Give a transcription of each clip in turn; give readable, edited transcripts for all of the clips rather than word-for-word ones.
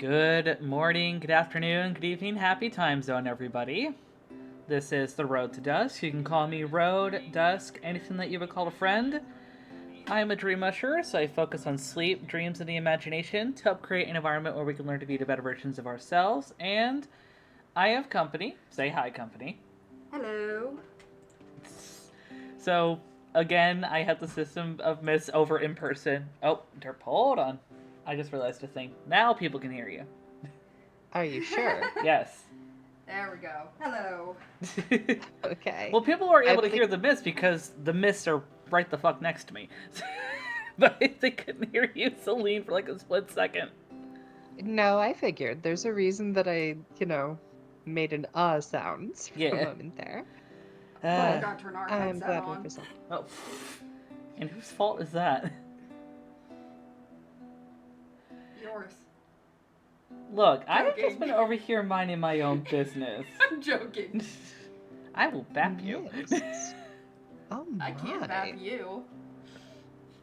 Good morning, good afternoon, good evening, happy time zone, everybody. This is the Road to Dusk. You can call me Road, Dusk, anything that you would call a friend. I am a dream usher, so I focus on sleep, dreams, and the imagination to help create an environment where we can learn to be the better versions of ourselves. And I have company. Say hi, company. Hello. So, again, I have the system of Miss over in person. Oh, hold on. I just realized a thing. Now people can hear you. Are you sure? Yes. There we go. Hello. Okay. Well, people are able to hear the mist because the mists are right the fuck next to me. But they couldn't hear you, Celine, for like a split second. No, I figured. There's a reason that I, made an sound for a moment there. I forgot to turn our I'm headset glad on. we presented. Oh, and whose fault is that? Yours. Look, I have Joking. just been over here minding my own business. I'm joking. I will bap you. Yes. Oh my. I can't bap you.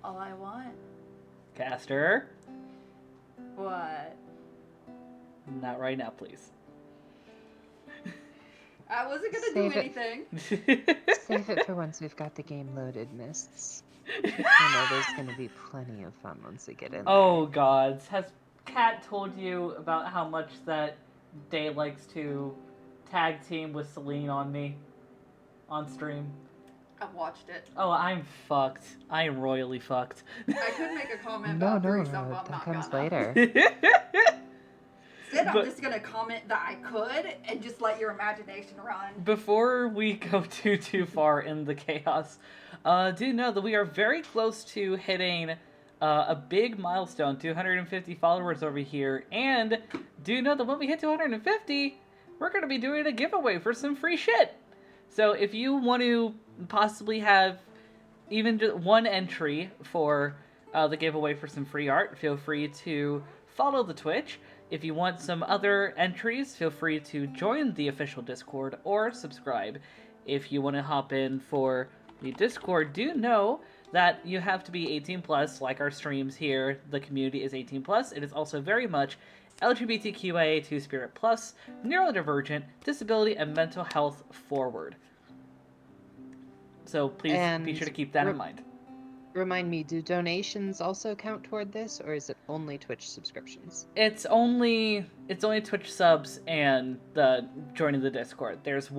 All I want. Caster. What? Not right now, please. I wasn't gonna Save do it. anything. Save it for once we've got the game loaded, mists. I know there's gonna be plenty of fun once we get in Oh, gods. Has Kat told you about how much that Day likes to tag team with Celine on me? On stream? I've watched it. Oh, I'm fucked. I am royally fucked. I could make a comment No, about no, threesome, but I'm that not comes gonna. later. Instead, I'm But- just gonna comment that I could and just let your imagination run. Before we go too far in the chaos, do know that we are very close to hitting a big milestone, 250 followers over here, and do know that when we hit 250, we're going to be doing a giveaway for some free shit. So if you want to possibly have even just one entry for the giveaway for some free art, feel free to follow the Twitch. If you want some other entries, feel free to join the official Discord or subscribe. If you want to hop in for the Discord, do know that you have to be 18 plus, like our streams here. The community is 18 plus. It is also very much LGBTQIA 2 Spirit plus, neurodivergent, disability, and mental health forward. So please be sure to keep that in mind. Remind me, do donations also count toward this, or is it only Twitch subscriptions? It's only Twitch subs and the joining the Discord. There's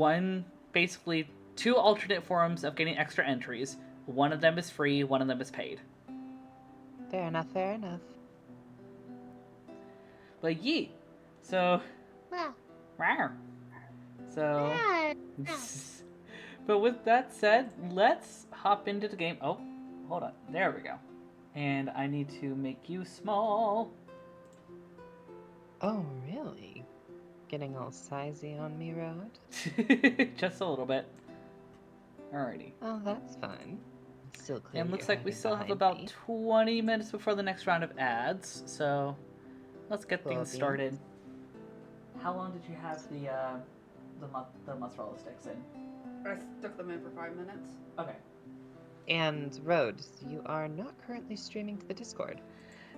basically two alternate forms of getting extra entries. One of them is free, one of them is paid. Fair enough, fair enough. But yeet. So Well, rawr. So yeah. but with that said, let's hop into the game. Oh, hold on. There we go. And I need to make you small. Oh, really? Getting all sizey on me, Rod? Just a little bit. Alrighty. Oh, that's fine. Still clear. And looks like we still have about 20 minutes before the next round of ads, so let's get things started. How long did you have the mozzarella sticks in? I stuck them in for 5 minutes. Okay. And Rod, you are not currently streaming to the Discord.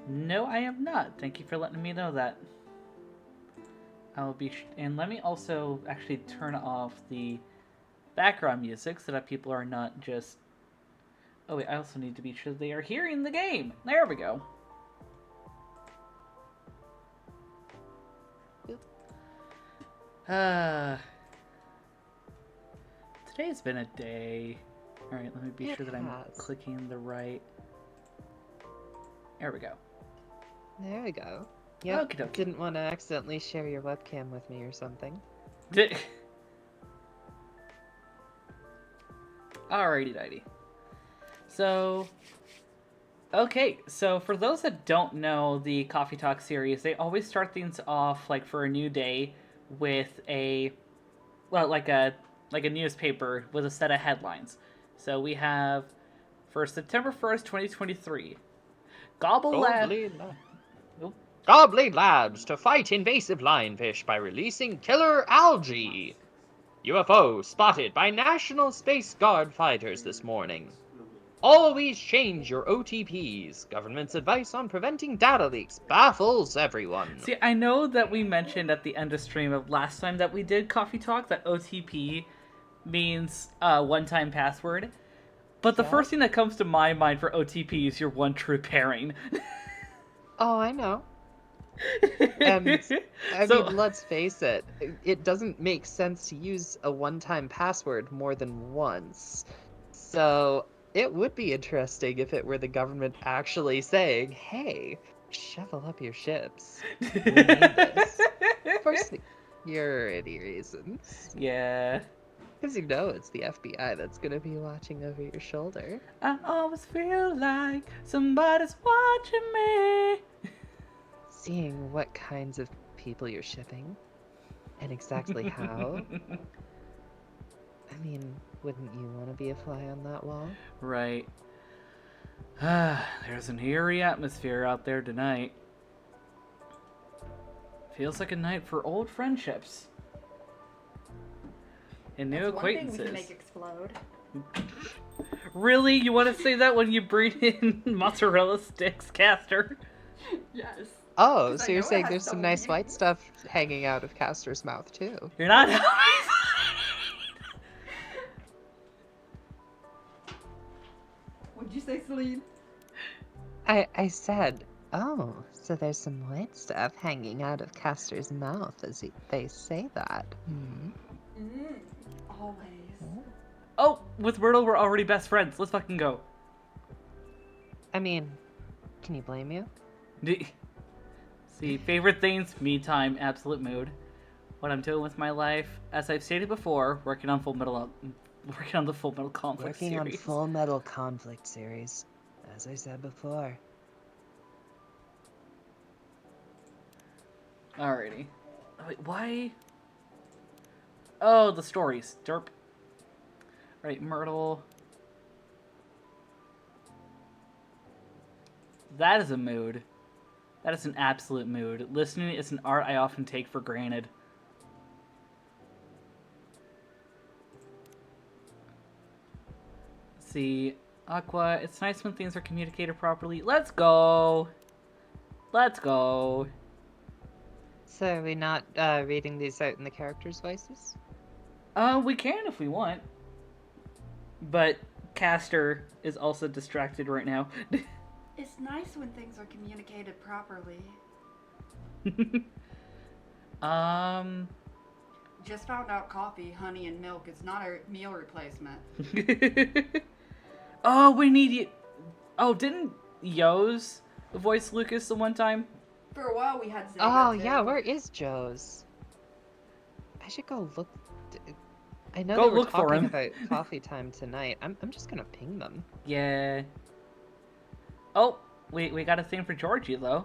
No, I am not. Thank you for letting me know that. I'll be and let me also actually turn off the background music so that people are not just. Oh wait, I also need to be sure they are hearing the game. There we go. Today's been a day. Alright, let me be sure that I'm clicking the right. There we go. There we go. Yep. Okey-dokey. Didn't want to accidentally share your webcam with me or something. Alrighty dighty. So, okay, so for those that don't know the Coffee Talk series, they always start things off, like, for a new day with like a newspaper with a set of headlines. So we have, for September 1st, 2023, Goblin Labs to fight invasive lionfish by releasing killer algae. UFO spotted by National Space Guard fighters this morning. Always change your OTPs. Government's advice on preventing data leaks baffles everyone. See, I know that we mentioned at the end of stream of last time that we did Coffee Talk that OTP means one-time password. But the first thing that comes to my mind for OTP is your one true pairing. Oh, I know. And I So- mean, let's face it, it doesn't make sense to use a one-time password more than once. So it would be interesting if it were the government actually saying, hey, shovel up your ships. We need this. For security reasons. Yeah. Because you know it's the FBI that's going to be watching over your shoulder. I always feel like somebody's watching me. Seeing what kinds of people you're shipping and exactly how. I mean, wouldn't you want to be a fly on that wall? Right. There's an eerie atmosphere out there tonight. Feels like a night for old friendships. And new That's one thing we acquaintances. can make explode. Really? You want to say that when you bring in mozzarella sticks, Caster? Yes. Oh, 'Cause I so you're know it saying has there's some double nice white meanings. stuff hanging out of Castor's mouth, too. You're not What'd you say, Celine? I said, oh, so there's some white stuff hanging out of Castor's mouth as they say that. Always. Oh, with Wordle, we're already best friends. Let's fucking go. I mean, can you blame you? See, favorite things, me time, absolute mood. What I'm doing with my life, as I've stated before, working on the Full Metal Conflict Working on series. Full Metal Conflict series, as I said before. Alrighty. Oh, wait, why? Oh, the stories. Derp. Right, Myrtle. That is a mood. That is an absolute mood. Listening is an art I often take for granted. See, Aqua, it's nice when things are communicated properly. Let's go! Let's go! So are we not reading these out in the characters' voices? We can if we want. But Caster is also distracted right now. It's nice when things are communicated properly. Just found out coffee, honey, and milk is not a meal replacement. Oh, we need you. Oh, didn't Yo's voice Lucas the one time? For a while we had Zega Oh, too. yeah, where is Joe's? I should go look. I know Go they were look for talking him. about coffee time tonight. I'm just gonna ping them. Yeah. Oh, we got a thing for Georgie though.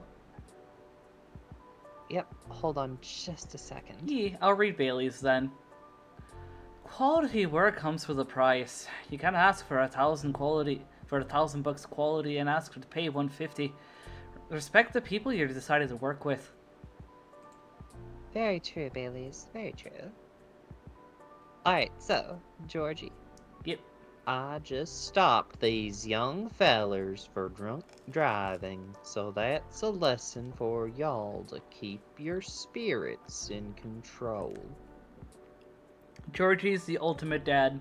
Yep, hold on just a second. Yeah, I'll read Bailey's then. Quality work comes with a price. You can't ask for 1,000 quality for 1,000 bucks quality and ask to pay 150. Respect the people you decided to work with. Very true, Baileys. Very true. Alright, so, Georgie. Yep. I just stopped these young fellers for drunk driving, so that's a lesson for y'all to keep your spirits in control. Georgie's the ultimate dad.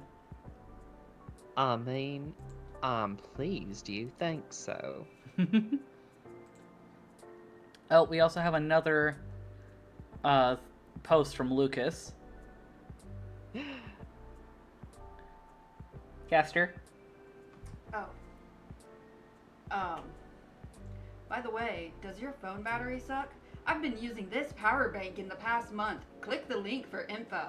I mean, I'm pleased you think so. Oh, we also have another post from Lucas. Caster? Oh. By the way, does your phone battery suck? I've been using this power bank in the past month. Click the link for info.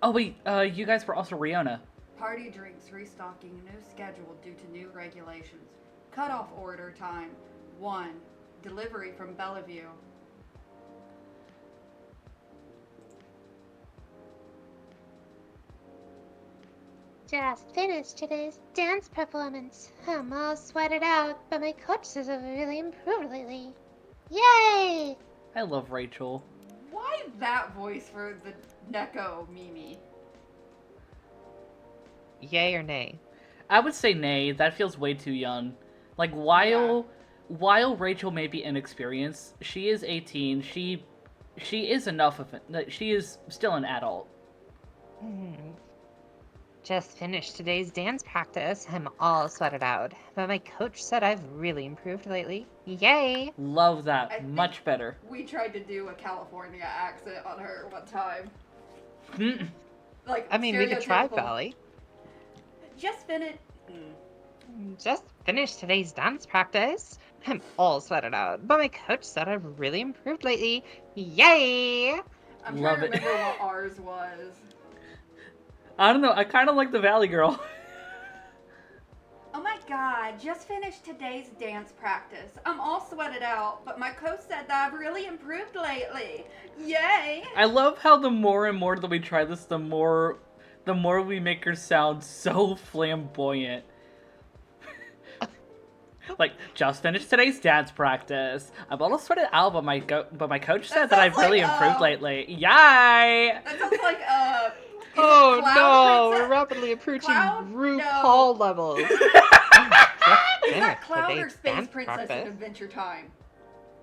Oh wait, you guys were also Riona. Party drinks restocking new schedule due to new regulations. Cutoff order time 1. Delivery from Bellevue. Just finished today's dance performance. I'm all sweated out, but my coaches have really improved lately. Yay! I love Rachel. Why that voice for the Neko Mimi? yay or nay? I would say nay. That feels way too young. Like while Rachel may be inexperienced, she is 18. She is enough of it. She is still an adult. Just finished today's dance practice. I'm all sweated out, but my coach said I've really improved lately. Yay! Love that. I think- Much better. We tried to do a California accent on her one time. Like, I mean, we could try stereotypical. Valley. Just finished. Just finished today's dance practice. I'm all sweated out, but my coach said I've really improved lately. Yay! I'm Love trying to it. remember what ours was. I don't know. I kind of like the Valley Girl. Oh my god, just finished today's dance practice. I'm all sweated out, but my coach said that I've really improved lately. Yay! I love how the more and more that we try this, the more we make her sound so flamboyant. Like, just finished today's dance practice. I'm almost sweated out, but my coach said that I've sounds really like, improved lately. Yay! That sounds like, is it Oh Cloud no, Princess? we're rapidly approaching Cloud? RuPaul levels. Is that Cloud or Today's Space dance Princess in practice. Adventure Time?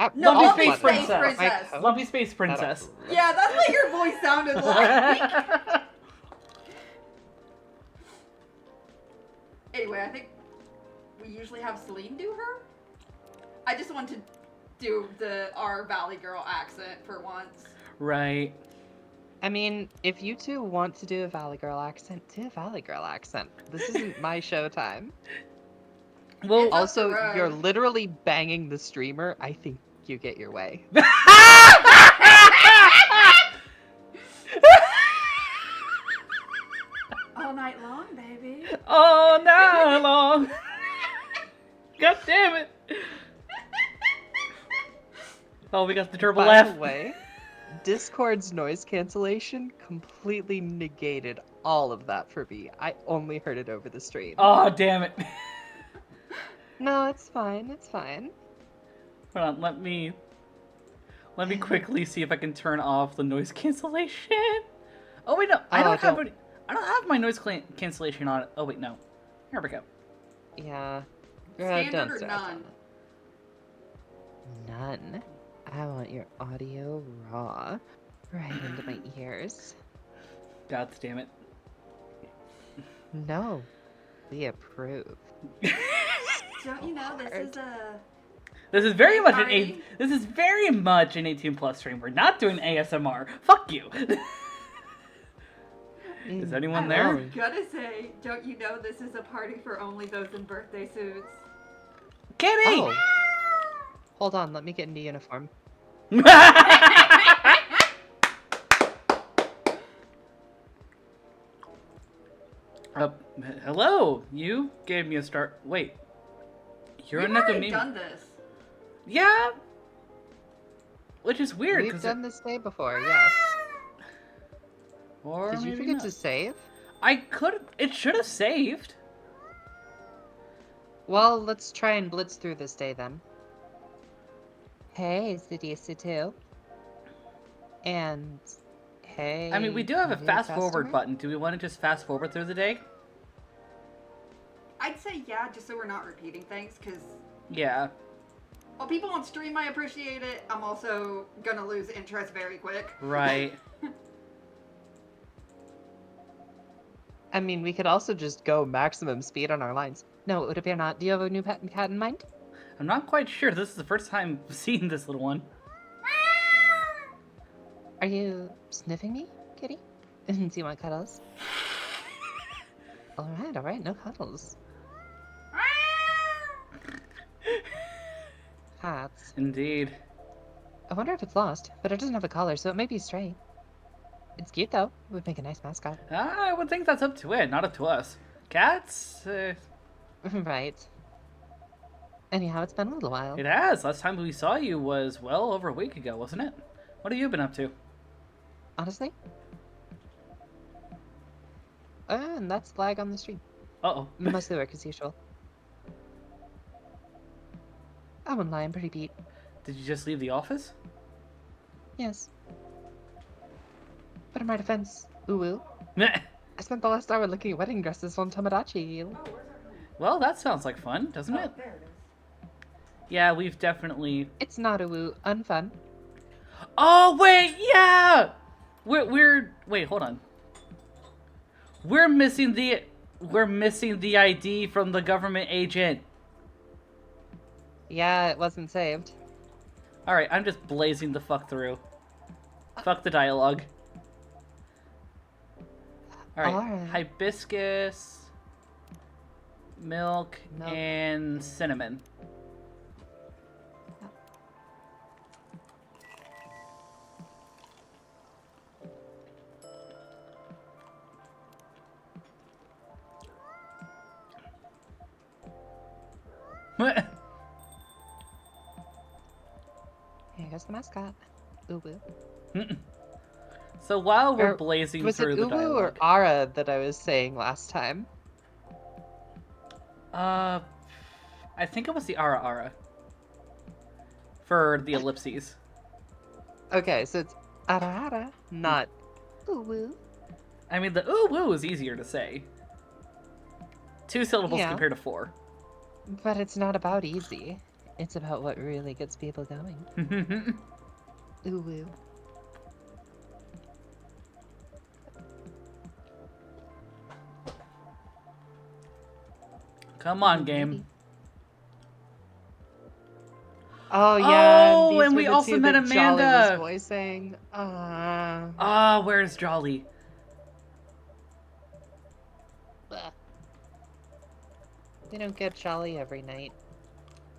Lumpy No, all Lumpy Space of them. Space Princess. My Princess. coach Lumpy Space said I've Princess. really- Yeah, that's what your voice sounded like. Anyway, I think we usually have Celine do her. I just want to do our Valley Girl accent for once. Right. I mean, if you two want to do a Valley Girl accent, do a Valley Girl accent. This isn't my showtime. Well, It's up Also, the road. you're literally banging the streamer. I think you get your way. All night long, baby. oh no, long. God damn it. Oh, we got the triple By F. the way, Discord's noise cancellation completely negated all of that for me. I only heard it over the stream. Oh, damn it. No, it's fine. It's fine. Hold on, let me quickly see if I can turn off the noise cancellation. Oh wait, no, I Oh, don't have don't- I don't have my noise cancellation on. Oh wait, no. Here we go. Yeah. Standard don't or stress none? on it. None. I want your audio raw, right into my ears. God damn it. No, we approve. Don't you know this is a... This is very Hey, much party. this is very much an 18+ stream. We're not doing ASMR. Fuck you. Is anyone I there? was gonna say, don't you know this is a party for only those in birthday suits? Kitty. Oh. Hold on, let me get into uniform. uh, hello. You gave me a start. Wait. You're We've a already Nekomimi. done this. Yeah. Which is weird. We've 'cause done this day before, yes. Or Did you maybe forget not. to save? I could. It should have saved. Well, let's try and blitz through this day then. Hey, Sidisa2. And hey. I mean, we do have a new fast forward customer? button. Do we want to just fast forward through the day? I'd say yeah, just so we're not repeating things, because Yeah. while people on stream might appreciate it, I'm also gonna lose interest very quick. Right. I mean, we could also just go maximum speed on our lines. No, it would appear not. Do you have a new pet and cat in mind? I'm not quite sure. This is the first time seeing this little one. Are you sniffing me, kitty? Do you want cuddles? Alright, no cuddles. Cats. Indeed. I wonder if it's lost, but it doesn't have a collar, so it may be stray. It's cute though. It would make a nice mascot. I would think that's up to it, not up to us. Cats? Right. Anyhow, it's been a little while. It has. Last time we saw you was well over a week ago, wasn't it? What have you been up to? Honestly? And that's lag on the stream. Uh-oh. Mostly work as usual. I wouldn't lie, I'm pretty beat. Did you just leave the office? Yes. But in my defense, ooh. Meh. I spent the last hour looking at wedding dresses on Tomodachi. Oh, where's our home? Well, that sounds like fun, doesn't Oh, it? there it is. Yeah, we've definitely. It's not unfun. Oh wait, yeah. We're wait, hold on. We're missing the ID from the government agent. Yeah, it wasn't saved. All right, I'm just blazing the fuck through. Fuck the dialogue. All right, Alright. hibiscus, milk, Milk. and cinnamon. Here goes the mascot. Uwu. So while we're Or blazing Was it through the Uwu or dialogue, Ara that I was saying last time? I think it was the Ara Ara for the ellipses. Okay, so it's Ara Ara, not Uwu. I mean, the ooh woo is easier to say. 2 syllables Yeah. compared to 4. But it's not about easy. It's about what really gets people going. Uwu. Come on, game. Oh yeah, Oh, these and were we the also two met that Jolly was Amanda. voicing. Ah, where's Jolly? Bleh. We don't get Jolly every night.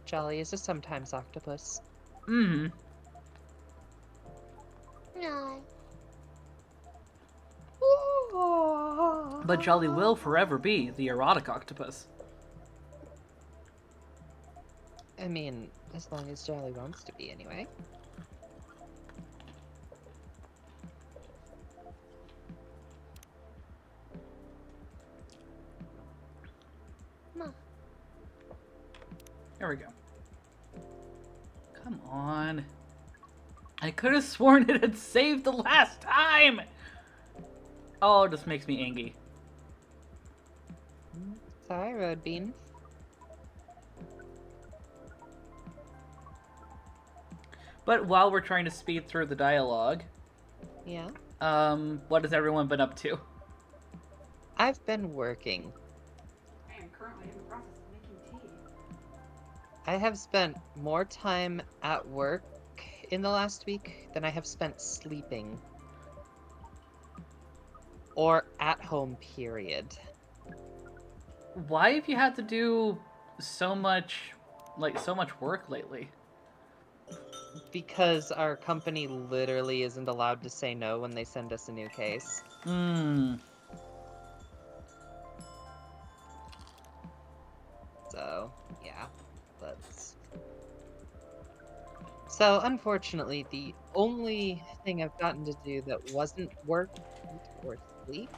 Jolly is a sometimes octopus. Mm-hmm. No. But Jolly will forever be the erotic octopus. I mean, as long as Jolly wants to be, anyway. Ma. There we go. Come on. I could have sworn it had saved the last time! Oh, it just makes me angry. Sorry, Road Bean. But while we're trying to speed through the dialogue, Yeah? what has everyone been up to? I've been working. I am currently in the process of making tea. I have spent more time at work in the last week than I have spent sleeping. Or at home, period. Why have you had to do so much work lately? Because our company literally isn't allowed to say no when they send us a new case. Hmm. So, yeah, that's... So, unfortunately, the only thing I've gotten to do that wasn't work or sleep.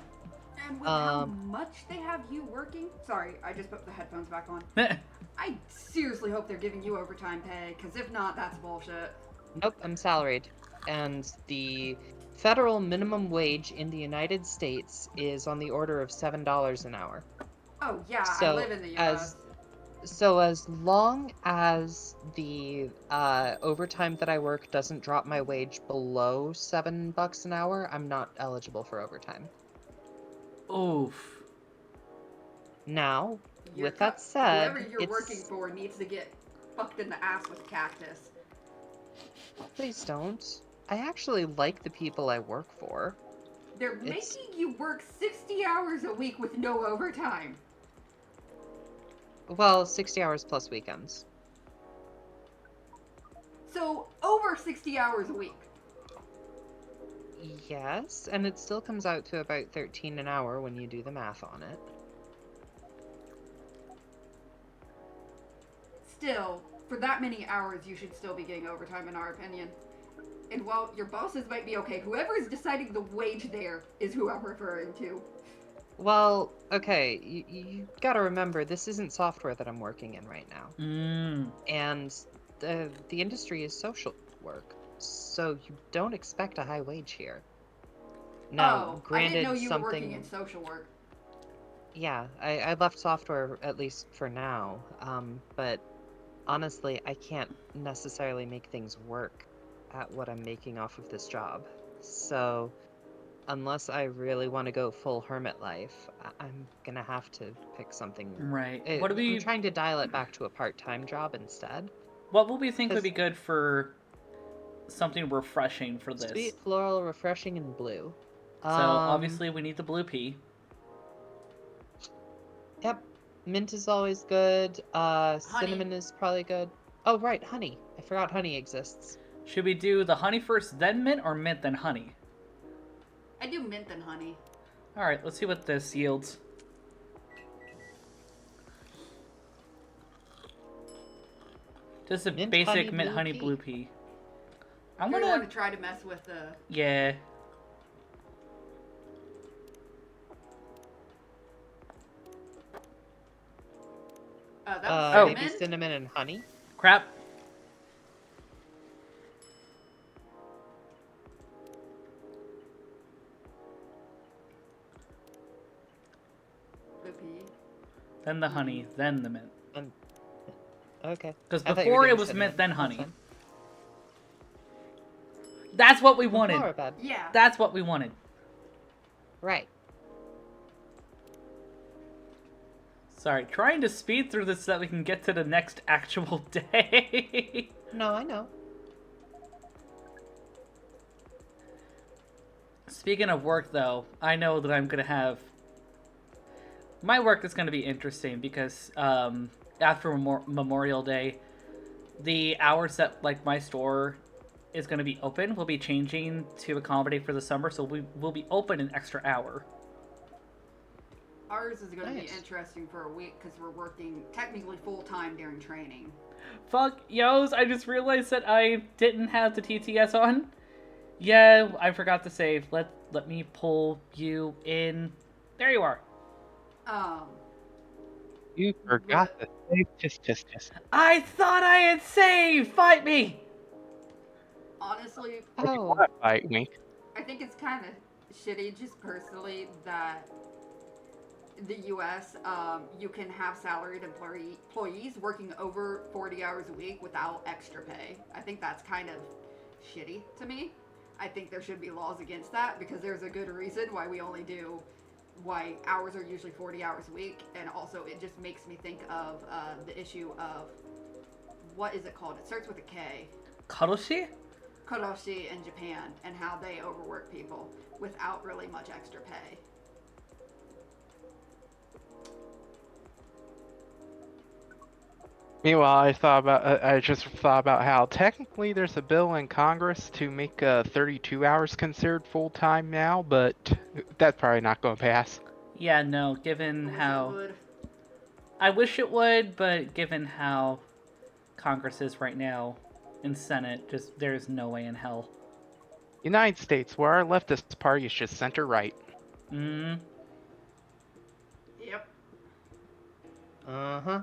And with how much they have you working, sorry, I just put the headphones back on. I seriously hope they're giving you overtime pay, because if not, that's bullshit. Nope, I'm salaried. And the federal minimum wage in the United States is on the order of $7 an hour. Oh yeah, I So, live in the US. So as long as the overtime that I work doesn't drop my wage below $7 an hour, I'm not eligible for overtime. Oof. Now, Your with that said, whoever you're working for needs to get fucked in the ass with a cactus. Please don't. I actually like the people I work for. They're making you work 60 hours a week with no overtime. Well, 60 hours plus weekends. So, over 60 hours a week. Yes, and it still comes out to about 13 an hour when you do the math on it. Still, for that many hours, you should still be getting overtime, in our opinion. And while your bosses might be okay, whoever is deciding the wage there is who I'm referring to. Well, okay, you gotta remember, this isn't software that I'm working in right now. And the industry is social work, so you don't expect a high wage here. Now, Oh, I didn't granted, know you were something. working in social work. Yeah, I left software at least for now. But honestly, I can't necessarily make things work at what I'm making off of this job. So, unless I really want to go full hermit life, I'm gonna have to pick something. Right. I'm trying to dial it back to a part-time job instead. What will we think would 'Cause be good for something refreshing for this? sweet, floral, refreshing, and blue. So obviously we need the blue pea. Yep. Mint is always good. Cinnamon is probably good. Oh, right, honey. I forgot honey exists. Should we do the honey first, then mint, or mint then honey? I do mint and honey. All right, let's see what this yields. Just a Mint, basic honey, mint blue honey pea. blue pea. I'm Do you want gonna to try to mess with the... yeah. that was Maybe cinnamon? cinnamon and honey. Crap. Blue pea. Then the honey, then the mint. Okay. Because I thought you were before it doing was cinnamon. mint, then That's honey. fine. That's what we Well, wanted. flower bed. Yeah. That's what we wanted. Right. Sorry, trying to speed through this so that we can get to the next actual day. No, I know. Speaking of work, though, I know that I'm gonna have my work is gonna be interesting because after Memorial Day, the hours that like my store is gonna be open will be changing to accommodate for the summer, so we will be open an extra hour. Ours is going to be Nice. interesting for a week because we're working technically full-time during training. Fuck, yos, I just realized that I didn't have the TTS on. Yeah, I forgot to save. Let me pull you in. There you are. You forgot to save. Just. I thought I had saved! Fight me! Honestly, You Oh, wanna fight me? I think it's kind of shitty just personally that the U.S., you can have salaried employees working over 40 hours a week without extra pay. I think that's kind of shitty to me. I think there should be laws against that because there's a good reason why hours are usually 40 hours a week. And also it just makes me think of the issue of, what is it called? It starts with a K. Karoshi? Karoshi in Japan and how they overwork people without really much extra pay. Meanwhile, I just thought about how technically there's a bill in Congress to make 32 hours considered full time now, but that's probably not going to pass. Yeah, no, given I wish it how... would. I wish it would, but given how Congress is right now in Senate, just there's no way in hell. United States, where our leftist party is just center right. Mm. Yep. uh-huh.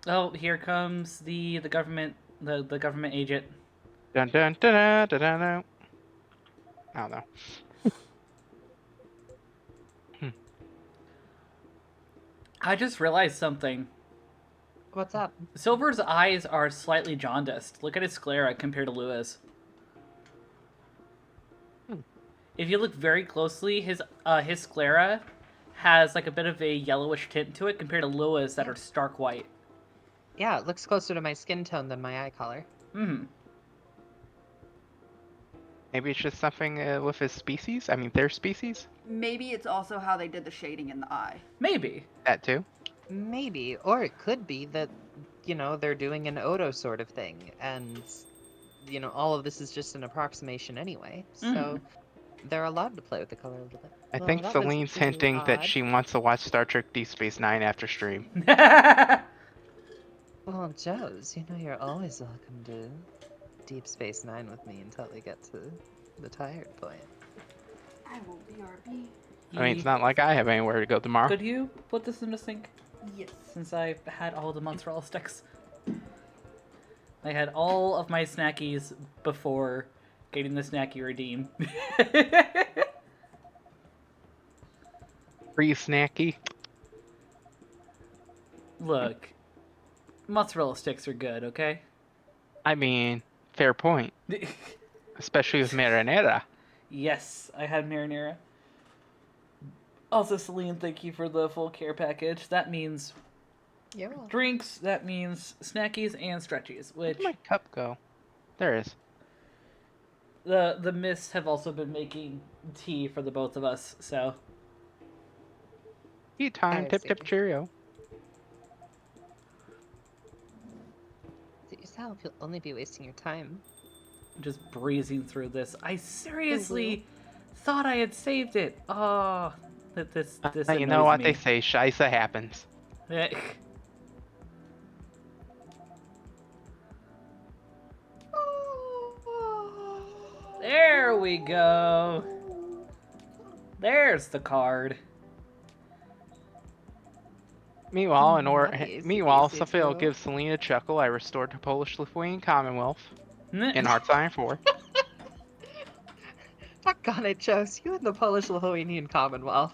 Oh, here comes the government the government agent. Dun dun dun dun dun dun. Dun. I don't know. I just realized something. What's up? Silver's eyes are slightly jaundiced. Look at his sclera compared to Lewis. If you look very closely, his sclera has like a bit of a yellowish tint to it compared to Lewis that are stark white. Yeah, it looks closer to my skin tone than my eye color. Hmm. Maybe it's just something with his species. I mean, their species. Maybe it's also how they did the shading in the eye. Maybe. That too. Maybe. Or it could be that, they're doing an Odo sort of thing, and, all of this is just an approximation anyway, so they're allowed to play with the color a little bit. I Well, think that was Celine's really hinting that odd. she wants to watch Star Trek Deep Space Nine after stream. Well, Joes, you're always welcome to Deep Space Nine with me until we get to the tired point. I will BRB. I mean, it's not like I have anywhere to go tomorrow. Could you put this in the sink? Yes. Since I had all the mozzarella sticks. I had all of my snackies before getting the snacky redeem. Free snacky. Look, mozzarella sticks are good, okay? I mean, fair point. Especially with marinara. Yes, I had marinara. Also, Celine, thank you for the full care package. That means You're welcome. drinks, that means snackies and stretchies, which Where'd my cup go? There it is. the Mists have also been making tea for the both of us, so Tea time, I tip see. tip cheerio. Yourself, you'll only be wasting your time. just breezing through this. I seriously thought I had saved it. Oh, this You know annoys what me. they say, Shisa happens. There we go. There's the card. Meanwhile, Nice, meanwhile, easy Sophia too. gives Selena a chuckle. I restored the Polish-Lithuanian Commonwealth in N- Hearts 4. Doggone it, Jose, you and the Polish-Lithuanian Commonwealth.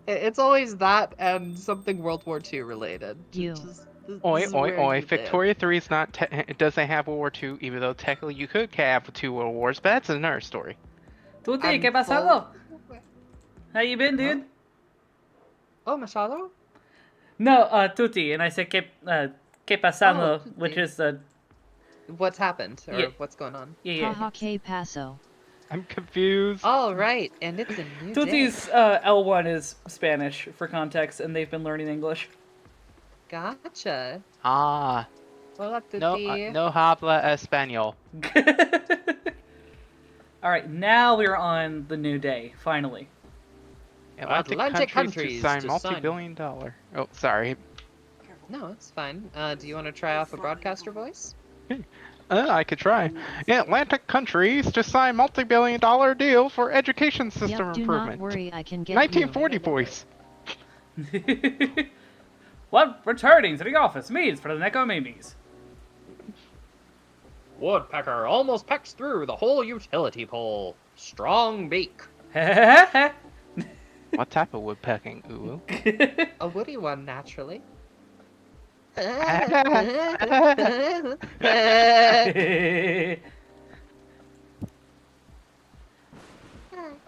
It's always that and something World War II related. You. This Oi, is oi, where oi! you live. Pt.3 is not. It doesn't have World War II, even though technically you could have 2 World Wars, but that's another story. Tuti, I'm ¿qué pasado? full- How you been, dude? Oh, Machado? No, Tuti, and I said ¿qué pasando, Oh, which Tuti. is What's happened or Yeah. what's going on? yeah. Haha que paso. I'm confused. All right, and it's a new day. Tuti's L1 is Spanish for context, and they've been learning English. Gotcha. Ah, Hola, no, Tuti. no habla español. All right, now we're on the new day. Finally. Atlantic countries to sign to multi-billion-dollar. Oh, sorry. No, it's fine. Do you want to try off a broadcaster voice? I could try. Atlantic countries to sign multi-billion-dollar deal for education system Yep, do improvement. not worry, I can get 1940 voice. What returning to the office means for the Nekomimis? Woodpecker almost pecks through the whole utility pole. Strong beak. What type of woodpecking, Ulu? A woody one, naturally.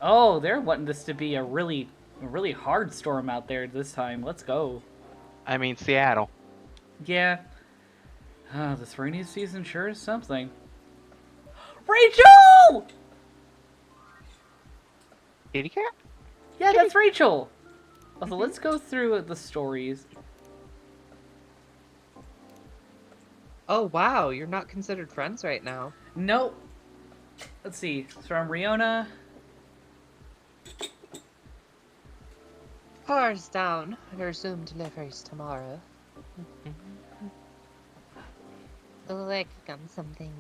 Oh, they're wanting this to be a really hard storm out there this time. Let's go. I mean, Seattle. Yeah. This rainy season sure is something. Rachel! Kitty cat? Yeah, that's Rachel. Also, let's go through the stories. Oh wow, you're not considered friends right now. Nope. Let's see. It's from Riona. Cars down. Resume deliveries tomorrow. Like on something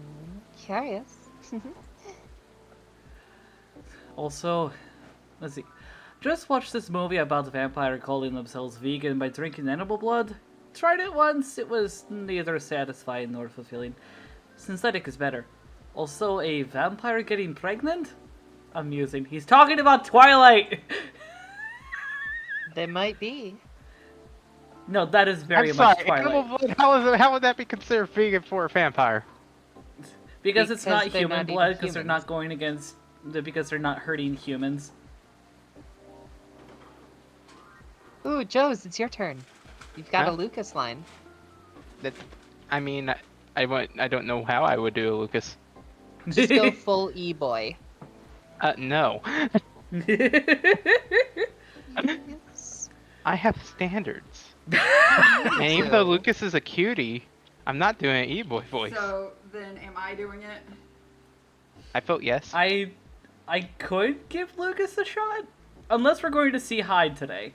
curious. Also, let's see. Just watched this movie about the vampire calling themselves vegan by drinking animal blood. Tried it once, it was neither satisfying nor fulfilling. Synthetic is better. Also, a vampire getting pregnant? Amusing. He's talking about Twilight! They might be. No, that is very I'm much sorry, Twilight. animal blood, how would that be considered vegan for a vampire? Because it's not Because they're human not blood, eating because they're not going against... Because they're not hurting humans. Ooh, Joe's, it's your turn. You've got Huh? a Lucas line. That, I mean, I don't know how I would do it, Lucas. Just go full e-boy. No. Yes. I have standards. And even though So- Lucas is a cutie, I'm not doing an e-boy voice. So then, am I doing it? I vote yes. I could give Lucas a shot, unless we're going to see Hyde today.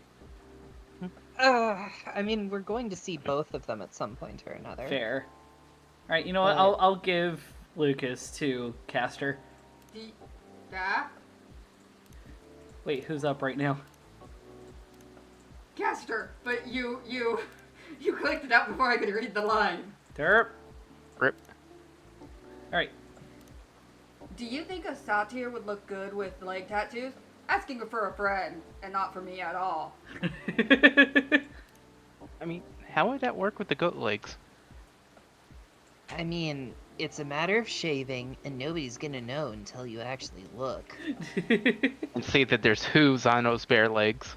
I mean, we're going to see both of them at some point or another. Fair. All right, you know what? But- I'll give Lucas to Caster. Yeah? Wait, who's up right now? Caster, but you clicked it out before I could read the line. Derp. Rip. All right. Do you think a satyr would look good with leg tattoos? asking for a friend and not for me at all. I mean, how would that work with the goat legs? I mean, it's a matter of shaving, and nobody's gonna know until you actually look. And see that there's hooves on those bare legs.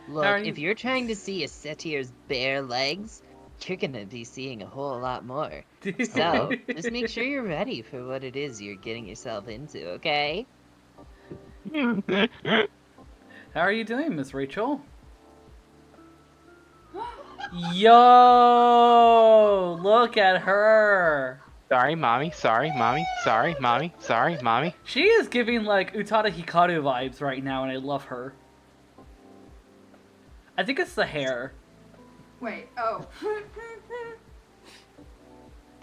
Look, Are you- if you're trying to see a satyr's bare legs, you're gonna be seeing a whole lot more. So, just make sure you're ready for what it is you're getting yourself into, okay? How are you doing, Miss Rachel? Yo! Look at her! Sorry, mommy. Sorry, mommy. Sorry, mommy. Sorry, mommy. She is giving like Utada Hikaru vibes right now, and I love her. I think it's the hair. Wait, oh.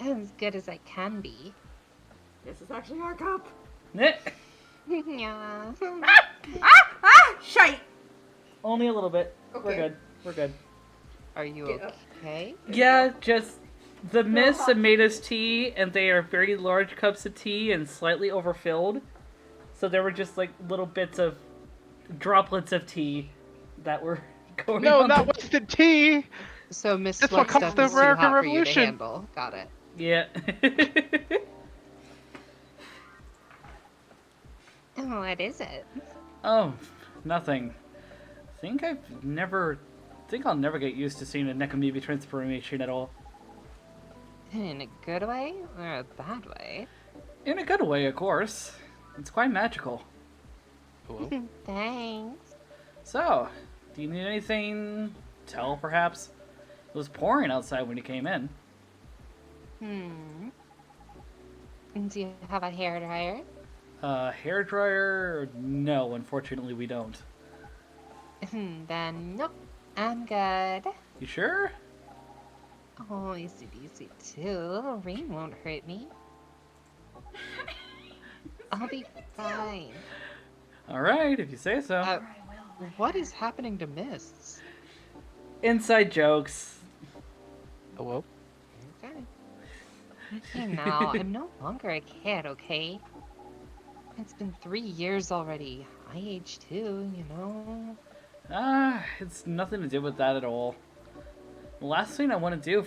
As good as I can be. This is actually our cup. Eh, Yeah. Shite! Only a little bit. We're Okay. good. We're good. Are you Yeah. okay? Yeah, just the mist have made us tea, and they are very large cups of tea and slightly overfilled. So there were just like little bits of droplets of tea that were going No, on. not what's the tea. So, Miss That's what Sweat comes stuff the is too American hot for you to Revolution. handle. Got it. Yeah. Oh, what is it? Oh, nothing. Think I'll never get used to seeing a Nekomibi transformation at all. In a good way or a bad way? In a good way, of course. It's quite magical. Hello? Thanks. So, do you need anything? Tell, perhaps? It was pouring outside when you came in. Do you have a hairdryer? Hair dryer? No, unfortunately we don't. Then nope. I'm good. You sure? Oh, easy too. A little rain won't hurt me. I'll be fine. Alright, if you say so. What is happening to Mists? Inside jokes. Hello? Okay. Hey now, I'm no longer a kid, okay? It's been 3 years already. I age too, you know? It's nothing to do with that at all. The last thing I want to do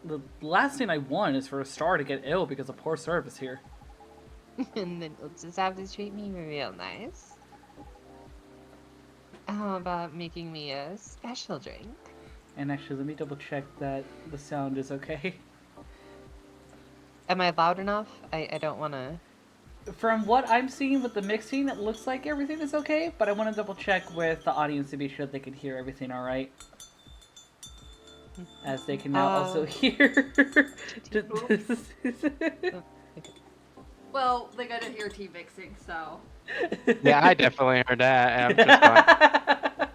the last thing I want is for a star to get ill because of poor service here. And then you'll just have to treat me real nice. How about making me a special drink? And actually, let me double check that the sound is okay. Am I loud enough? I don't want to... From what I'm seeing with the mixing, it looks like everything is okay, but I want to double check with the audience to be sure they can hear everything alright. As they can now also hear. Well, they gotta hear tea mixing, so. Yeah, I definitely heard that. And I'm just going,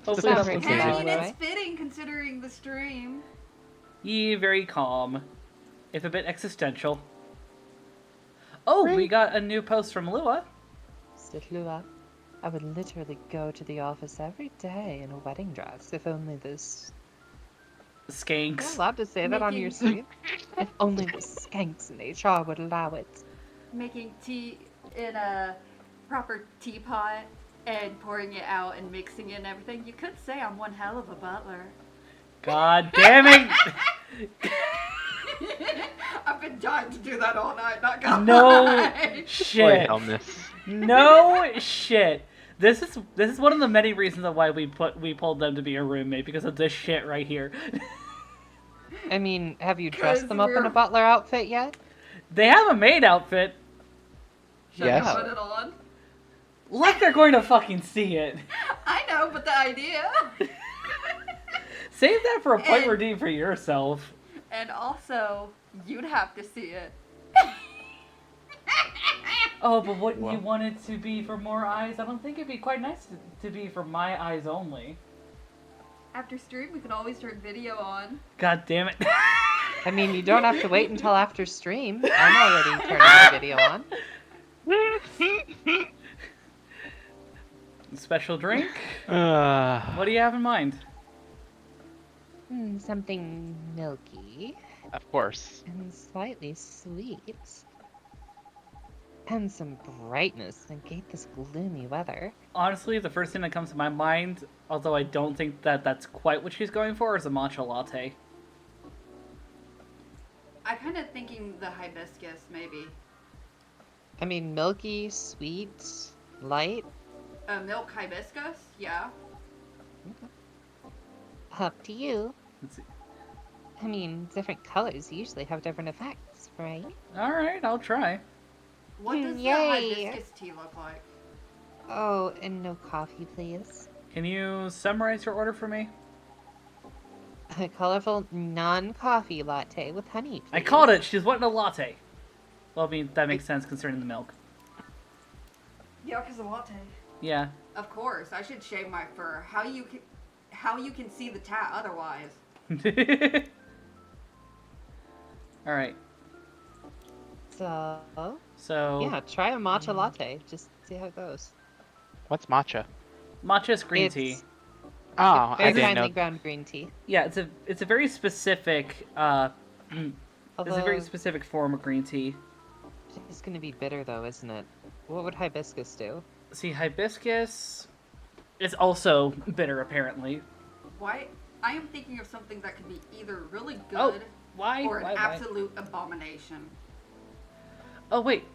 Hopefully Sounds that's right what's to me. I easy. mean, By the it's fitting considering the stream. Ye very calm. If a bit existential. Oh, we got a new post from Lua. Sitlua, I would literally go to the office every day in a wedding dress if only this... Am I Skanks. allowed to say that on your Making- stream? If only the skanks in HR would allow it. Making tea in a proper teapot and pouring it out and mixing it and everything. You could say I'm one hell of a butler. God damn it! I've been dying to do that all night, not gonna No lie. shit. illness. No shit. This is one of the many reasons of why we pulled them to be a roommate, because of this shit right here. I mean, have you 'Cause dressed them up in we're- a butler outfit yet? They have a maid outfit. Should Yes. I put it on? Like they're going to fucking see it. I know, but the idea. Save that for a point And- redeem for yourself. And also, you'd have to see it. Oh, but wouldn't you Well. want it to be for more eyes? I don't think it'd be quite nice to be for my eyes only. After stream, we can always turn video on. God damn it. I mean, you don't have to wait until after stream. I'm already turning the video on. Special drink? Uh, What do you have in mind? Something milky of course. and slightly sweet. And some brightness to negate this gloomy weather. Honestly, the first thing that comes to my mind, although I don't think that that's quite what she's going for, is a matcha latte. I kind of thinking the hibiscus, maybe. I mean, milky, sweet, light. Milk hibiscus? Yeah. Up to you. Let's see. I mean, different colors usually have different effects, right? Alright, I'll try. What does the Yay. hibiscus tea look like? Oh, and no coffee, please. Can you summarize your order for me? A colorful non-coffee latte with honey, please. I called it! She's wanting a latte. Well, I mean, that makes sense concerning the milk. Yeah, because a latte. Yeah. Of course, I should shave my fur. How you can see the tat otherwise? Alright. So, So, yeah, try a matcha latte. Just see how it goes. What's matcha? matcha's green tea. It's Oh, I very didn't know. finely ground green tea. Yeah, it's a very specific it's a very Although, specific form of green tea. it's gonna be bitter though, isn't it? What would hibiscus do? See, hibiscus is also bitter, apparently. Why? I am thinking of something that could be either really good Oh, why? or an Why? absolute abomination. Oh, wait.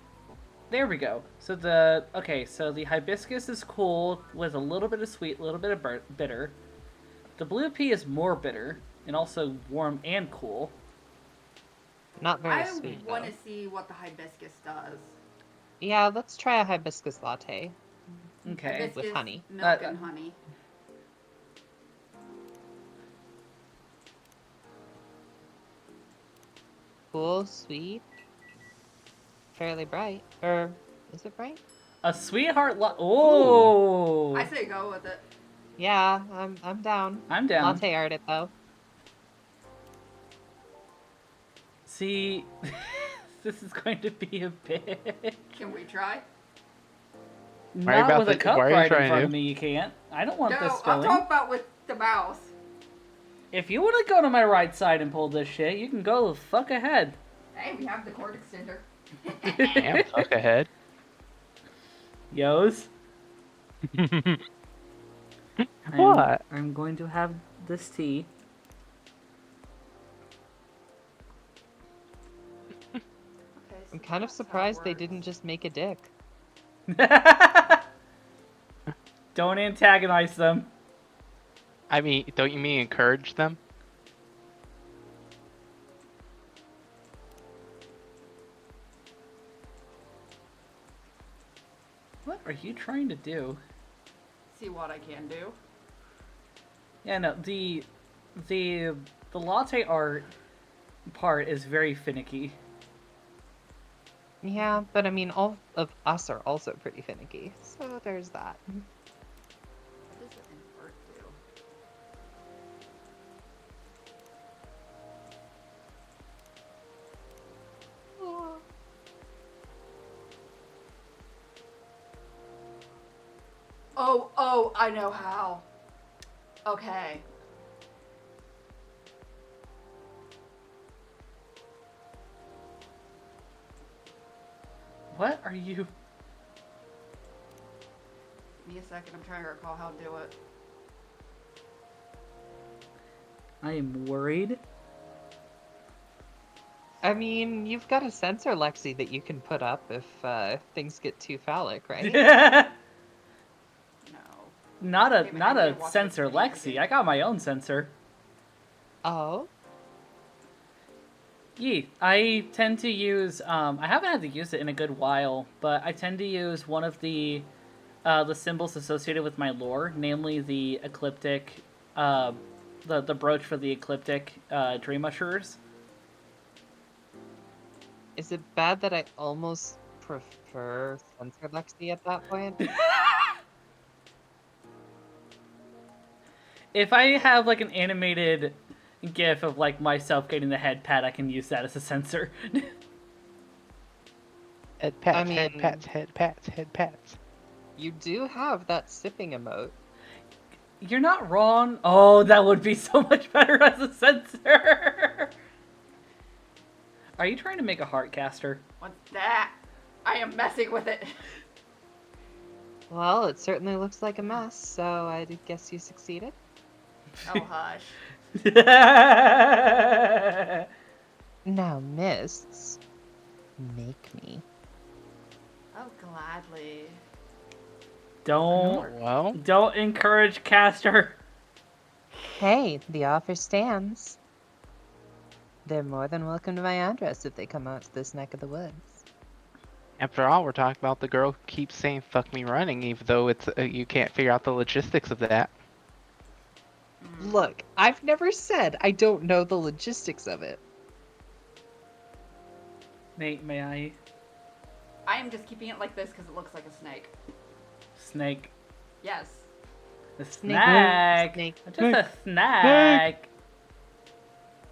There we go. So the hibiscus is cool with a little bit of sweet, a little bit of bitter. The blue pea is more bitter and also warm and cool. Not very I sweet want though. to see what the hibiscus does. Yeah, let's try a hibiscus latte. Okay. Hibiscus, honey. milk, and honey. Cool, sweet, fairly bright. Or is it bright? A sweetheart Oh! I say go with it. Yeah, I'm down. I'm down. Latte art it though. See, this is going to be a bit... Can we try? Why are you Not about with a to- cup why are you right in trying front to? of me, you can't. I don't want No, this I'm spilling. talking about with the mouse. If you want to go to my right side and pull this shit, you can go the fuck ahead. Hey, we have the cord extender. Damn, fuck ahead. Yos. What? I'm going to have this tea. Okay, I'm so kind of that's how it surprised they works. didn't just make a dick. Don't antagonize them. I mean, don't you mean encourage them? What are you trying to do? See what I can do. Yeah, no, the latte art part is very finicky. Yeah, but I mean, all of us are also pretty finicky, so there's that. What does the invert do? Oh, I know how. Okay. What are you... Give me a second. I'm trying to recall how to do it. I am worried. I mean, you've got a sensor, Lexi, that you can put up if things get too phallic, right? No. Not Damn it, I need a to watch sensor, this video Lexi. again. I got my own sensor. Oh, Yeah, I tend to use. I haven't had to use it in a good while, but I tend to use one of the symbols associated with my lore, namely the ecliptic, the brooch for the ecliptic dream ushers. is it bad that I almost prefer sensor Lexi at that point? If I have like an animated GIF of like myself getting the head pat, I can use that as a sensor. Head pats, I head mean- pats, head pats, head pats. You do have that sipping emote. You're not wrong. Oh, that would be so much better as a sensor. Are you trying to make a heart caster? What's that? I am messing with it. Well, it certainly looks like a mess, so I guess you succeeded. Oh, hush. Now, mists, make me. Oh, gladly. Well, Don't encourage Caster. Hey, the offer stands. They're more than welcome to my address if they come out to this neck of the woods. after all, we're talking about the girl who keeps saying "fuck me" running, even though it's you can't figure out the logistics of that. Look, I've never said I don't know the logistics of it. Nate, may I? I am just keeping it like this because it looks like a snake. Snake. Yes. A Snake. snack. Snake. Just a snack.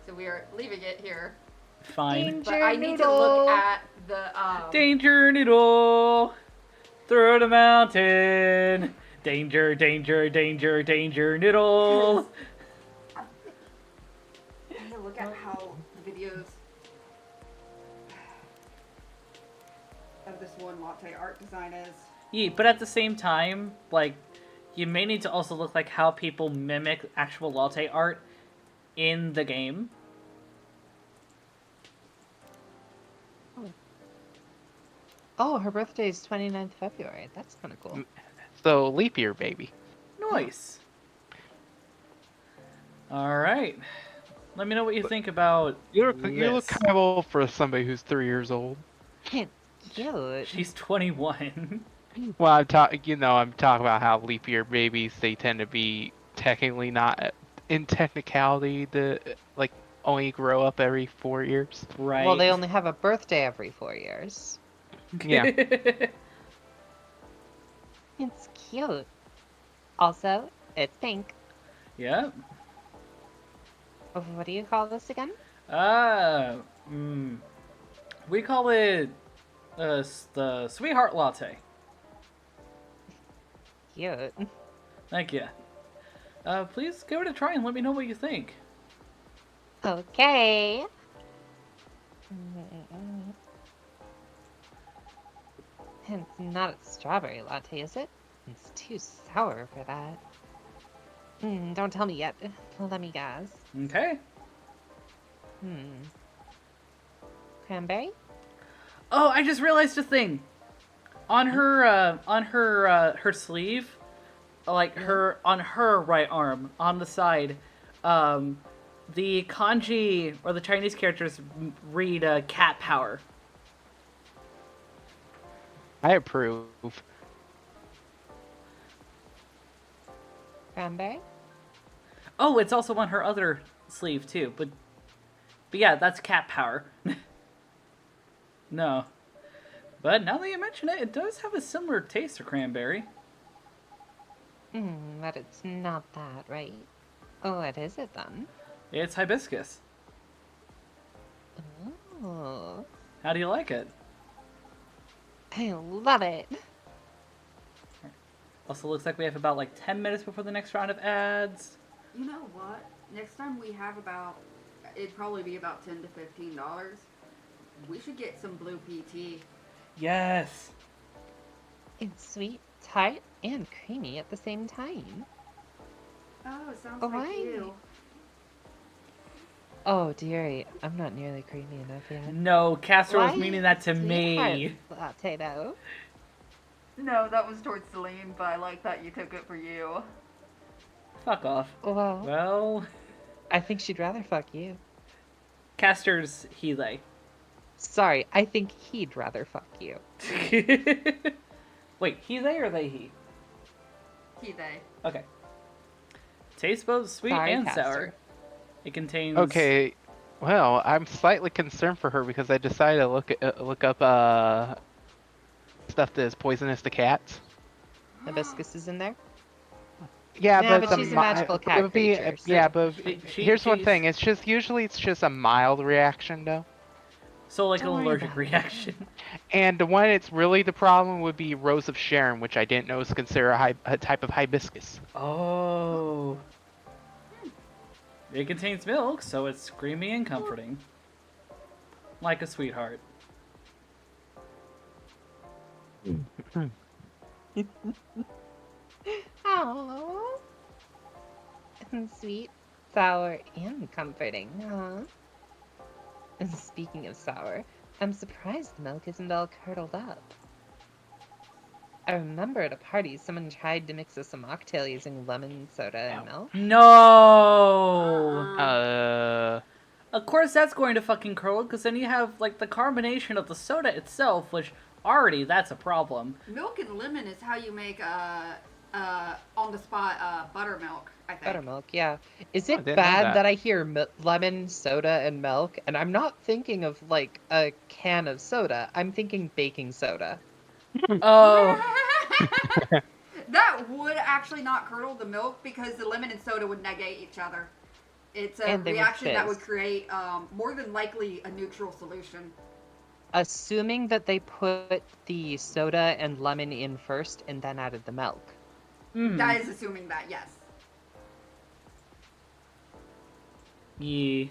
So we are leaving it here. Fine. But I need to look at the Danger noodle. Through the mountain. Danger, danger, danger, danger noodle. I need to look at how the videos of this one latte art design is. Yeah, but at the same time, like, you may need to also look like how people mimic actual latte art in the game. Oh, her birthday is 29th February. That's kind of cool. So leap year, baby. Nice. Alright. Let me know what you think about You look Liz. kind of old for somebody who's 3 years old. It's cute. She's 21. Well, I'm talking about how leap year babies, they tend to be technically not, in technicality, like only grow up every 4 years. Right. Well, they only have a birthday every 4 years. Yeah. It's cute. Also, it's pink. Yep. What do you call this again? We call it the Sweetheart Latte. Cute. Thank you. Please give it a try and let me know what you think. Okay. It's not a strawberry latte, is it? It's too sour for that. Don't tell me yet. Let me guess. Okay. Cranberry? Oh, I just realized a thing. On her sleeve, like on her right arm, on the side, the kanji or the Chinese characters read cat power. I approve. Cranberry? Oh, it's also on her other sleeve too, but yeah, that's cat power. No. But now that you mention it, it does have a similar taste to cranberry. But it's not that, right? Oh, what is it then? It's hibiscus. Oh, How do you like it? I love it. Also looks like we have about like 10 minutes before the next round of ads. You know what? Next time we have it'd probably be about $10 to $15. We should get some blue PT. Yes. It's sweet, tart, and creamy at the same time. Oh, it sounds Oh, like right. you. Oh, dearie, I'm not nearly creamy enough yet. No, Castor was Why meaning that to sweetheart me. latte, though. No, that was towards Celine, but I like that you took it for you. Fuck off. Well, Well, I think she'd rather fuck you. Castor's he, they. Sorry, I think he'd rather fuck you. Wait, he, they, or they, he? He, they. Okay. Tastes both sweet Sorry, and Castor. sour. It contains... Okay, well, I'm slightly concerned for her because I decided to look up stuff that is poisonous to cats. Hibiscus is in there? Yeah, Yeah, but, but she's a magical cat it would be, creature, so- yeah, but here's one she's- thing. It's just a mild reaction though, So like an Don't worry allergic about it. reaction. and the one it's really the problem would be Rose of Sharon, which I didn't know is considered a type of hibiscus. Oh. It contains milk, so it's creamy and comforting. Like a sweetheart. Aww. Sweet, sour, and comforting, huh? And speaking of sour, I'm surprised the milk isn't all curdled up. I remember at a party someone tried to mix us a mocktail using lemon, soda, and milk. No. Uh, Of course, that's going to fucking curdle, because then you have like the carbonation of the soda itself, which already that's a problem. Milk and lemon is how you make on the spot buttermilk. I think. Buttermilk, yeah. Is I it didn't know bad that. that I hear lemon, soda, and milk, and I'm not thinking of like a can of soda. I'm thinking baking soda. Oh, That would actually not curdle the milk because the lemon and soda would negate each other. It's a And they would reaction that would fizz. create more than likely a neutral solution. Assuming that they put the soda and lemon in first and then added the milk. That is assuming that, yes. yeah.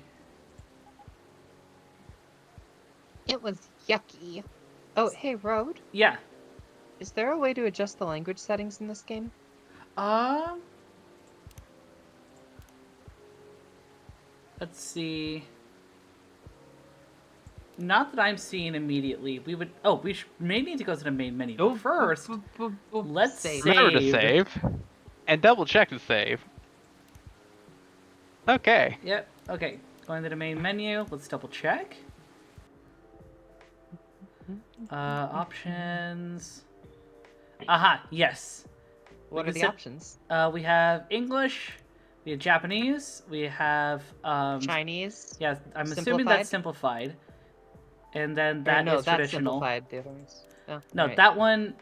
It was yucky. Oh, hey, Road. Yeah. Is there a way to adjust the language settings in this game? Let's see. Not that I'm seeing immediately. We would. Oh, we may need to go to the main menu. But first, let's Save. remember to save. save. And double check to save. Okay. Yep. Okay. Going to the main menu. Let's double check. Options. Aha. Yes. What We are can the set- options? We have English. We have Japanese. We have Chinese? Yeah, I'm assuming that's simplified. And then Or that no, is that's traditional. simplified. The other ones. Oh, No, right. that one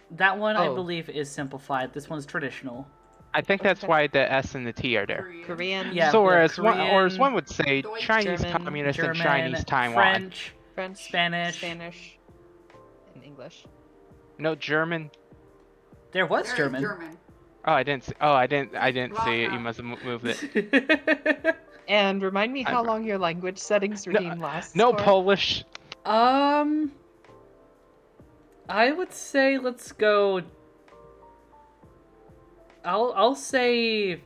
I Oh. believe is simplified. This one's traditional. I think that's Okay. why the S and the T are there. Korean, Yeah. So we have whereas Korean, one would say Deutsch, Chinese German, Communist and German, Chinese Taiwan. French. French, Spanish. Spanish, and English. No German. There was There is German. German. Oh, I didn't see. Oh, I didn't Well, see it. You no. must have moved it. And remind me how I'm- long your language settings regime lasts No for. Polish. I would say let's go. I'll say,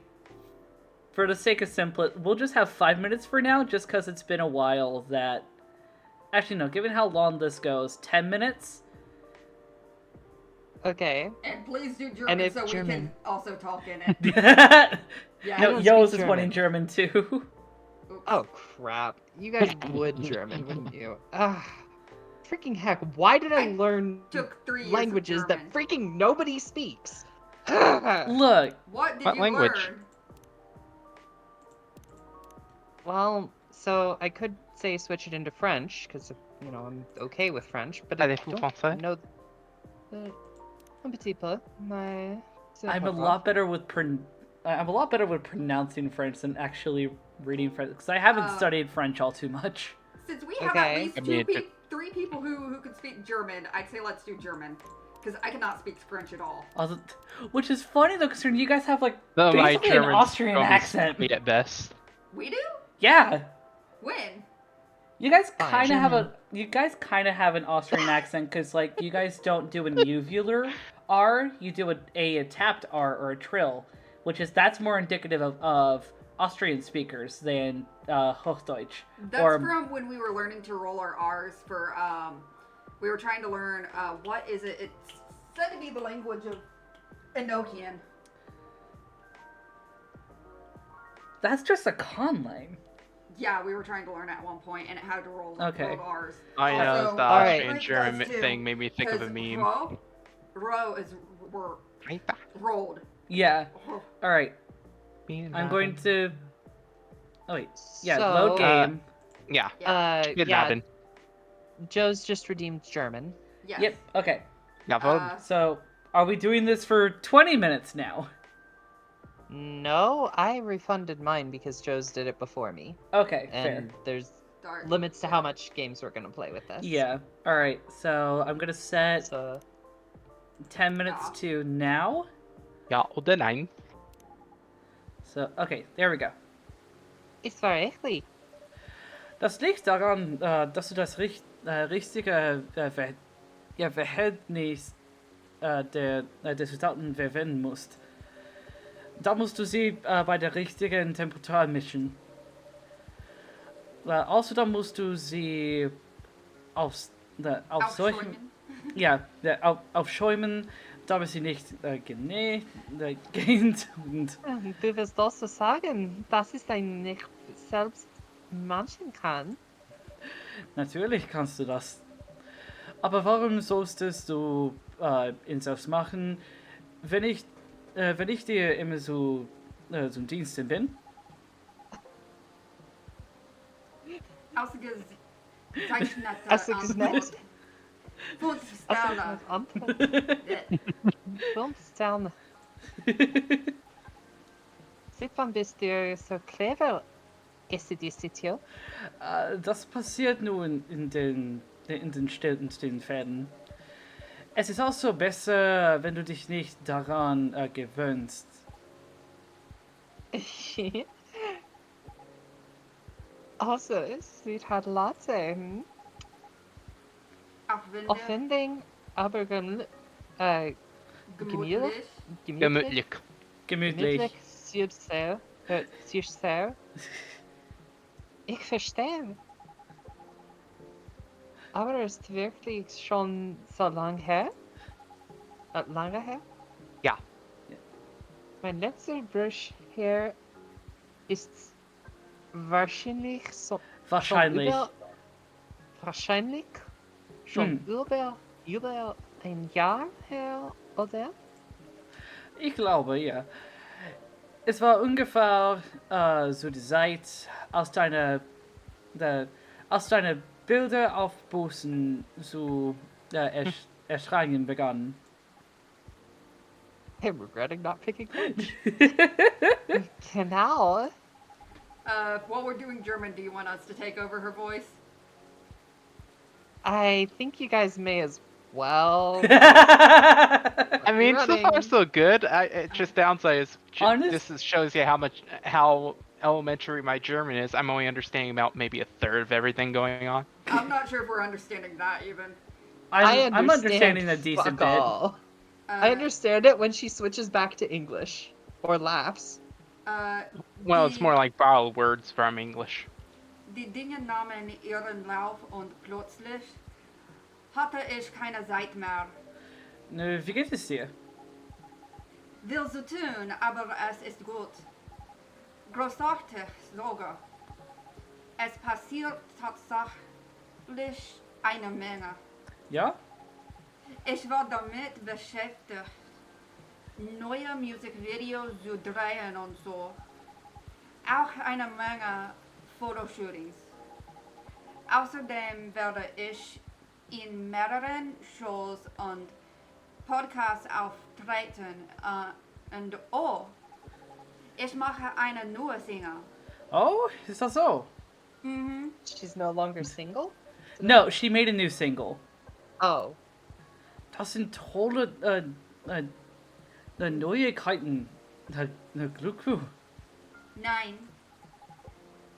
for the sake of simplicity, we'll just have 5 minutes for now, just because it's been a while that. Actually, no. Given how long this goes, 10 minutes. Okay. And please do German And if so we German- can also talk in it. No, Yeah. don't Yo's speak is one in German too. Oops. Oh crap! You guys would German, wouldn't you? Ah, freaking heck! Why did I I learn Took 3 years languages of that German. freaking nobody speaks? Look, What did What you language? learn? Well, so I could say switch it into French because I'm okay with French, but I Parlez-vous don't français? know. Un petit peu. Mais c'est I'm pas a grave. lot better with I'm a lot better with pronouncing French than actually reading French, because I haven't studied French all too much. Since we have Okay. at least I mean, 3 people who can speak German, I'd say let's do German. Because I cannot speak French at all. Which is funny though, considering you guys have like No, my basically an German's Austrian only accent. sloppy at best. We do? Yeah, When? you guys Fine. kind of have an Austrian accent, because like you guys don't do an uvular R, you do a tapped R or a trill, that's more indicative of Austrian speakers than Hochdeutsch. That's Or- from when we were learning to roll our R's for, we were trying to learn, what is it? It's said to be the language of Enochian. That's just a con line. Yeah, we were trying to learn at one point, and it had to roll Okay. roll R's. I know Also, the Alright. Austrian French German does too, thing made me think of a 'cause meme. Row is rolled. Yeah. Oh, All right. I'm going to. Oh wait. Yeah. Load game. Yeah. yeah. Good nothing. Joe's just redeemed German. yes. Yep. Okay. Yeah, So, are we doing this for 20 minutes now? No, I refunded mine because Joe's did it before me, Okay. Fair. and there's Start. limits to how much games we're gonna play with this. Yeah. All right. So I'm gonna set So 10 minutes Ja. to now. Ja, oder nein. So okay. There we go. it's very early. Das liegt daran, dass du das richtige Verhältnis des Soldaten verwenden musst, da musst du sie bei der richtigen Temperatur mischen. Außerdem musst du sie Aufschäumen. aufschäumen, damit sie nicht gehen und Du wirst also sagen, dass es ein nicht selbst manchen kann. natürlich kannst du das. Aber warum solltest du ihn selbst machen, wenn ich dir immer zum Diensten bin? Ausgezeichnet. Fußsterne. Antwort. 5 Sterne. Seit wann bist du so clever, SCDCTO? Das passiert nur in den stillen Fäden. Es ist auch so besser, wenn du dich nicht daran gewöhnst. Also, es sieht halt Latte. Offending, aber gemütlich. Gemütlich. Gemütlich. Gemütlich. Sehr. Ich verstehe. Aber es ist wirklich schon so lang her? Lange her? Ja. Mein letzter Brush hier ist wahrscheinlich so. Wahrscheinlich. Wahrscheinlich schon über ein Jahr her, oder? Ich glaube, ja. Es war ungefähr so die Zeit, als deine Bilder auf Bussen zu erscheinen begannen. I'm regretting not picking French. Genau. While we're doing German, do you want us to take over her voice? I think you guys may as well. I mean, so far Running. so good. It just downside is Honest- shows you how elementary my German is. I'm only understanding about maybe a third of everything going on. I'm not sure if we're understanding that even. I'm understanding a decent fuck bit. all. I understand it when she switches back to English. Or laughs. Well, it's more like borrowed words from English. Die Dinge nahmen ihren Lauf und plötzlich hatte ich keine Zeit mehr. Nö, wie geht es dir? Will so tun, aber es ist gut. Großartig sogar. Es passiert tatsächlich eine Menge. Ja? Ich war damit beschäftigt, neue Musikvideos zu drehen und so. Auch eine Menge Fotoshootings. Außerdem werde ich in mehreren Shows und Podcasts auftreten. Und ich mache eine neue Single. Oh, ist das so? Mhm. She's no longer single? No, she made a new single. Oh. Das sind tolle Neuigkeiten. Glückwunsch. Nein.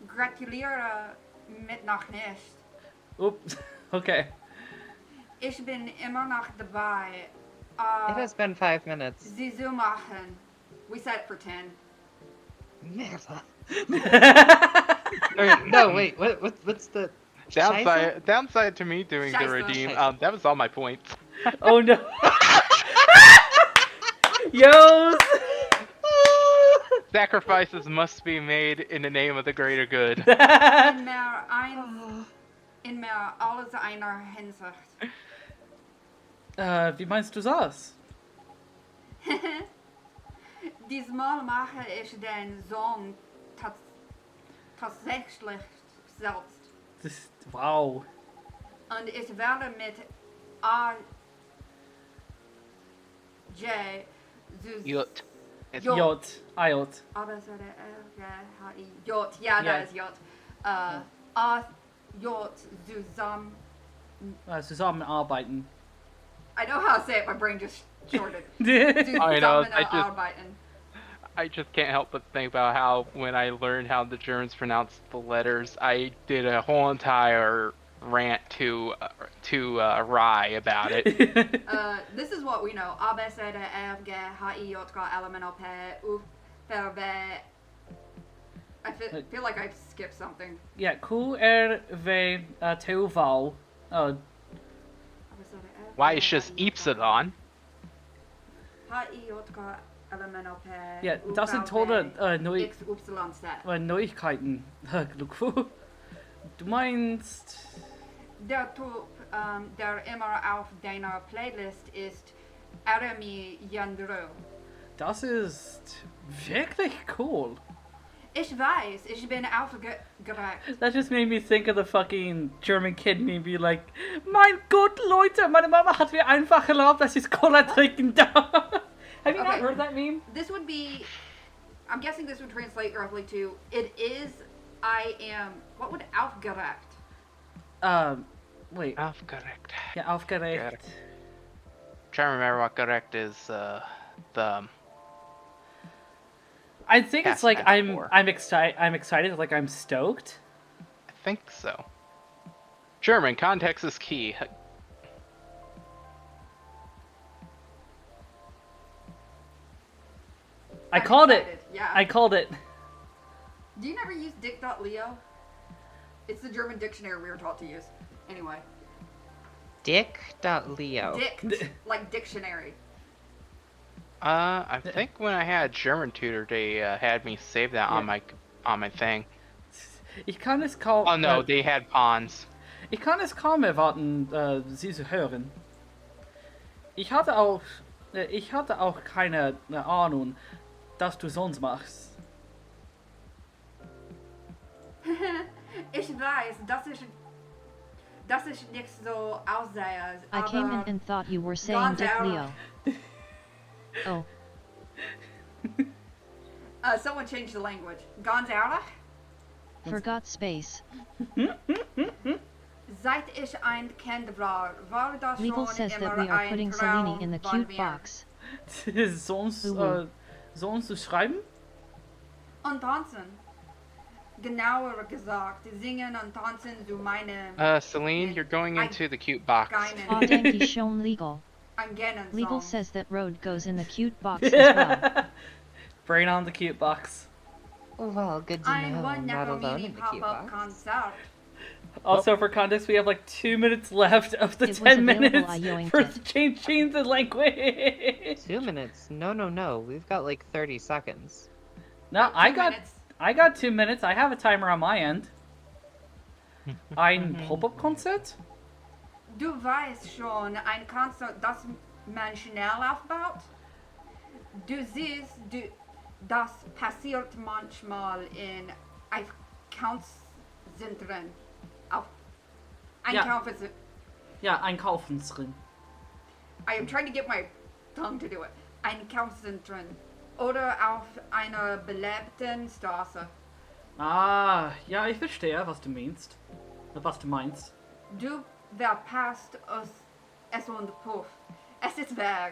Gratuliere mit noch nicht. Ups, okay. Ich bin immer noch dabei, It has been 5 minutes. sie zu machen. We set for 10. Merda. Or, no, wait. What's the Downside to me doing the Scheiße. redeem. That was all my points. Oh no. Yo! Sacrifices must be made in the name of the greater good. In mehr alles einer Hinsicht. Wie meinst du das? Diesmal mache ich den Song tatsächlich selbst. Wow. Und ich werde mit AJ Jut. J. Iot. Aber so der H-I. J. Ja, da Ja. ist J. AJ zusammen. Zusammenarbeiten. I know how to say it, my brain just shorted. I know, Zusammenarbeiten. I just can't help but think about how when I learned how the Germans pronounce the letters, I did a whole entire rant to Rye about it. This is what we know. A, B, C, D, E, F, G, H, I, J, K, L, M, N, O, P, U, P, V. I feel like I've skipped something. Ja, Q, R, V, T, V. Oh, Why, it's just Epsilon. H, I, J, K, L, M, N, O, P, ja, U, das P, sind V, tolle X, Y, Z. Neuigkeiten. Du meinst... Der Typ, der immer auf deiner Playlist ist, Arami Yandro. Das ist wirklich cool. Ich weiß, ich bin aufgeregt. That just made me think of the fucking German kid meme, be like, mein Gott, Leute, meine Mama hat mir einfach erlaubt, dass ich Cola trinken darf. Have you not Okay. heard that meme? This would be, I'm guessing this would translate roughly to, it is, I am, what would aufgeregt? Wait. Aufgeregt. Ja, aufgeregt. Trying to remember what correct is the I think it's Past like tense for. I'm excited, like I'm stoked. I think so. German, context is key. I I'm called excited, it. Yeah. I called it. Do you never use dick.leo? It's the German dictionary we were taught to use. Anyway. Dick.leo. Dict, like dictionary. I think when I had German tutor, they had me save that on my thing. Ich kann es kaum. Oh no, they had pawns. Ich kann es kaum erwarten, sie zu hören. Ich hatte auch keine Ahnung, dass du sonst machst. Ich weiß, dass ich nicht so aussehe, I came in aber and thought you were saying Ganz Dick ehrlich. Leo. Oh, someone changed the language. Ganz ehrlich, forgot space. seit ich ein Kind war das Legal schon says immer that we are ein putting Traum Selene in the von cute mir. box. sonst, Uhu. sonst zu schreiben? Und tanzen. Genauer gesagt, singen und tanzen zu meinem Celine, you're going into the cute box. Aw Geinen. danke schon legal. I'm getting Legal some. says that road goes in the cute box as well. Bring on the cute box. Well, good to Ein know I'm not alone in the cute Pop-up box. concert. Also, for context, we have like 2 minutes left of the It was 10 available, minutes I yoinked for it. changing the language. 2 minutes? No. We've got like 30 seconds. No, 2 I minutes. got 2 minutes. I have a timer on my end. Ein Pop-up-Konzert? Du weißt schon, ein Konzert, das man schnell aufbaut. Du siehst, das passiert manchmal in Einkaufszentren. Auf Einkaufszentren. Ja, Einkaufszentren. I am trying to get my tongue to do it. Einkaufszentren. Oder auf einer belebten Straße. Ah, ja, ich verstehe, was du meinst. Du verpasst es und Puff. Es ist wahr.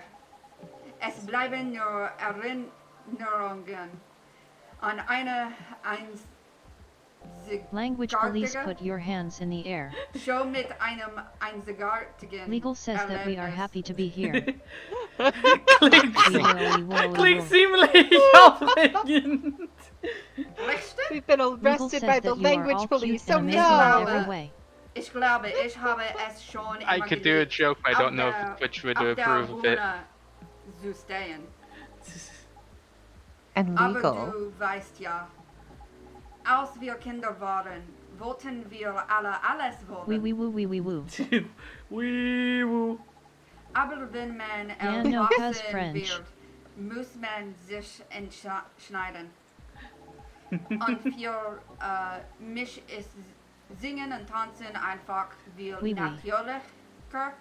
Es bleiben nur Erinnerungen an eine Language police, einzigartige put your hands in the air. Show mit einem einzigartigen Legal says that we are Erlebnis. happy to be here. Klingt, klingt ziemlich aufregend. Richtig? We've been Legal arrested says by that the you are language all police, cute so and amazing in no! every way. Ich glaube, ich habe es schon I immer could do a geliebt, joke, but I don't know auf which would der approve of it. Bühne zu stehen. And Aber legal. du weißt ja, als wir Kinder waren, wollten wir alle alles Wee wollen. wee woo wee wee woo. Wee woo. Aber wenn man Yeah, no, 'cause erwachsen French. wird, muss man sich entscheiden. Und für mich ist Singen und Tanzen einfach viel Oui, oui. natürlicher.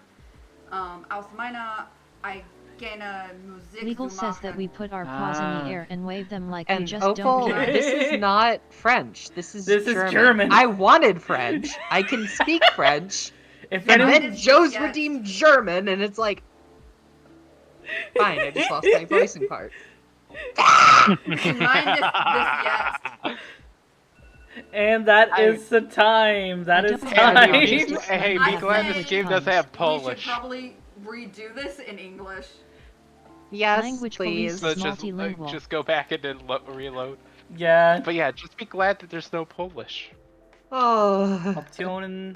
Aus meiner eigenen Musik Legal zu says that machen. we put our paws in Ah. the air and wave them like we And just Opal, don't care. this is not French. This is This is German. German. I wanted French. I can speak French. If And anyone, then Joe's Yes. redeemed German, and it's like, fine, I just lost my voicing part. Mine is this yes. And that I- is the time. That I is don't Hey, know time. business when hey, you be have glad this language game doesn't puns. have We should Polish. probably redo this in English. Yes, Language please. police So is multilingual. just go back and then reload. Yeah. But yeah, just be glad that there's no Polish. Oh. Optionen.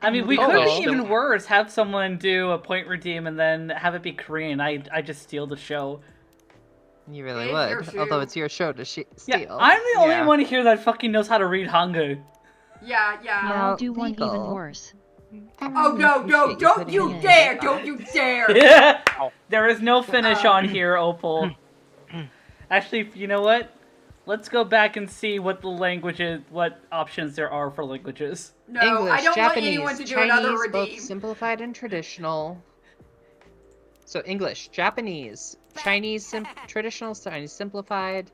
I mean, And we could legal. be even worse. Have someone do a point redeem and then have it be Korean. I just steal the show. You really It's your would. Although shoe. it's your show to Yeah, steal. I'm the only Yeah. one here that fucking knows how to read Hangul. Yeah, yeah. I'll Now, do one even legal. worse. I Oh really no, no, appreciate don't putting you in the dare! effort. Don't you dare! There is no finish on here, Opal. Actually, you know what? Let's go back and see what the languages, what options there are for languages. No, English, I don't Japanese, want anyone to do Chinese, another both redeem. simplified and traditional. So English, Japanese, Chinese traditional, Chinese simplified,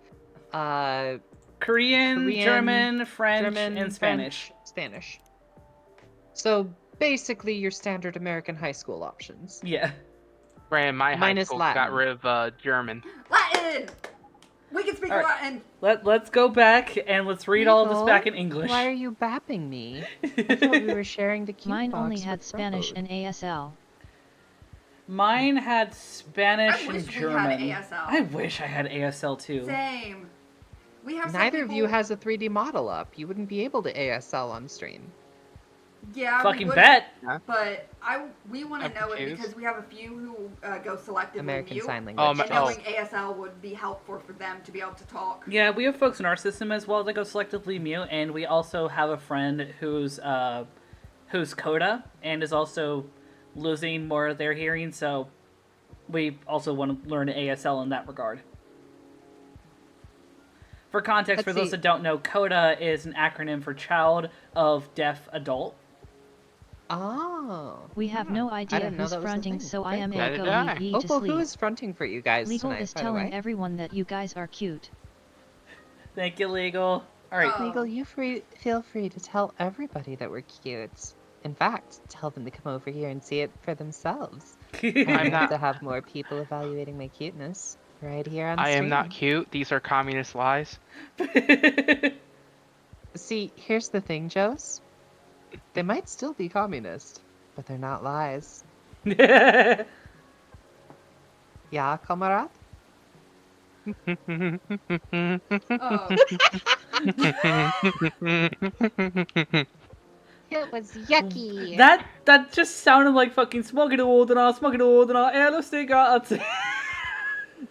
Korean, Korean, German, French, German, and Spanish. Spanish. So basically your standard American high school options. Yeah. Brandon, my high Minus school Latin. got rid of German. Latin! We can speak All right. Latin! Let's go back and let's read all of this Legal? back in English. Why are you bapping me? I thought we were sharing the cue Mine box only with had Spanish Road. and ASL. Mine had Spanish I wish and we German. had ASL. I wish I had ASL too. Same. We have some Neither of you people- has a 3D model up. You wouldn't be able to ASL on stream. Yeah, we Fucking would, bet. But we want to I'm know it confused. because we have a few who go selectively American mute, Sign Oh, Language. and knowing ASL would be helpful for them to be able to talk. Yeah, we have folks in our system as well that go selectively mute, and we also have a friend who's coda and is also losing more of their hearing, so we also want to learn ASL in that regard. For context, Let's for those see. that don't know, CODA is an acronym for Child of Deaf Adult. Oh. We have no idea didn't know who's that was a fronting, thing. so I Very am cool. Neither go did I. leave ye to Opal, who sleep. is fronting for you guys Legal tonight, is by the telling way? everyone that you guys are cute. Thank you, Legal. Alright. Oh. Legal, feel free to tell everybody that we're cute. In fact, tell them to come over here and see it for themselves. I'm I'd not- love to have more people evaluating my cuteness right here on I stream. am not cute. These are communist lies. See, here's the thing, Joes. They might still be communist, but they're not lies. Yeah, comrade? Oh, It was yucky. that just sounded like fucking smoking the wood and all, lustig.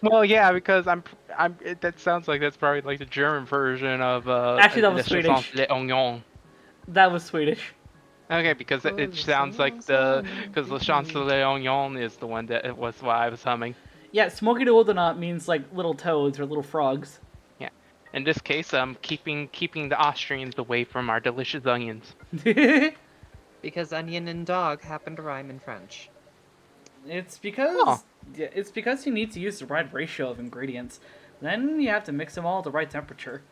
Well, yeah, because that sounds like that's probably like the German version of Actually, that was Les Swedish. Chansons les Oignons. That was Swedish. Okay, because it sounds like because Le Chansons les Oignons is the one that it was what I was humming. Yeah, smoking the wood means like little toads or little frogs. Yeah. In this case, keeping the Austrians away from our delicious onions. Because onion and dog happen to rhyme in French. It's because Oh. yeah, it's because you need to use the right ratio of ingredients. Then you have to mix them all at the right temperature.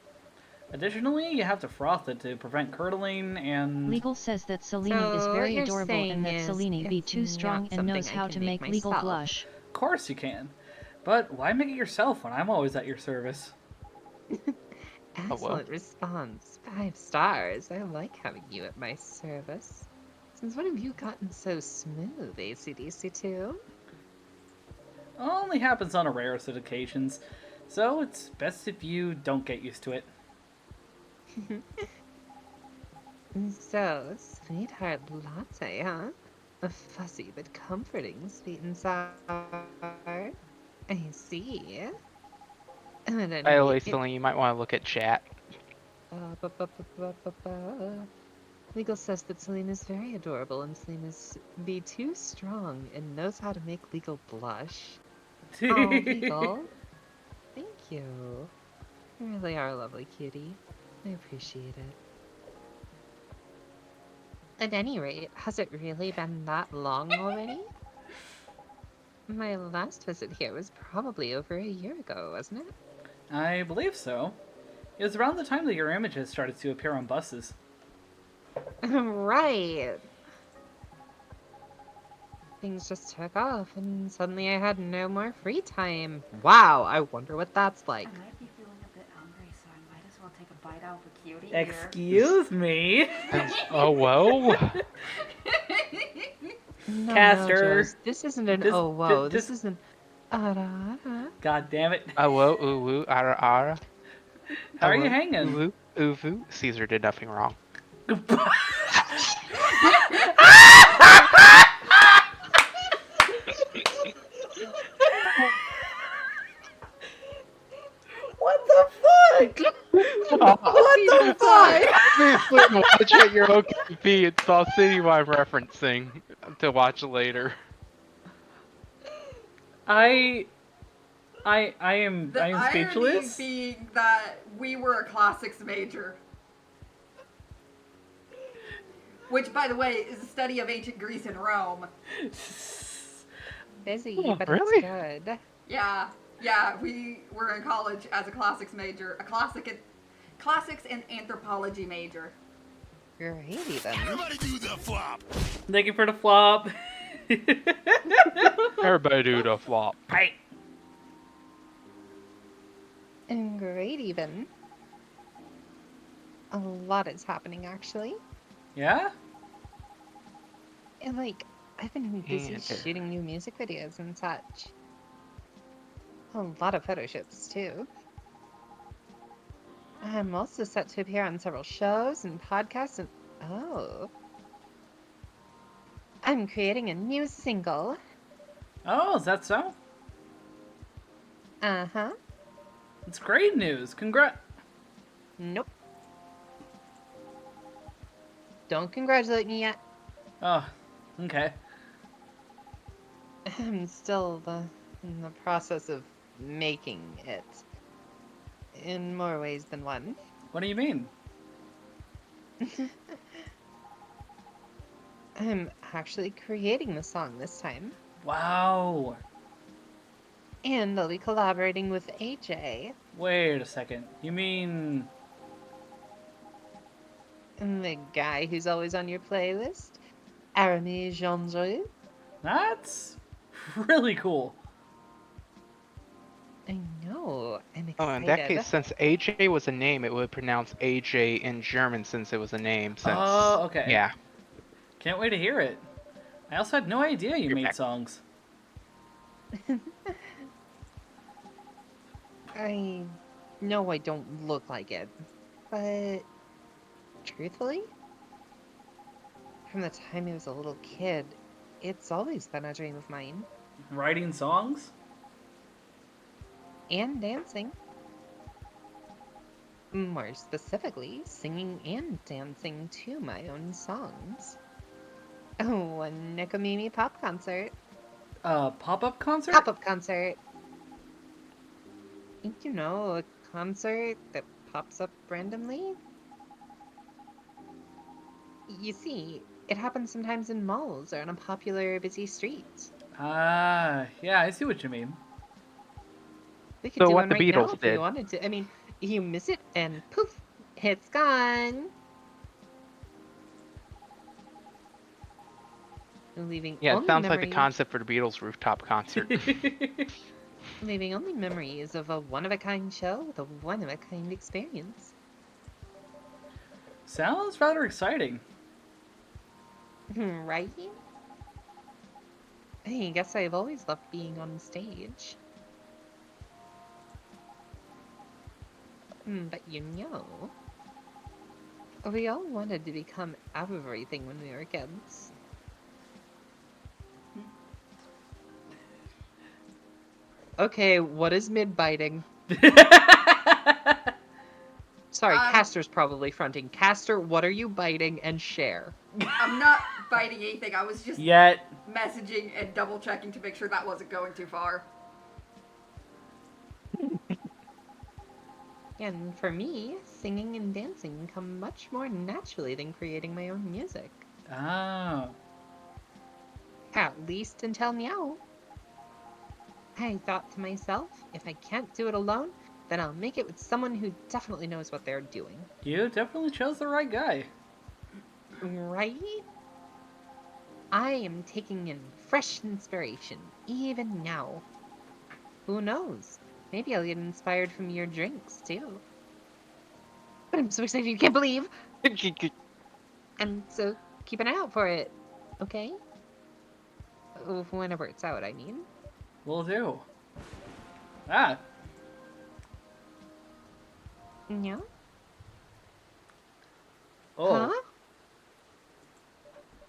Additionally, you have to froth it to prevent curdling and Legal says that Selene is So what very you're adorable saying and that is Selene be it's too strong not and knows something I how can to make make Legal myself. blush. of course you can. But why make it yourself when I'm always at your service? Excellent response. 5 stars. I like having you at my service. Since when have you gotten so smooth, ACDC2? Only happens on a rarest of occasions, so it's best if you don't get used to it. So, sweetheart latte, huh? A fussy but comforting sweet and sour. I see. And By the way, Celine, you might want to look at chat. Legal says that Celine is very adorable and Celine is be too strong and knows how to make Legal blush. Oh, Legal. Thank you. You really are a lovely cutie. I appreciate it. At any rate, has it really been that long already? My last visit here was probably over a year ago, wasn't it? I believe so. It was around the time that your images started to appear on buses. Right. Things just took off, and suddenly I had no more free time. Wow, I wonder what that's like. I might be feeling a bit hungry, so I might as well take a bite White Alpha Cutie here. Excuse me. Oh, whoa. No, Caster. no, Jules. This isn't an This- oh whoa. this- This is an ara. God damn it. Oh, whoa, ooh, woo, ara, ara. How are Oh, you whoa, hanging? Ooh, woo, ooh, woo. Caesar did nothing wrong. What the fuck? What the fuck? Obviously, watch at your OKP. It's all Citywide referencing to watch later. I am The irony speechless. being that we were a classics major. Which, by the way, is a study of ancient Greece and Rome. Busy, Oh, but really? it's good. Yeah, we were in college as a classics major, classics and anthropology major. Alrighty then. Everybody do the flop. Thank you for the flop. Everybody do the flop. Right. Alrighty then. A lot is happening actually. Yeah? And like, I've been busy And- shooting new music videos and such. A lot of photo shoots too. I'm also set to appear on several shows and podcasts and oh. I'm creating a new single. Oh, is that so? Uh-huh. It's great news. Congrats. Nope. Don't congratulate me yet. Oh, okay. I'm still in the process of making it. In more ways than one. What do you mean? I'm actually creating the song this time. Wow. And I'll be collaborating with AJ. Wait a second. You mean... And the guy who's always on your playlist. Aramis Jean-Jeu. That's really cool. I know. I'm excited. Oh, in that case, since AJ was a name, it would pronounce AJ in German since it was a name. Since Oh, okay. Yeah. Can't wait to hear it. I also had no idea you You're made back. songs. I know I don't look like it, but truthfully, from the time I was a little kid, it's always been a dream of mine. Writing songs? And dancing. More specifically, singing and dancing to my own songs. Oh, a Nikomimi pop concert. Pop-up concert? Pop-up concert. You know, a concert that pops up randomly. You see, it happens sometimes in malls or on a popular, busy street. Ah, yeah, I see what you mean. We could So do what one the right now Beatles if we did. wanted to. I mean, you miss it and poof, it's gone. Leaving Yeah, it only sounds like the memories, concept for the Beatles rooftop concert. leaving only memories of a one-of-a-kind show with a one-of-a-kind experience. Sounds rather exciting. Right? I guess I've always loved being on stage. But you know, we all wanted to become everything when we were kids. Okay, what is mid-biting? Sorry, Castor's probably fronting. Castor, what are you biting? And share. I'm not biting anything. I was just Yet. messaging and double checking to make sure that wasn't going too far. And for me, singing and dancing come much more naturally than creating my own music. Oh. At least until now. I thought to myself, if I can't do it alone, then I'll make it with someone who definitely knows what they're doing. You definitely chose the right guy. Right? I am taking in fresh inspiration, even now. Who knows? Maybe I'll get inspired from your drinks, too. but I'm so excited you can't believe. And so keep an eye out for it, okay? Whenever it's out, I mean. Will do. Ah, Yeah? oh, Huh?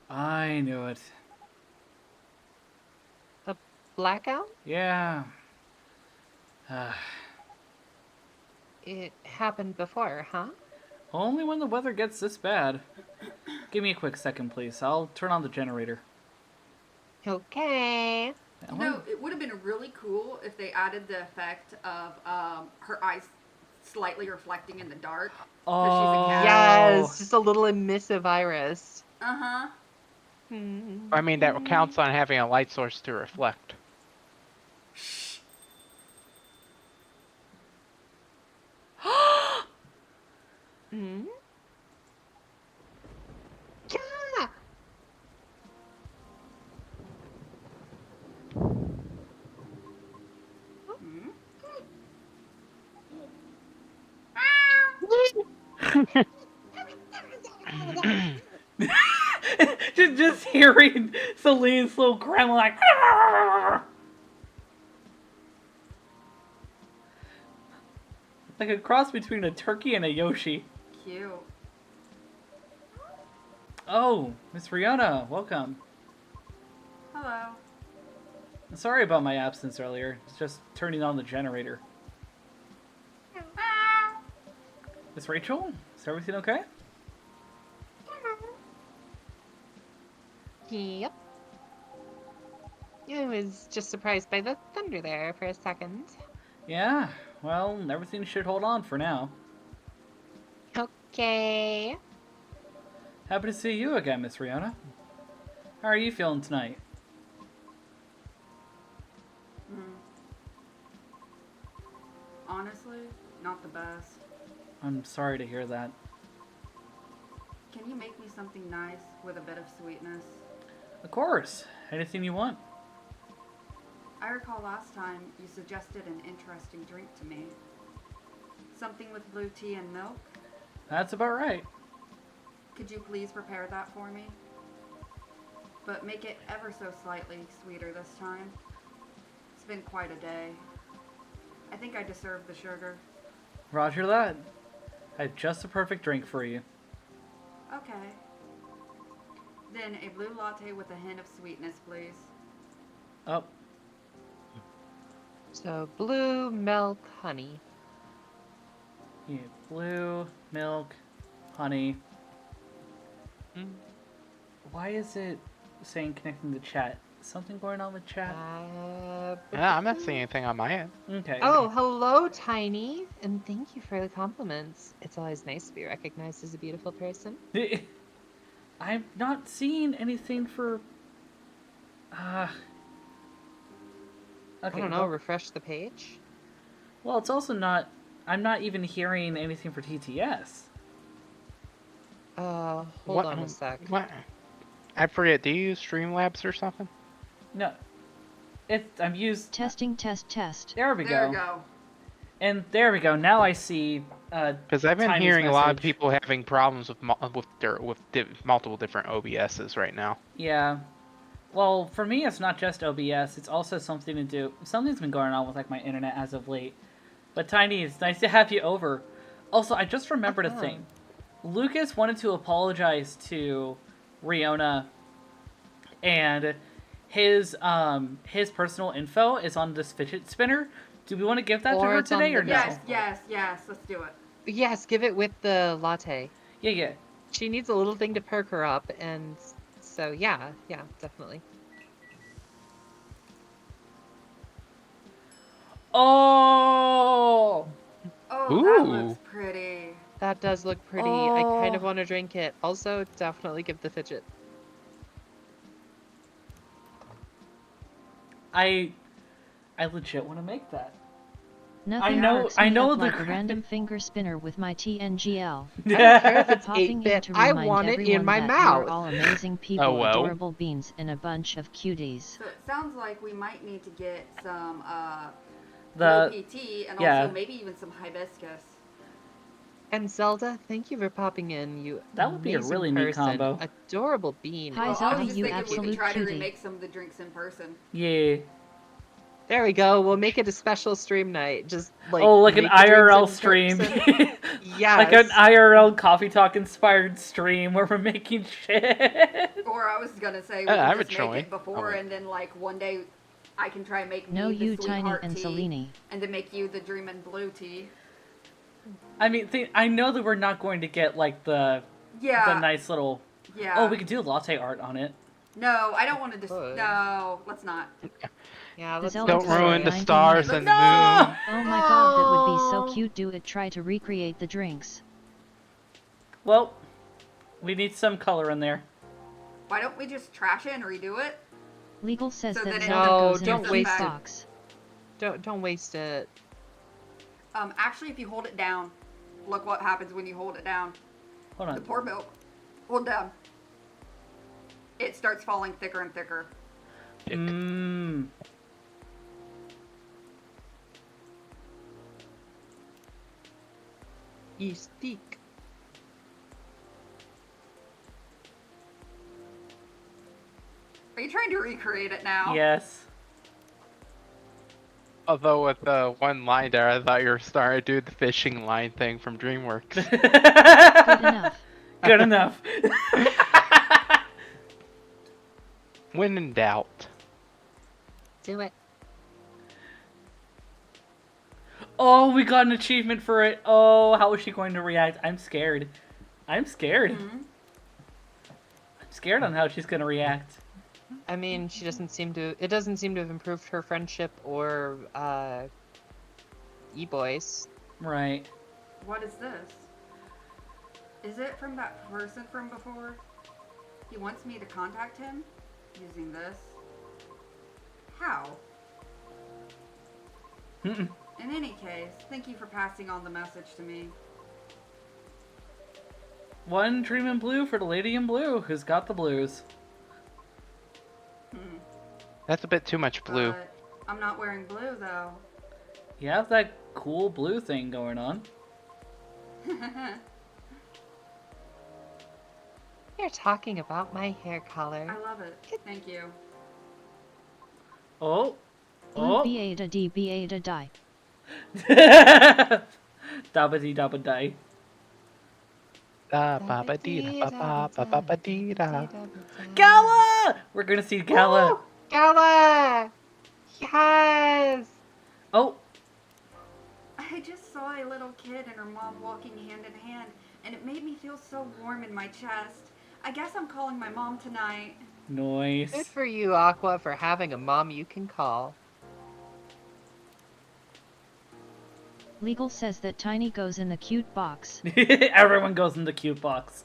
I knew it. A blackout? Yeah. Ah, It happened before, huh? only when the weather gets this bad. Give me a quick second, please. I'll turn on the generator. Okay. You know, it would have been really cool if they added the effect of her eyes slightly reflecting in the dark. Because she's a cat. Yes, just a little emissive iris. Uh-huh. I mean, that counts on having a light source to reflect. Hmm? Yeah! Hmm? just hearing Celine's little grandma like, "Arr!" Like a cross between a turkey and a Yoshi. Cute. Oh, Miss Rihanna, welcome. Hello. Sorry about my absence earlier. It's just turning on the generator. Miss Rachel, is everything okay? Yep. I was just surprised by the thunder there for a second. Yeah, well, everything should hold on for now. Okay. Happy to see you again, Miss Rihanna. How are you feeling tonight? Honestly, not the best. I'm sorry to hear that. Can you make me something nice with a bit of sweetness? Of course, anything you want. I recall last time you suggested an interesting drink to me. Something with blue tea and milk? That's about right. Could you please prepare that for me? But make it ever so slightly sweeter this time. It's been quite a day. I think I deserve the sugar. Roger that. I have just the perfect drink for you. Okay. Then a blue latte with a hint of sweetness, please. Oh, So, blue, milk, honey. yeah, blue, milk, honey. Why is it saying connecting the chat? Something going on with chat? Yeah, I'm not seeing anything on my end. Okay. Oh, hello, Tiny. And thank you for the compliments. It's always nice to be recognized as a beautiful person. I'm not seeing anything for... Okay, I don't know, refresh the page? well, it's also not... I'm not even hearing anything for TTS. Hold on a sec. What? I forget, do you use Streamlabs or something? No. I'm used... Testing, test. There we There go. we go. And there we go. Now I see... Because I've been Tiny's hearing a lot of message. people having problems with multiple different OBSs right now. Yeah. Well, for me, it's not just OBS. It's also something to do... Something's been going on with like my internet as of late. But Tiny, it's nice to have you over. Also, I just remembered a thing. Lucas wanted to apologize to Riona, and his personal info is on this fidget spinner. Do we want to give that to Or her it's on today the or no? Yes, let's do it. Yes, give it with the latte. Yeah. She needs a little thing to perk her up, and so yeah, definitely. Oh! Oh, that Ooh. looks pretty. That does look pretty. I kind of want to drink it. Also, definitely give the fidget. Nothing I legit want to make that. hurts I me know up the like a random finger spinner with my TNGL. I don't care if it's Popping 8-bit. in to I remind want it in everyone my that mouth. you're all amazing people, Oh, well. adorable beans, and a bunch of cuties. So it sounds like we might need to get some The low PT and yeah. also maybe even some hibiscus. And Zelda, thank you for popping in. You That would be a amazing really neat person, combo. adorable being. Hi, Well, I Zelda, was just you thinking we absolute could try to cutie. remake some of the drinks in person. Yeah. There we go. We'll make it a special stream night. Just like Oh, like an make the drinks IRL in stream. person. Like an Yes. IRL coffee talk inspired stream where we're making shit. Or I was gonna say we I could have a just make choice. it before, wait. and then like one day I can try and make No, me the you, Tiny sweetheart and tea, Selene. and then make you the dreamin' blue tea. I mean, I know that we're not going to get like the Yeah. nice little. Yeah. Oh, we could do latte art on it. No, I don't want to Could. No, let's not. Yeah, The let's Zelda Don't do ruin it. the 90 stars minutes. and the moon. Oh my god, that would be so cute. Do it. Try to recreate the drinks. Well, we need some color in there. Why don't we just trash it and redo it? Legal says So that then it Zelda No, goes in a don't cute waste it. box. Don't waste it. Actually, if you hold it down, look what happens when you hold it down. Hold The on. pour milk. Hold down. It starts falling thicker and thicker. Mmm. You speak. Are you trying to recreate it now? Yes. Although with the one line there, I thought you were starting to do the fishing line thing from DreamWorks. Good enough. Good enough. When in doubt. Do it. Oh, we got an achievement for it. Oh, how is she going to react? I'm scared. I'm scared. Mhm. I'm scared on how she's going to react. I mean, she doesn't seem to. It doesn't seem to have improved her friendship or e-boys. Right. What is this? Is it from that person from before? He wants me to contact him using this. How? Mm-mm. In any case, thank you for passing on the message to me. One dream in blue for the lady in blue who's got the blues. Hmm. That's a bit too much blue. But I'm not wearing blue though. You have that cool blue thing going on. You're talking about my hair color. I love it. Thank you. Oh. Blue Oh. B-A-da D B-A-da die. Dabba-dee dabba die. Da ba ba dee da ba ba ba ba dee da. Gala! We're gonna see Gala. Woo! Gala! Yes! Oh. I just saw a little kid and her mom walking hand in hand, and it made me feel so warm in my chest. I guess I'm calling my mom tonight. Good Nice. for you, Aqua, for having a mom you can call. Legal says that Tiny goes in the cute box. Everyone goes in the cute box.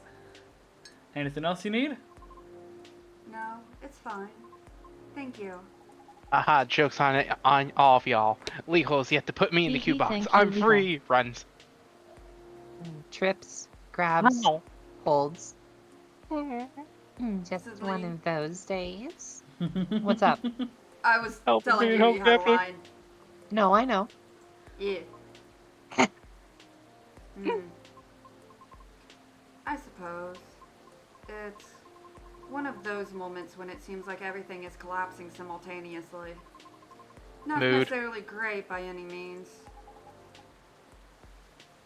Anything else you need? No, it's fine. Thank you. Aha, joke's on it, on all of y'all. Legal's yet to put me in the Hee cue hee, box. thank you, I'm Legal. free. Runs. Trips, grabs, Ow. holds. Just This is one Lee. of those days. What's up? I was Help telling me, you help you had a me. line. No, I know. Yeah. I suppose. It's one of those moments when it seems like everything is collapsing simultaneously. Not Mood. necessarily great by any means.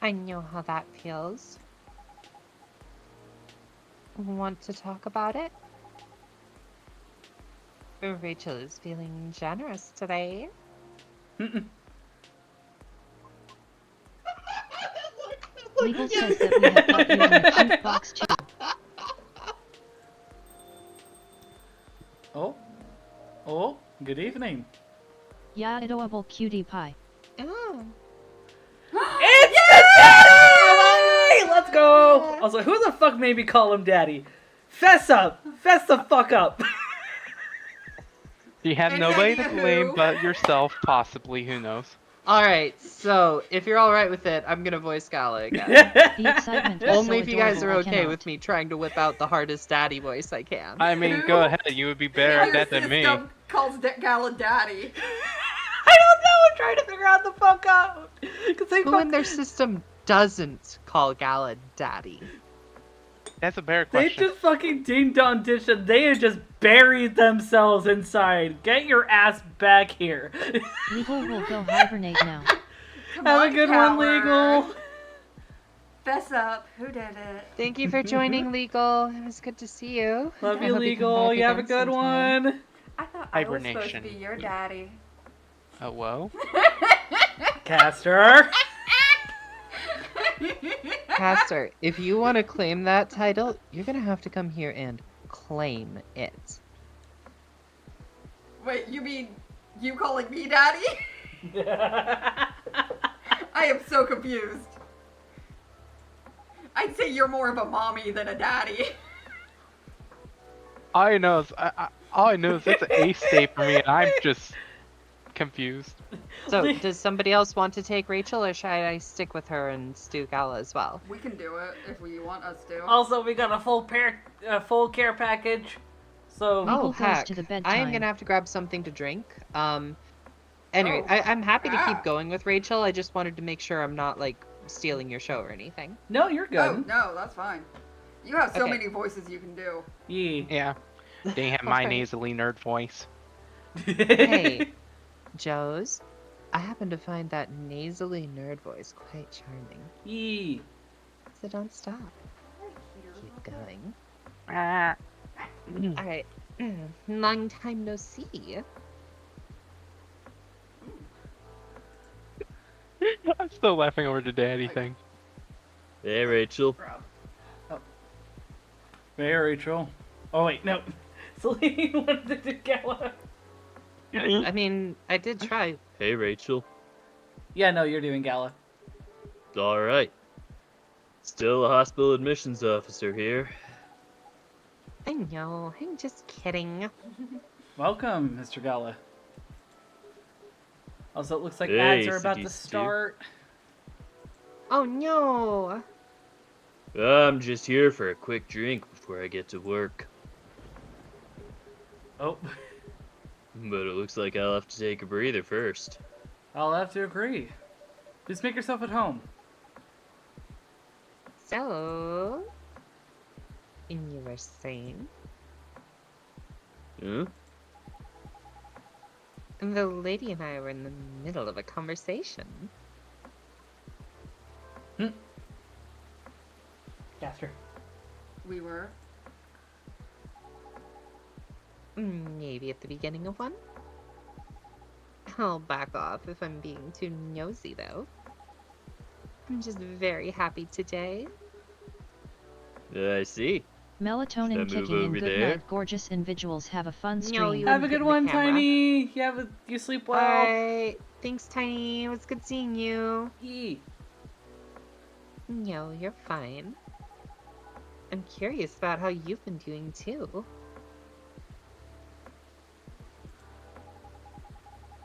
I know how that feels. Want to talk about it? Rachel is feeling generous today. Legal says that we have got you in the cute box too. Oh. Oh. Good evening. Yeah, adorable cutie pie. Oh. It's the daddy! Let's go! Also, who the fuck made me call him daddy? Fess up! Fess the fuck up! You have And nobody to then blame who? but yourself, possibly. Who knows? Alright, so if you're alright with it, I'm gonna voice Gala again. The excitement is Only so if you guys adorable, are I okay cannot. with me trying to whip out the hardest daddy voice I can. I mean, Who? go ahead. You would be better at Your that than me. system calls Gala Daddy. I don't know. I'm trying to figure out the fuck out. Cause they Who in their system doesn't call Gala daddy? That's a better They question. just fucking ding dong ditched and they have just buried themselves inside. Get your ass back here. Legal will go hibernate now. Come Have on, a good coward. one, Legal. Fess up. Who did it? Thank you for joining, Legal. It was good to see you. Love I you, hope you come Legal. back You have a again good sometime. one. I thought I was supposed to Hibernation. be your daddy. Oh, whoa. Caster. Pastor, if you want to claim that title, you're gonna have to come here and claim it. Wait, you mean you calling me daddy? I am so confused. I'd say you're more of a mommy than a daddy. All I know is it's an A state for me, and I'm just confused. So, does somebody else want to take Rachel, or should I stick with her and Stu Gala as well? We can do it if we want us to. Also, we got a full care package. So Legal Oh, goes heck. to the I am bedtime. gonna have to grab something to drink. Anyway, Oh, I'm happy to keep crap. going with Rachel. I just wanted to make sure I'm not, like, stealing your show or anything. no, you're good. Oh, no, that's fine. You have so Okay. many voices you can do. Yeah. Yeah. They have my Okay. nasally nerd voice. Hey, Joes, I happen to find that nasally nerd voice quite charming. Yeah. So don't stop. Keep going. Ah. Alright. Long time no see. I'm still laughing over the daddy thing. Hey, Rachel. Oh. Hey, Rachel. Oh wait, no. Celine wanted to do Gala. I mean, I did try. Hey, Rachel. Yeah, no, you're doing Gala. All right. Still a hospital admissions officer here. I know, I'm just kidding. Welcome, Mr. Gala. Also, it looks like Hey, ads are about to Seduce Stu. start. Oh no! I'm just here for a quick drink before I get to work. Oh, But it looks like I'll have to take a breather first. I'll have to agree. Just make yourself at home. So, and you were saying Huh? the lady and I were in the middle of a conversation. Caster. We were. Maybe at the beginning of one. I'll back off if I'm being too nosy, though. I'm just very happy today. I see. Melatonin Should I move kicking in. over Good there? night, gorgeous individuals. Have a fun No, stream. you- Have a wouldn't good fit in the one, camera. Tiny. You sleep well. Alright, thanks, Tiny. It was good seeing you. Yee. No, you're fine. I'm curious about how you've been doing, too.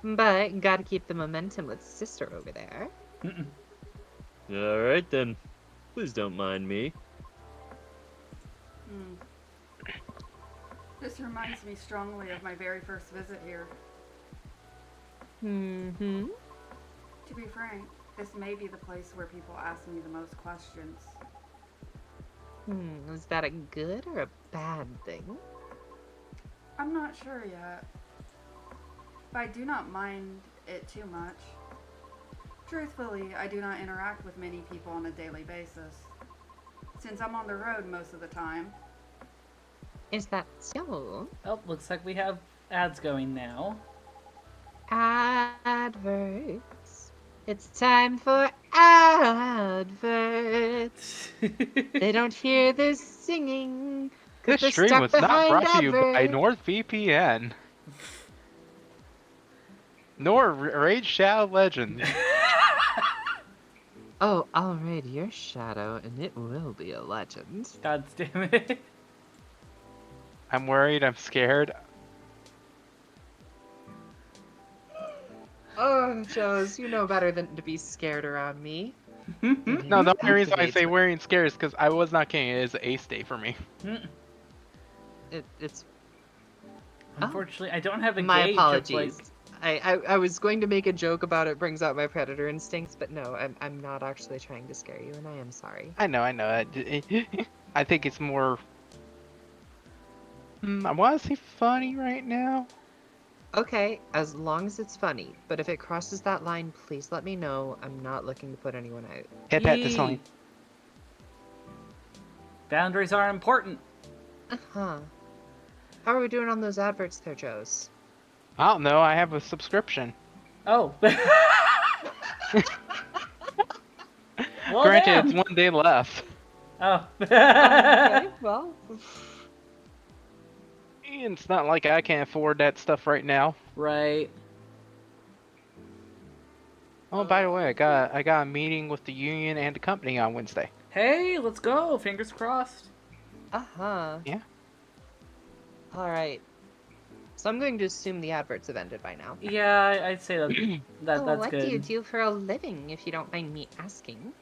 But, gotta keep the momentum with sister over there. Mm-mm. All right then. Please don't mind me. This reminds me strongly of my very first visit here. Mm-hmm. To be frank, this may be the place where people ask me the most questions. Was that a good or a bad thing? I'm not sure yet, but I do not mind it too much. Truthfully, I do not interact with many people on a daily basis, since I'm on the road most of the time. Is that so? Oh, looks like we have ads going now. Adverts. It's time for adverts. They don't hear this singing. 'Cause This they're stream stuck was not behind brought to you by adverts. NordVPN. Nor Raid Shadow Legends. Oh, I'll raid your shadow, and it will be a legend. God damn it. I'm worried, I'm scared. Oh, Joes, you know better than to be scared around me. No, the only reason I Activates say my- worrying scared is because I was not kidding. It is an ace day for me. It's Unfortunately, I don't have a my gauge apologies. of I was going to make a joke about it brings out my predator instincts, but no, I'm not actually trying to scare you, and I am sorry. I know. I think it's more. I want to say funny right now. Okay, as long as it's funny, but if it crosses that line, please let me know. I'm not looking to put anyone out. Hit that this Yee. line. Boundaries are important. Uh-huh. How are we doing on those adverts there, Joes? I don't know. I have a subscription. Oh. Well, Granted, it's damn. 1 day left. Oh. Okay, well. And it's not like I can't afford that stuff right now. Right. Oh, by the way, I got a meeting with the union and the company on Wednesday. Hey, let's go. Fingers crossed. Uh-huh. Yeah. Alright. So I'm going to assume the adverts have ended by now. Yeah, I'd say that, Oh, that's what good. do you do for a living, if you don't mind me asking?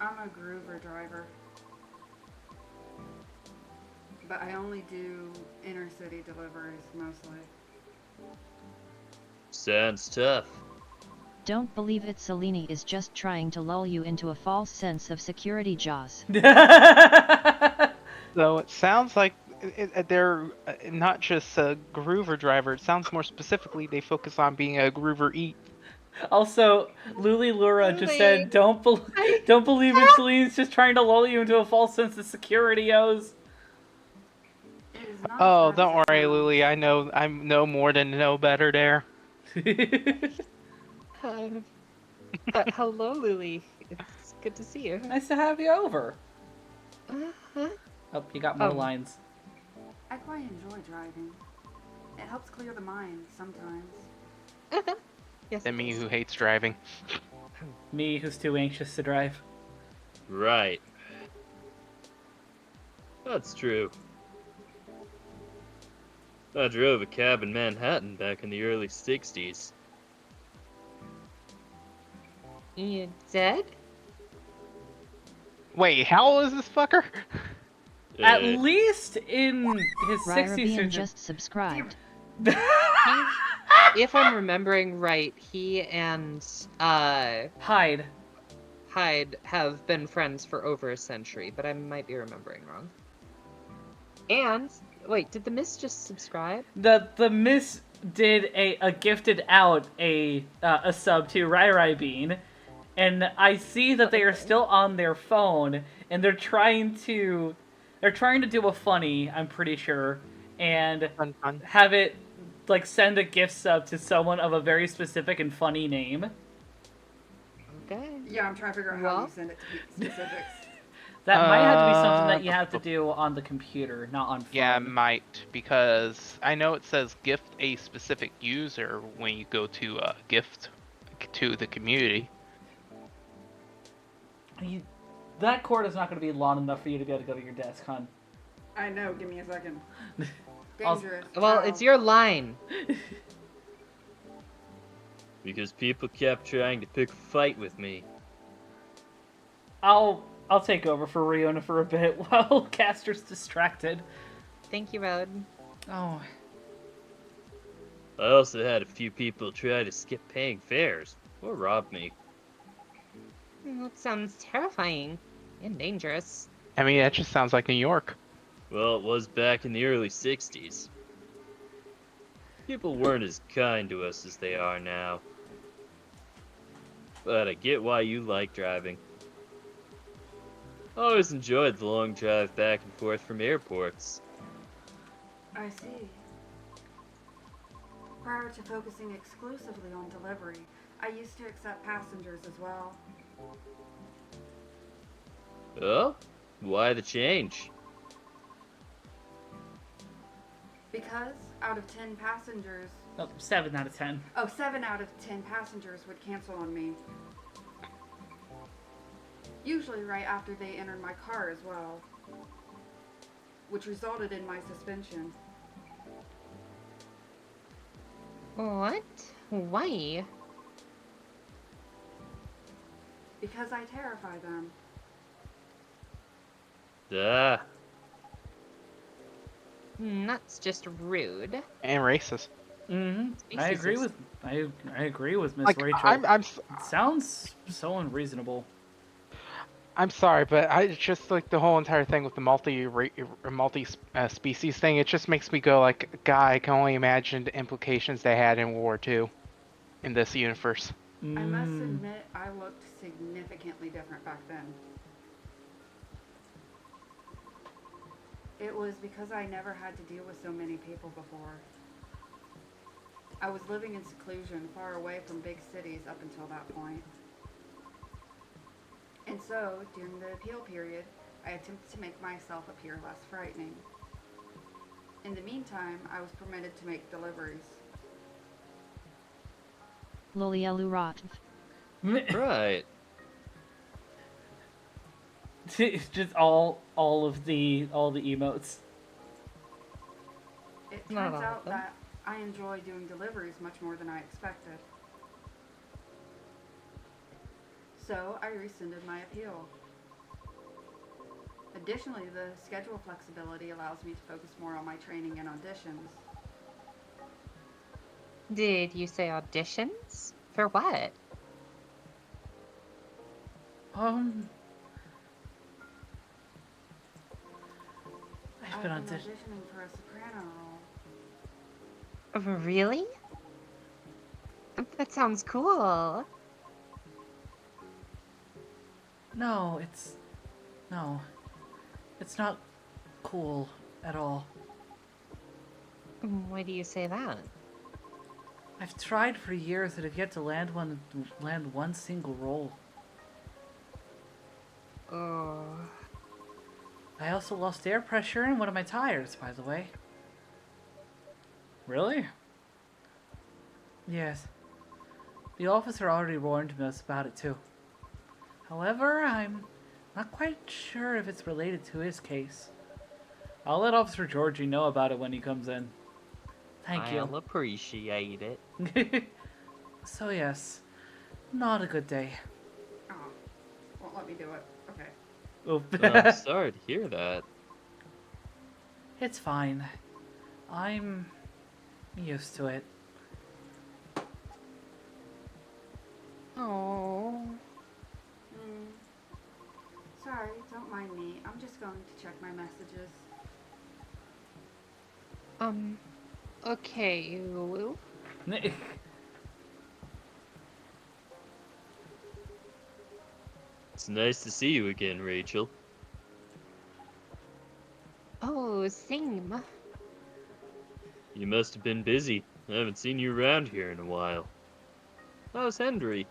I'm a groover driver. But I only do inner city deliveries mostly. Sounds tough. Don't believe it, Selene is just trying to lull you into a false sense of security, Jaws. So it sounds like they're not just a groover driver. It sounds more specifically they focus on being a groover eat. Also, Luli Lura just Luli, said, don't believe it, Celine's just trying to lull you into a false sense of security, O's. It is not Oh, as bad don't as it worry, sounds. Lily. I know more than know better there. Hello, Lily. It's good to see you. Nice to have you over. Uh-huh. Oh, you got more Um, lines. I quite enjoy driving. It helps clear the mind sometimes. Yes, Than it me is. who hates driving. Me, who's too anxious to drive. Right. That's true. I drove a cab in Manhattan back in the early 60s. You dead? Wait, how old is this fucker? At least in his 60s Ryrabian or just subscribed. If I'm remembering right, he and Hide. Hyde have been friends for over a century, but I might be remembering wrong. And wait, did the Miss just subscribe? The Miss did a gifted out a sub to Rai Bean, and I see that they are still on their phone and they're trying to do a funny, I'm pretty sure, and Fun. have it like send a gift sub to someone of a very specific and funny name. Okay. Yeah, I'm trying to figure out how Well. you send it to specifics. That might have to be something that you have to do on the computer, not on phone. Yeah, it might, because I know it says gift a specific user when you go to gift to the community. That cord is not going to be long enough for you to go to your desk, hon. I know, give me a second. I'll- Dangerous. Well, it's your line. Because people kept trying to pick a fight with me. I'll take over for Riona for a bit while Caster's distracted. Thank you, Road. Oh. I also had a few people try to skip paying fares or rob me. That sounds terrifying and dangerous. I mean, that just sounds like New York. Well, it was back in the early 60s. People weren't as kind to us as they are now. But I get why you like driving. I always enjoyed the long drive back and forth from airports. I see. Prior to focusing exclusively on delivery, I used to accept passengers as well. Oh? Why the change? Because out of 10 passengers, Oh, 7 out of 10. 7 out of 10 passengers would cancel on me. Usually right after they entered my car as well, which resulted in my suspension. What? Why? Because I terrify them. Ah, That's just rude. And racist. I agree Speciesist. with I agree with Miss Like Rachel. I'm It sounds so unreasonable. I'm sorry, but I just like the whole entire thing with the species thing. It just makes me go like, God, I can only imagine the implications they had in World War II in this universe. I must admit, I looked significantly different back then. It was because I never had to deal with so many people before. I was living in seclusion, far away from big cities up until that point. And so, during the appeal period, I attempted to make myself appear less frightening. In the meantime, I was permitted to make deliveries. Lolialurat. Right. It's just all of the emotes. It Not turns all of out them. that I enjoy doing deliveries much more than I expected. So I rescinded my appeal. Additionally, the schedule flexibility allows me to focus more on my training and auditions. Did you say auditions? For what? Um, I've I've been been auditioning. auditioning for a soprano role. Really? That sounds cool. No, it's not cool at all. Why do you say that? I've tried for years and have yet to land one single role. Oh. I also lost air pressure in one of my tires, by the way. Really? Yes. The officer already warned us about it too. However, I'm not quite sure if it's related to his case. I'll let Officer Georgie know about it when he comes in. Thank I'll appreciate it. you. So yes, not a good day. Oh, won't let me do it. Okay. Oh. I'm sorry to hear that. It's fine. I'm used to it. Oh. Sorry, don't mind me. I'm just going to check my messages. Okay, Lulu. It's nice to see you again, Rachel. Oh, same. You must have been busy. I haven't seen you around here in a while. How's Hendry?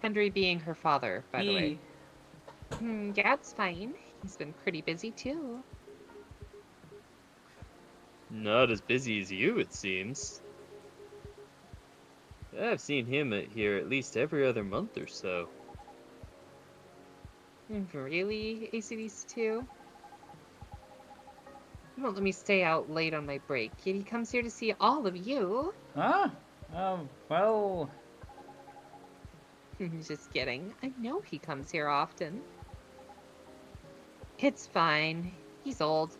Henry being her father, by the way. He. Dad's fine. He's been pretty busy too. Not as busy as you, it seems. I've seen him here at least every other month or so. Really, ACDC too? He won't let me stay out late on my break, yet he comes here to see all of you. Ah. Well. Just kidding. I know he comes here often. It's fine. He's old.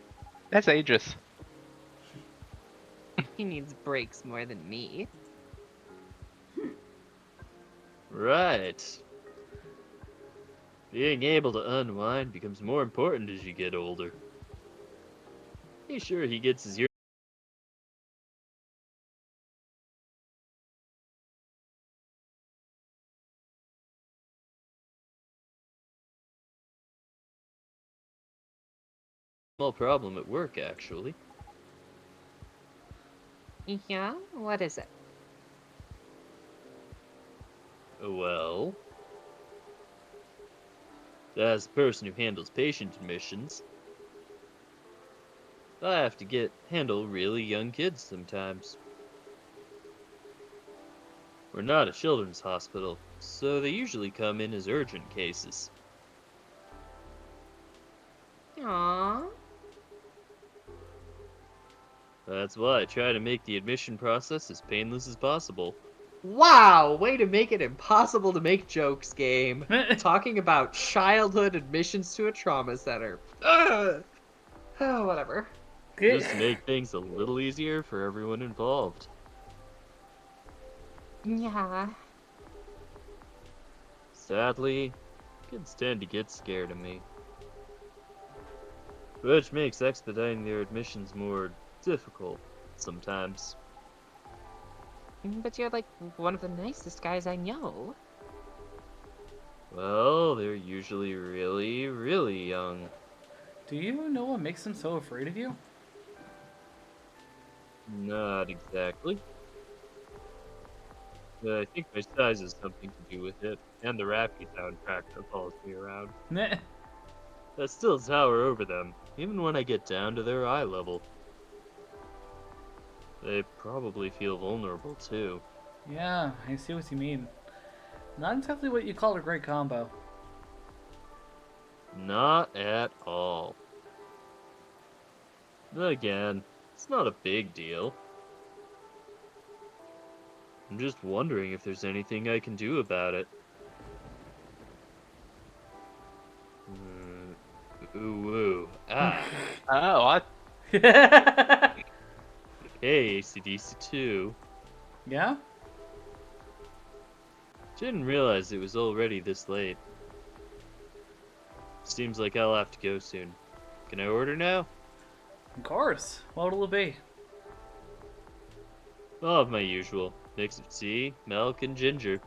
That's ageist. He needs breaks more than me. Right. Being able to unwind becomes more important as you get older. Be sure he gets his small problem at work, actually. Yeah? What is it? Well, as the person who handles patient admissions, I have to handle really young kids sometimes. We're not a children's hospital, so they usually come in as urgent cases. Aww. That's why I try to make the admission process as painless as possible. Wow, way to make it impossible to make jokes, game. Talking about childhood admissions to a trauma center. Ugh. Oh, whatever. Just to make things a little easier for everyone involved. Yeah. Sadly, kids tend to get scared of me. Which makes expediting their admissions more difficult sometimes. But you're like one of the nicest guys I know. Well, they're usually really, really young. Do you know what makes them so afraid of you? Not exactly. But I think my size has something to do with it, and the rappy soundtrack that follows me around. Meh. I still tower over them, even when I get down to their eye level. They probably feel vulnerable too. Yeah, I see what you mean. Not exactly what you call a great combo. Not at all. Again, it's not a big deal. I'm just wondering if there's anything I can do about it. Ooh, ooh, ah. Oh, what? Hey, ACDC 2. Yeah? Didn't realize it was already this late. Seems like I'll have to go soon. Can I order now? Of course. What'll it be? I'll have my usual. Mix of tea, milk, and ginger.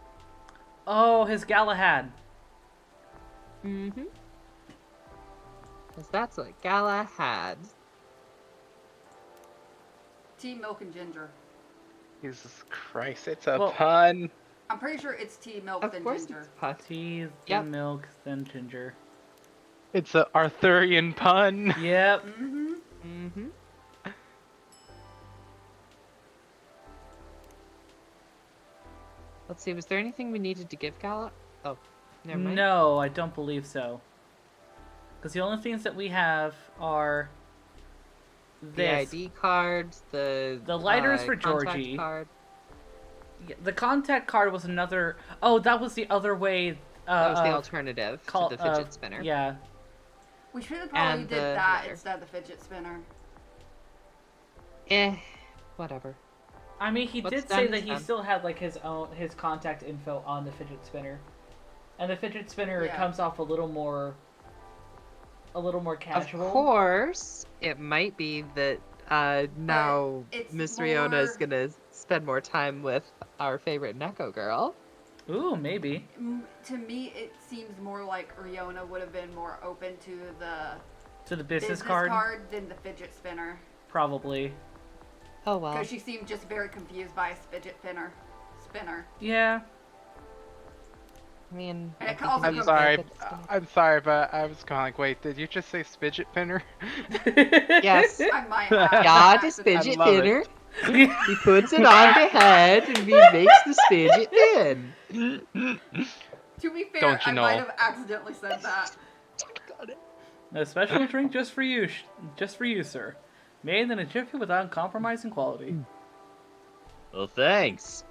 Oh, his Galahad. Mm-hmm. Because that's what Gala had. Tea, milk, and ginger. Jesus Christ, it's a Well- pun. I'm pretty sure it's tea, milk, Of then course ginger. it's pot. Tea, then Yep. milk, then ginger. It's a Arthurian pun. Yep. Mm-hmm. Mm-hmm. Let's see, was there anything we needed to give Gala? Oh, never mind. No, I don't believe so. Because the only things that we have are The this. ID card, the lighters for contact Georgie. card. Yeah, the contact card was another. Oh, that was the other way. That was the alternative to the fidget spinner. Yeah. We should have probably And did the that letter. instead of the fidget spinner. Whatever. I mean, he What's did done say is that he done. still had like his contact info on the fidget spinner, and the fidget spinner Yeah. comes off a little more casual. Of course, it might be that now it's Miss Riona is more- gonna spend more time with our favorite Neko girl. Ooh, maybe. To me, it seems more like Riona would have been more open to the To the business card, than the fidget spinner. probably. Oh well. Because she seemed just very confused by his fidget spinner. Yeah. I mean, And I it think also we I'm use sorry. the fidget spinner. I'm sorry, but I was kind of like, wait, did you just say fidget spinner? Yes. I might have. God is accidentally. fidget love it. spinner. He puts it on the head and he makes the fidget spin. To be fair, Don't you I know? might have accidentally said that. Got it. A special drink just for you, sir. Made in a jiffy without compromising quality. Well, thanks.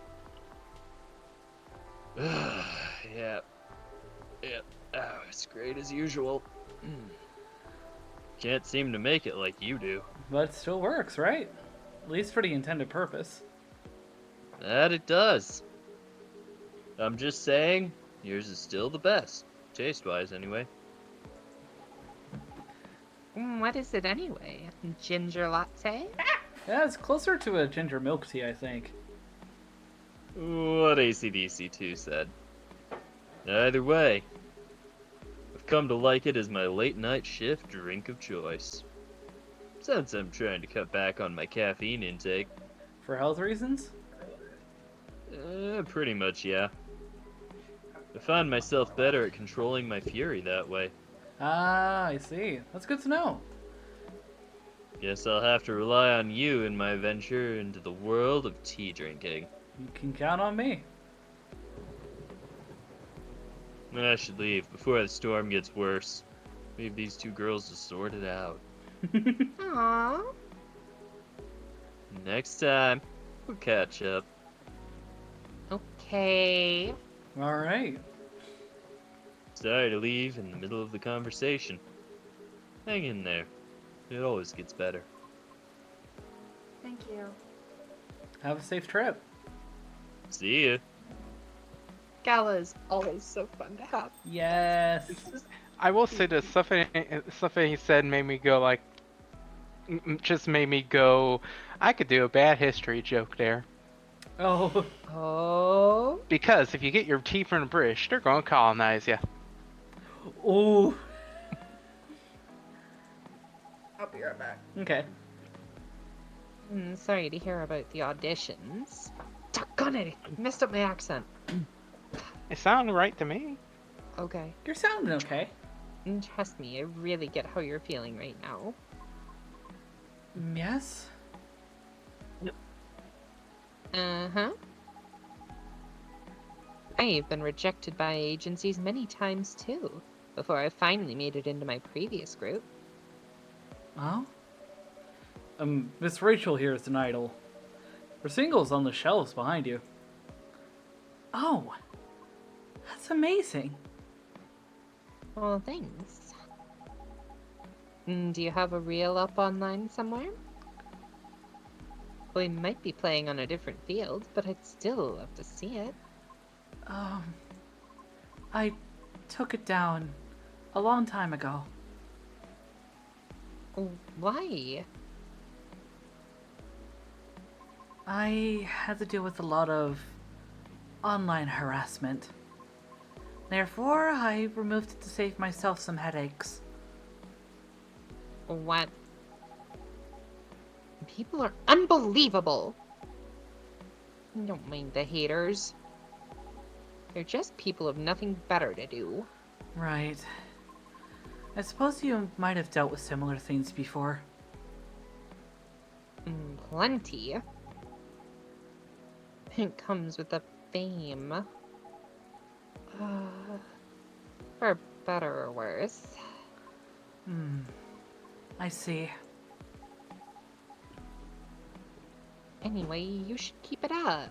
Yep. Oh, it's great as usual. Can't seem to make it like you do. But it still works, right? At least for the intended purpose. That it does. I'm just saying, yours is still the best. Taste-wise, anyway. What is it anyway? Ginger latte? Yeah, it's closer to a ginger milk tea, I think. What ACDC 2 said. Either way, I've come to like it as my late-night shift drink of choice. Since I'm trying to cut back on my caffeine intake. For health reasons? Pretty much, yeah. I find myself better at controlling my fury that way. Ah, I see. That's good to know. Guess I'll have to rely on you in my venture into the world of tea drinking. You can count on me. I should leave before the storm gets worse. Leave these two girls to sort it out. Aww. Next time, we'll catch up. Okay. Alright. Sorry to leave in the middle of the conversation. Hang in there. It always gets better. Thank you. Have a safe trip. See ya. Gala is always so fun to have. Yes. I will say this, stuff he said made me go like, just made me go, I could do a bad history joke there. Oh. Oh. Because if you get your teeth from the British, they're gonna colonize you. Ooh. I'll be right back. Okay. Sorry to hear about the auditions. Doggone it, I messed up my accent. It sounded right to me. Okay. You're sounding okay. Trust me, I really get how you're feeling right now. Yes? Uh-huh. I've been rejected by agencies many times too, before I finally made it into my previous group. Oh? Miss Rachel here is an idol. Her single's on the shelves behind you. Oh! That's amazing. Well, thanks. Do you have a reel up online somewhere? We might be playing on a different field, but I'd still love to see it. I took it down a long time ago. Why? I had to deal with a lot of online harassment. Therefore, I removed it to save myself some headaches. What? People are unbelievable! Don't mind the haters. They're just people with nothing better to do. Right. I suppose you might have dealt with similar things before. Plenty. It comes with the fame. For better or worse. I see. Anyway, you should keep it up.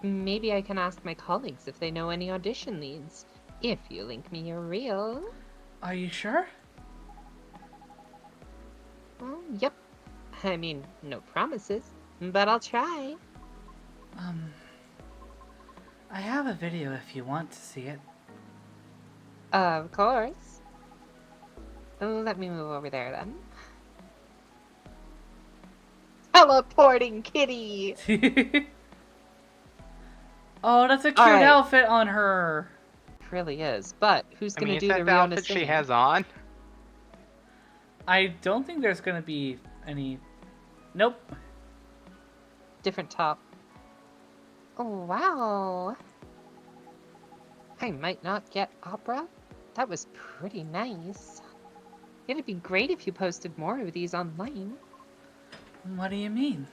Maybe I can ask my colleagues if they know any audition leads. If you link me your reel. Are you sure? Well, yep. I mean, no promises, but I'll try. I have a video if you want to see it. Of course. Let me move over there then. Teleporting kitty! Oh, that's a cute Alright. outfit on her. It really is, but who's I gonna mean, is do that the the Rihanna outfit she singing? has on? I don't think there's gonna be any... Nope. Different top. Oh, wow. I might not get opera. That was pretty nice. It'd be great if you posted more of these online. What do you mean?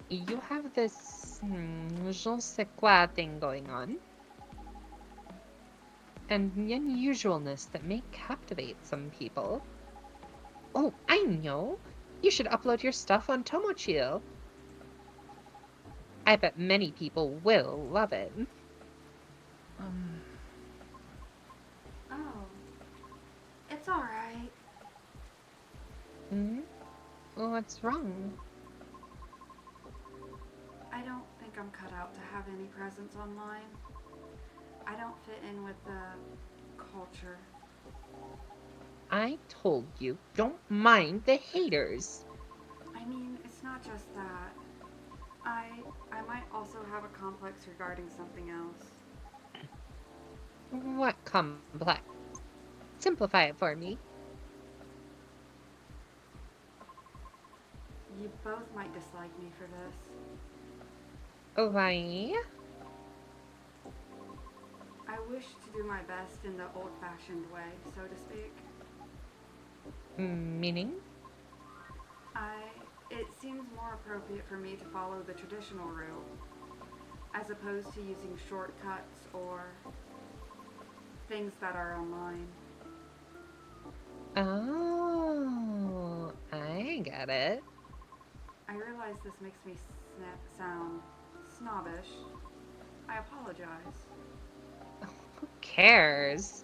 You have this je ne sais quoi thing going on. And the unusualness that may captivate some people. Oh, I know! You should upload your stuff on Tomochill. I bet many people will love it. Oh. It's alright. What's wrong? I don't think I'm cut out to have any presence online. I don't fit in with the culture. I told you, don't mind the haters. I mean, it's not just that. I might also have a complex regarding something else. What complex? Simplify it for me. You both might dislike me for this. Why? I wish to do my best in the old-fashioned way, so to speak. Meaning? It seems more appropriate for me to follow the traditional route, as opposed to using shortcuts or things that are online. Oh, I get it. I realize this makes me sound snobbish. I apologize. Who cares?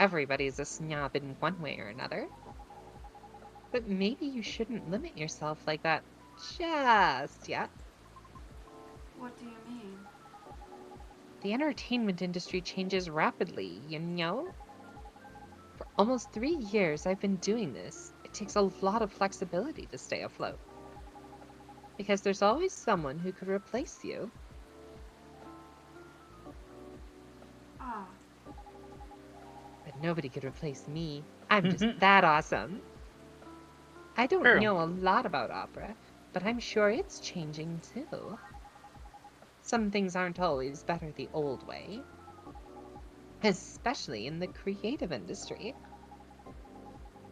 Everybody's a snob in one way or another. But maybe you shouldn't limit yourself like that just yet. What do you mean? The entertainment industry changes rapidly, you know? For almost 3 years I've been doing this. It takes a lot of flexibility to stay afloat. Because there's always someone who could replace you. Ah, But nobody could replace me. I'm just that awesome. I don't True. know a lot about opera, but I'm sure it's changing too. Some things aren't always better the old way, especially in the creative industry.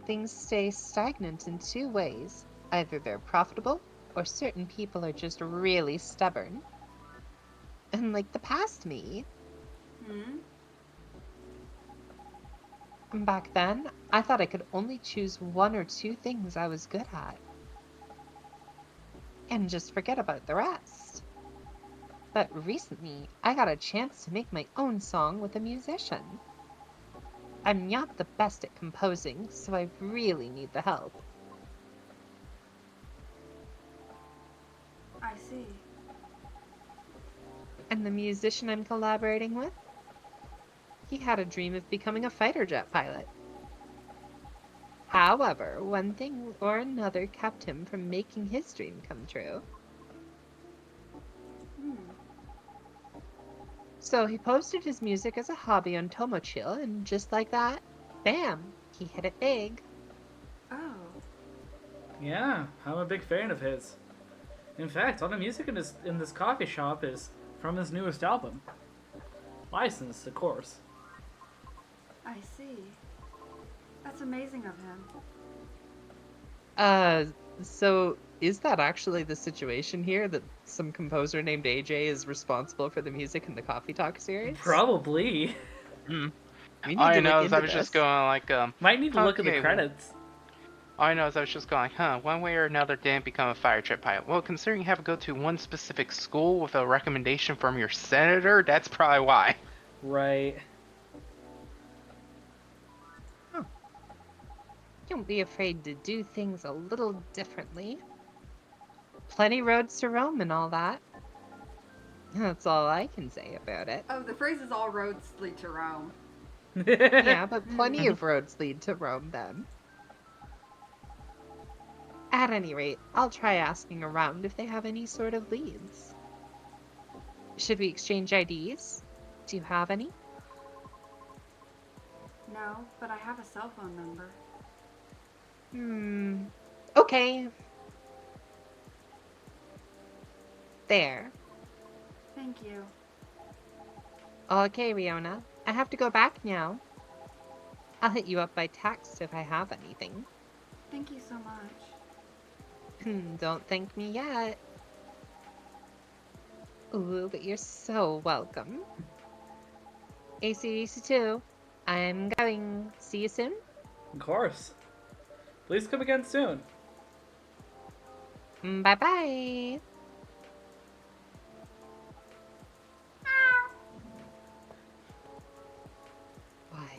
Things stay stagnant in two ways. Either they're profitable, or certain people are just really stubborn. And like the past me, hmm? back then, I thought I could only choose one or two things I was good at. And just forget about the rest. But recently, I got a chance to make my own song with a musician. I'm not the best at composing, so I really need the help. I see. And the musician I'm collaborating with? He had a dream of becoming a fighter jet pilot. However, one thing or another kept him from making his dream come true. Hmm. So he posted his music as a hobby on Tomochill, and just like that, bam, he hit it big. Oh, Yeah, I'm a big fan of his. In fact, all the music in this coffee shop is from his newest album. Licensed, of course. I see. That's amazing of him. So is that actually the situation here, that some composer named AJ is responsible for the music in the Coffee Talk series? Probably. Mm. We need All I to know look is I into was just this. going like, Might need to look at the okay, credits. all I know is I was just going, one way or another didn't become a fire jet pilot. Well, considering you have to go to one specific school with a recommendation from your senator, that's probably why. Right. Don't be afraid to do things a little differently. Plenty roads to Rome and all that. That's all I can say about it. Oh, the phrase is all roads lead to Rome. Yeah, but plenty Mhm. of roads lead to Rome then. At any rate, I'll try asking around if they have any sort of leads. Should we exchange IDs? Do you have any? No, but I have a cell phone number. Okay. There. Thank you. Okay, Riona. I have to go back now. I'll hit you up by text if I have anything. Thank you so much. Don't thank me yet. Ooh, but you're so welcome. ACDC2, I'm going. See you soon. Of course. Please come again soon. Bye bye. Why?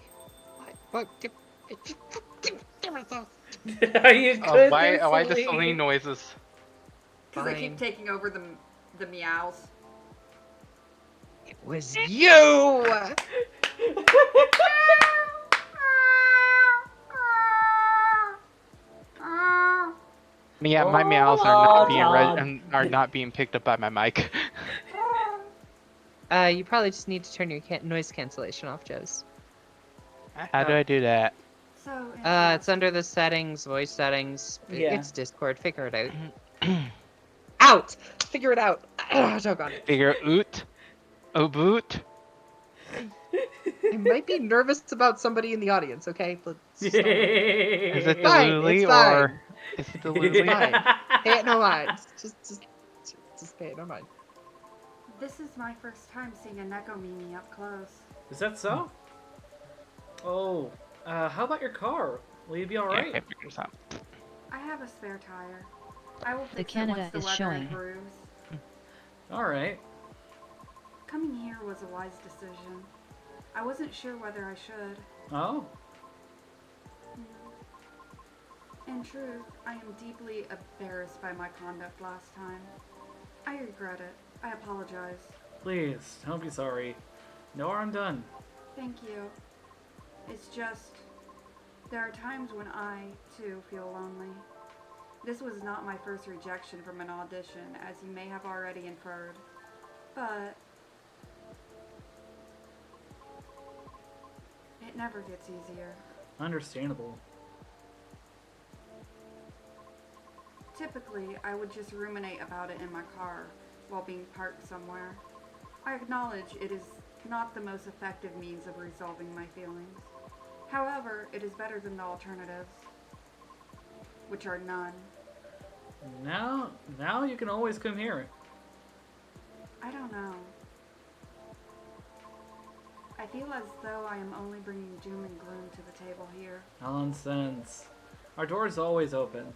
What? Are you good there, Why the Celine? Celine noises? Because I Fine. keep taking over the meows. It was you! Yeah, my meows are not being picked up by my mic. You probably just need to turn your noise cancellation off, Joes. How do I do that? So It's under the settings, voice settings. Yeah. It's Discord. Figure it out. Out! Figure it out. Oh, God. Figure out. Oh, boot. I might be nervous about somebody in the audience, okay? Let's just not worry about it. Is it the Fine, Luli it's or fine. is it the It's Luli? fine. Pay it no mind. Just pay it no mind. this is my first time seeing a Neko Mimi up close. Is that so? Oh, how about your car? Will you be alright? Yeah, I figured this out. I have a spare tire. I will The fix Canada it once the is weather showing. improves. Alright. Coming here was a wise decision. I wasn't sure whether I should. Oh. In truth, I am deeply embarrassed by my conduct last time. I regret it. I apologize. Please, don't be sorry. No harm done. Thank you. It's just, there are times when I, too, feel lonely. This was not my first rejection from an audition, as you may have already inferred. But it never gets easier. Understandable. Typically, I would just ruminate about it in my car while being parked somewhere. I acknowledge it is not the most effective means of resolving my feelings. However, it is better than the alternatives, which are none. Now you can always come here. I don't know. I feel as though I am only bringing doom and gloom to the table here. Nonsense. Our door's always open.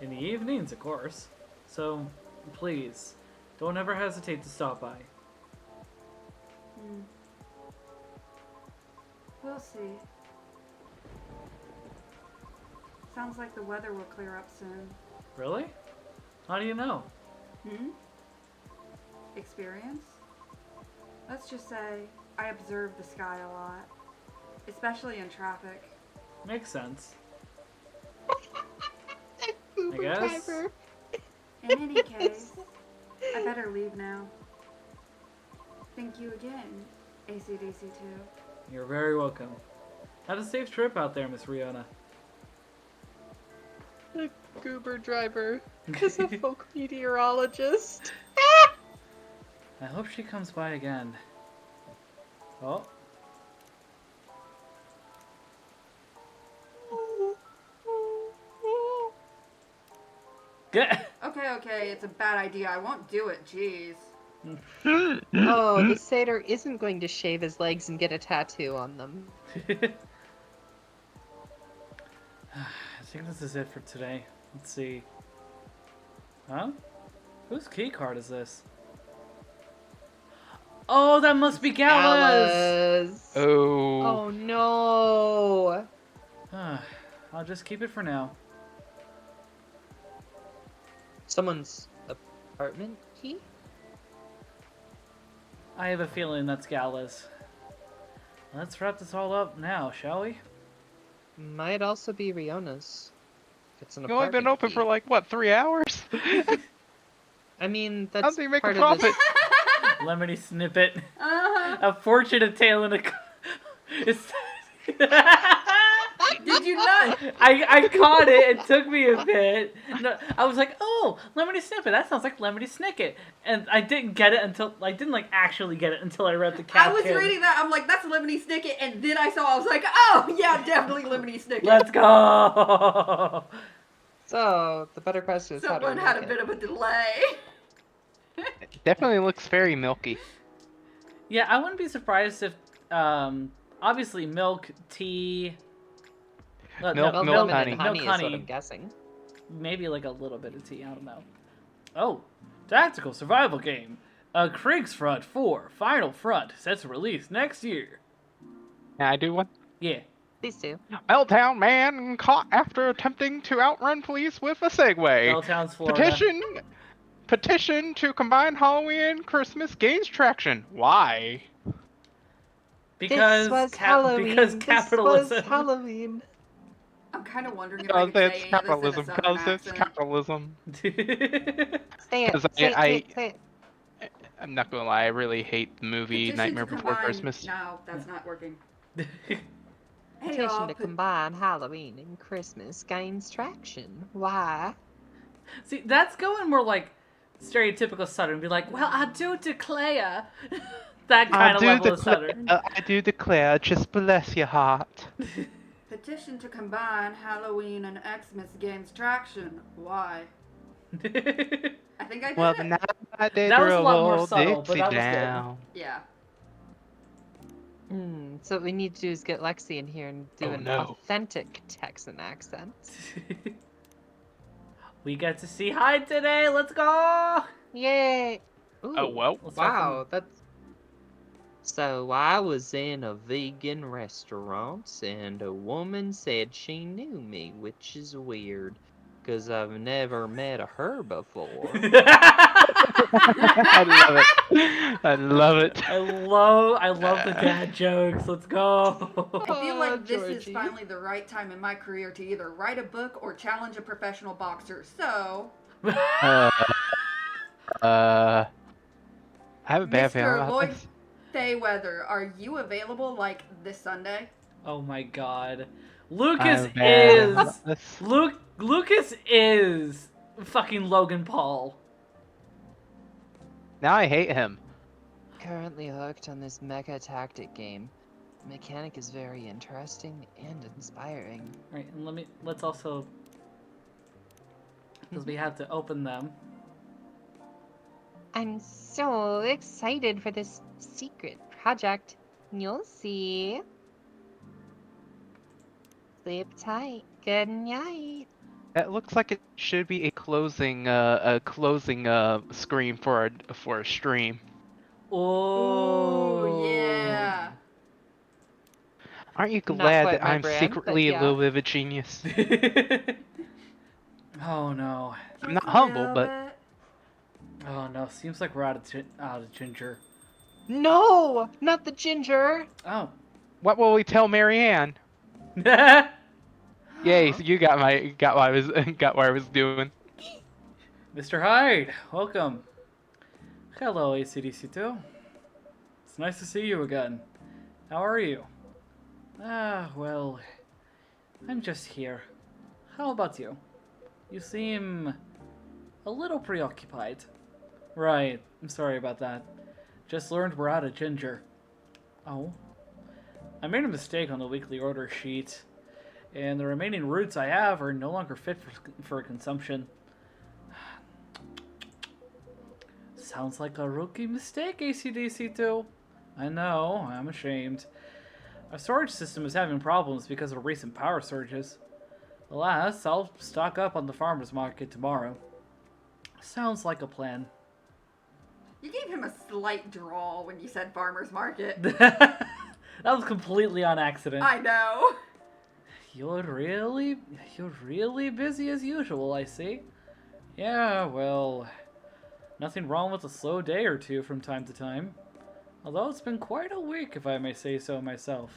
In the evenings, of course. So, please, don't ever hesitate to stop by. We'll see. Sounds like the weather will clear up soon. Really? How do you know? Experience? Let's just say I observe the sky a lot, especially in traffic. Makes sense. Uber guess. driver. In any case, I better leave now. Thank you again, ACDC2. You're very welcome. Have a safe trip out there, Miss Rihanna. The goober driver is a folk meteorologist. I hope she comes by again. Oh. Get. Okay, it's a bad idea. I won't do it, jeez. Oh, the satyr isn't going to shave his legs and get a tattoo on them. I think this is it for today. Let's see. Huh? Whose key card is this? Oh, that must be Gala's! Oh. Oh no! I'll just keep it for now. Someone's apartment key? I have a feeling that's Gala's. Let's wrap this all up now, shall we? Might also be Riona's. If it's an You've only been apartment open key. for like, what, 3 hours? I mean, that's How do you make a part of this. profit? Lemony Snippet. Uh-huh. A fortunate tale in a... Did you not? I caught it. It took me a bit. No, I was like, oh, Lemony Snippet. That sounds like Lemony Snicket. And I didn't get it until... I didn't, like, actually get it until I read the caption. I was reading that. I'm like, that's Lemony Snicket. And then I was like, oh, yeah, definitely Lemony Snicket. Let's go! So, the better question is Someone how had to a make bit it. of a delay. Definitely looks very milky. Yeah, I wouldn't be surprised if, obviously milk, tea... Milk, Milk, milk, lemon, honey. and honey Milk, is what honey. I'm guessing. Maybe like a little bit of tea, I don't know. Oh, tactical survival game. Kriegsfront 4 Final Front sets to release next year. Can I do one? Yeah. These two. Meltdown man caught after attempting to outrun police with a Segway. Belltown's Florida. Petition to combine Halloween and Christmas gains traction. Why? Because this was Halloween. Because This capitalism. was Halloween. I'm kind of wondering if I could say It's any of this in capitalism. a southern Because it's accent. capitalism. Say it. 'Cause Say it, say it, say it. I'm not gonna lie, I really hate the movie Petition Nightmare to Before combine- Christmas. No, that's not working. Hey, Petition y'all. to combine Halloween and Christmas gains traction. Why? See, that's going more like stereotypical Southern. Be like, well, I do declare. That kind of level of Southern. I do declare, just bless your heart. Petition to combine Halloween and Xmas gains traction. Why? I think I did Well, it. the night I did That was a lot more roll subtle, but Dixie that was good. down. Yeah. So what we need to do is get Lexi in here and do Oh, an no. authentic Texan accent. We get to see Hyde today. Let's go. Yay! Ooh, Oh, well. Let's start wow, that's So I was in a vegan restaurant and a woman said she knew me, which is weird, 'cause I've never met her before. I love it. I love it. I love the dad jokes. Let's go. I feel like this is Georgie. finally the right time in my career to either write a book or challenge a professional boxer. So, Uh, I have a bad feeling Mr. about Lloyd this. Fayweather, are you available like this Sunday? Oh my god. I Lucas have a bad feeling is about this. Lucas is fucking Logan Paul. Now I hate him. Currently hooked on this mecha tactic game. The mechanic is very interesting and inspiring. Right, and let's also, because we have to open them. I'm so excited for this secret project. You'll see. Sleep tight. Good night. It looks like it should be a closing screen for a stream. Oh Ooh, yeah. Aren't you Not glad quite that my I'm brand, but secretly a yeah. little bit of a genius? Oh no. I'm not Just a humble, little but bit. Oh no. Seems like we're out of ginger. No! Not the ginger! Oh. what will we tell Marianne? Yay! So you got what I was got what I was doing. Mr. Hyde, welcome. Hello, ACDC2. It's nice to see you again. How are you? Ah, well, I'm just here. How about you? You seem a little preoccupied. Right, I'm sorry about that. Just learned we're out of ginger. Oh. I made a mistake on the weekly order sheet, and the remaining roots I have are no longer fit for consumption. Sounds like a rookie mistake, ACDC2. I know, I'm ashamed. Our storage system is having problems because of recent power surges. Alas, I'll stock up on the farmer's market tomorrow. Sounds like a plan. You gave him a slight drawl when you said farmer's market. That was completely on accident. I know. You're really busy as usual, I see. Yeah, well, nothing wrong with a slow day or two from time to time. Although it's been quite a week, if I may say so myself.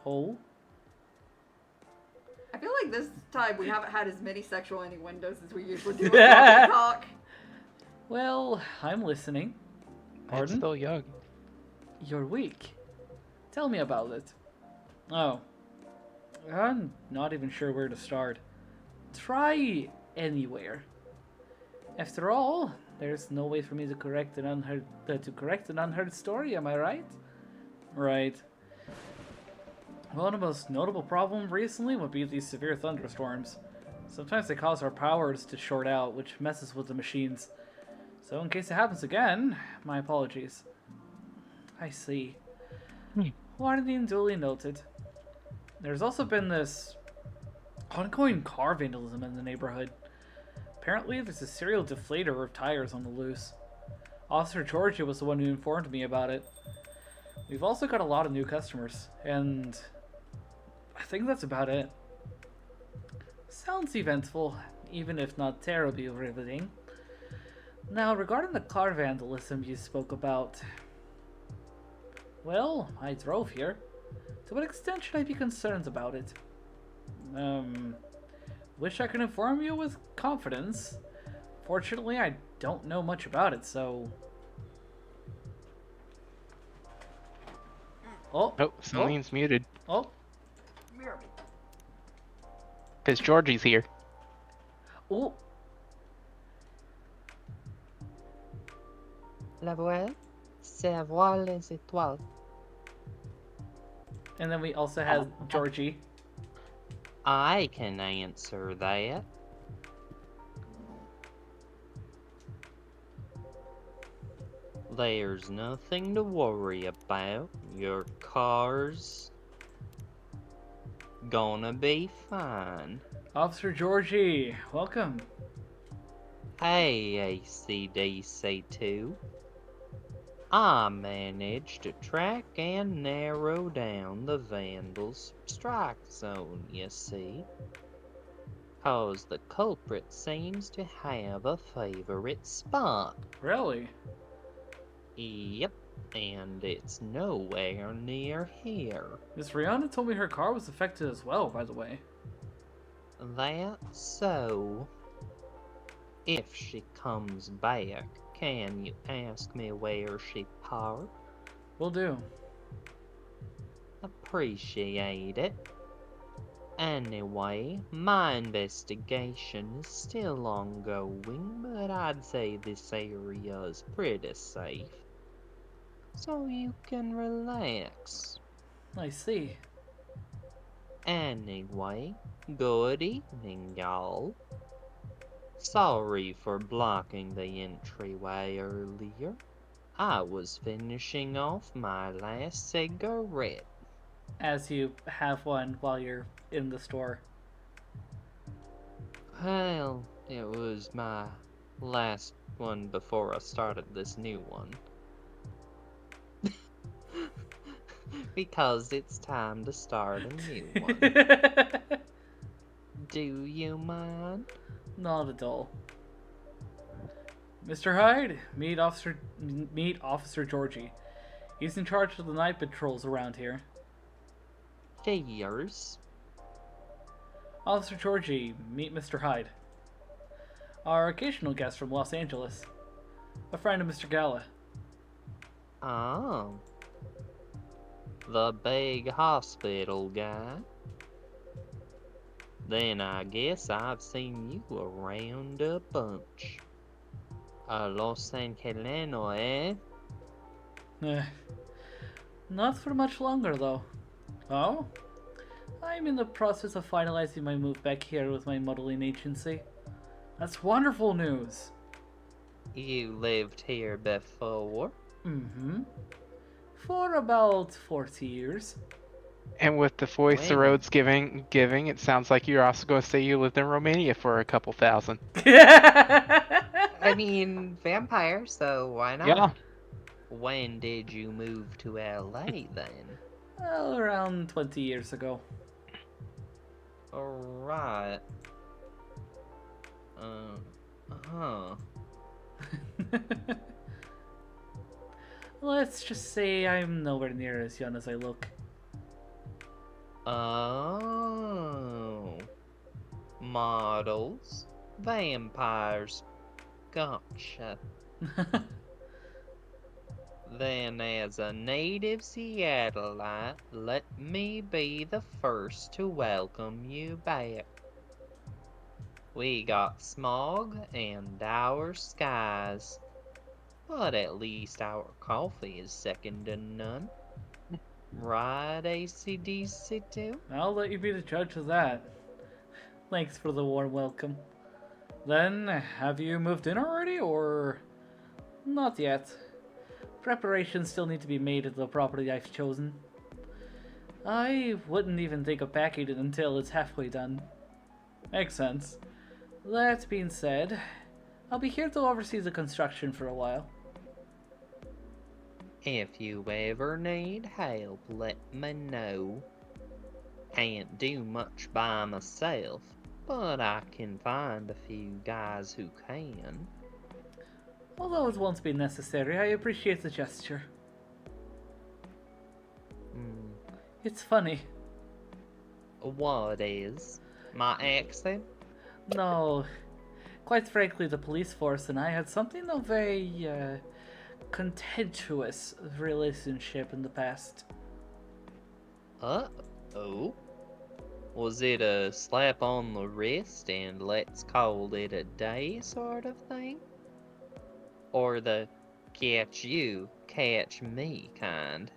Oh? I feel like this time we haven't had as many sexual innuendos as we usually do on talk. Well, I'm listening. It's Pardon? still young. You're weak. Tell me about it. Oh. I'm not even sure where to start. Try anywhere. After all, there's no way for me to correct an unheard story, am I right? Right. Well, the most notable problem recently would be these severe thunderstorms. Sometimes they cause our powers to short out, which messes with the machines. So in case it happens again, my apologies. I see. Warning duly noted. There's also been this ongoing car vandalism in the neighborhood. Apparently, there's a serial deflator of tires on the loose. Officer Georgia was the one who informed me about it. We've also got a lot of new customers, and I think that's about it. Sounds eventful, even if not terribly riveting. Now, regarding the car vandalism you spoke about, well, I drove here. To what extent should I be concerned about it? Wish I could inform you with confidence. Fortunately, I don't know much about it, so... Oh! Oh, Celine's muted. Oh! Because Georgie's here. Oh! La voix, c'est voir les étoiles. And then we also have Georgie. I can answer that. There's nothing to worry about. Your car's gonna be fine. Officer Georgie, welcome. Hey, ACDC2. I managed to track and narrow down the vandal's strike zone, you see. 'Cause the culprit seems to have a favorite spot. Really? Yep, and it's nowhere near here. Miss Rihanna told me her car was affected as well, by the way. That's so. If she comes back, can you ask me where she parked? Will do. Appreciate it. Anyway, my investigation is still ongoing, but I'd say this area is pretty safe. So you can relax. I see. Anyway, good evening, y'all. Sorry for blocking the entryway earlier. I was finishing off my last cigarette. As you have one while you're in the store. Well, it was my last one before I started this new one. Because it's time to start a new one. Do you mind? Not at all. Mr. Hyde, meet Officer Georgie. He's in charge of the night patrols around here. Cheers. Officer Georgie, meet Mr. Hyde. Our occasional guest from Los Angeles. A friend of Mr. Gala. Oh. The big hospital guy. Then I guess I've seen you around a bunch. A Los Angeleno, eh? Not for much longer, though. Oh? I'm in the process of finalizing my move back here with my modeling agency. That's wonderful news. You lived here before? Mm-hmm. For about 40 years. And with the voice the When? road's giving, it sounds like you're also going to say you lived in Romania for a couple thousand. I mean, vampire, so why not? Yeah. When did you move to LA then? Well, around 20 years ago. Alright. Huh. Let's just say I'm nowhere near as young as I look. Oh. Models. Vampires. Gotcha. Then, as a native Seattleite, let me be the first to welcome you back. We got smog and our skies, but at least our coffee is second to none. Right, ACDC2? I'll let you be the judge of that. Thanks for the warm welcome. Then, have you moved in already, or not yet? Preparations still need to be made at the property I've chosen. I wouldn't even think of packing it until it's halfway done. Makes sense. That being said, I'll be here to oversee the construction for a while. If you ever need help, let me know. Can't do much by myself, but I can find a few guys who can. Although it won't be necessary, I appreciate the gesture. It's funny. What is? My accent? No, quite frankly, the police force and I had something of a contentious relationship in the past. Uh-oh. Was it a slap on the wrist and let's call it a day sort of thing? Or the catch you, catch me kind?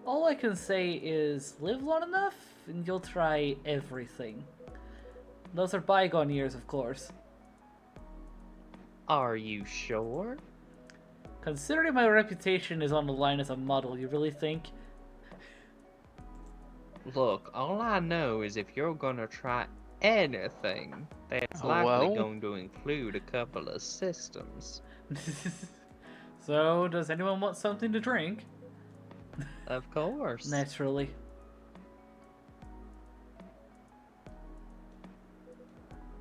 All I can say is live long enough and you'll try everything. Those are bygone years, of course. Are you sure? Considering my reputation is on the line as a model, you really think? Look, all I know is if you're gonna try anything that's Oh, likely well. going to include a couple of systems. So, does anyone want something to drink? Of course. Naturally.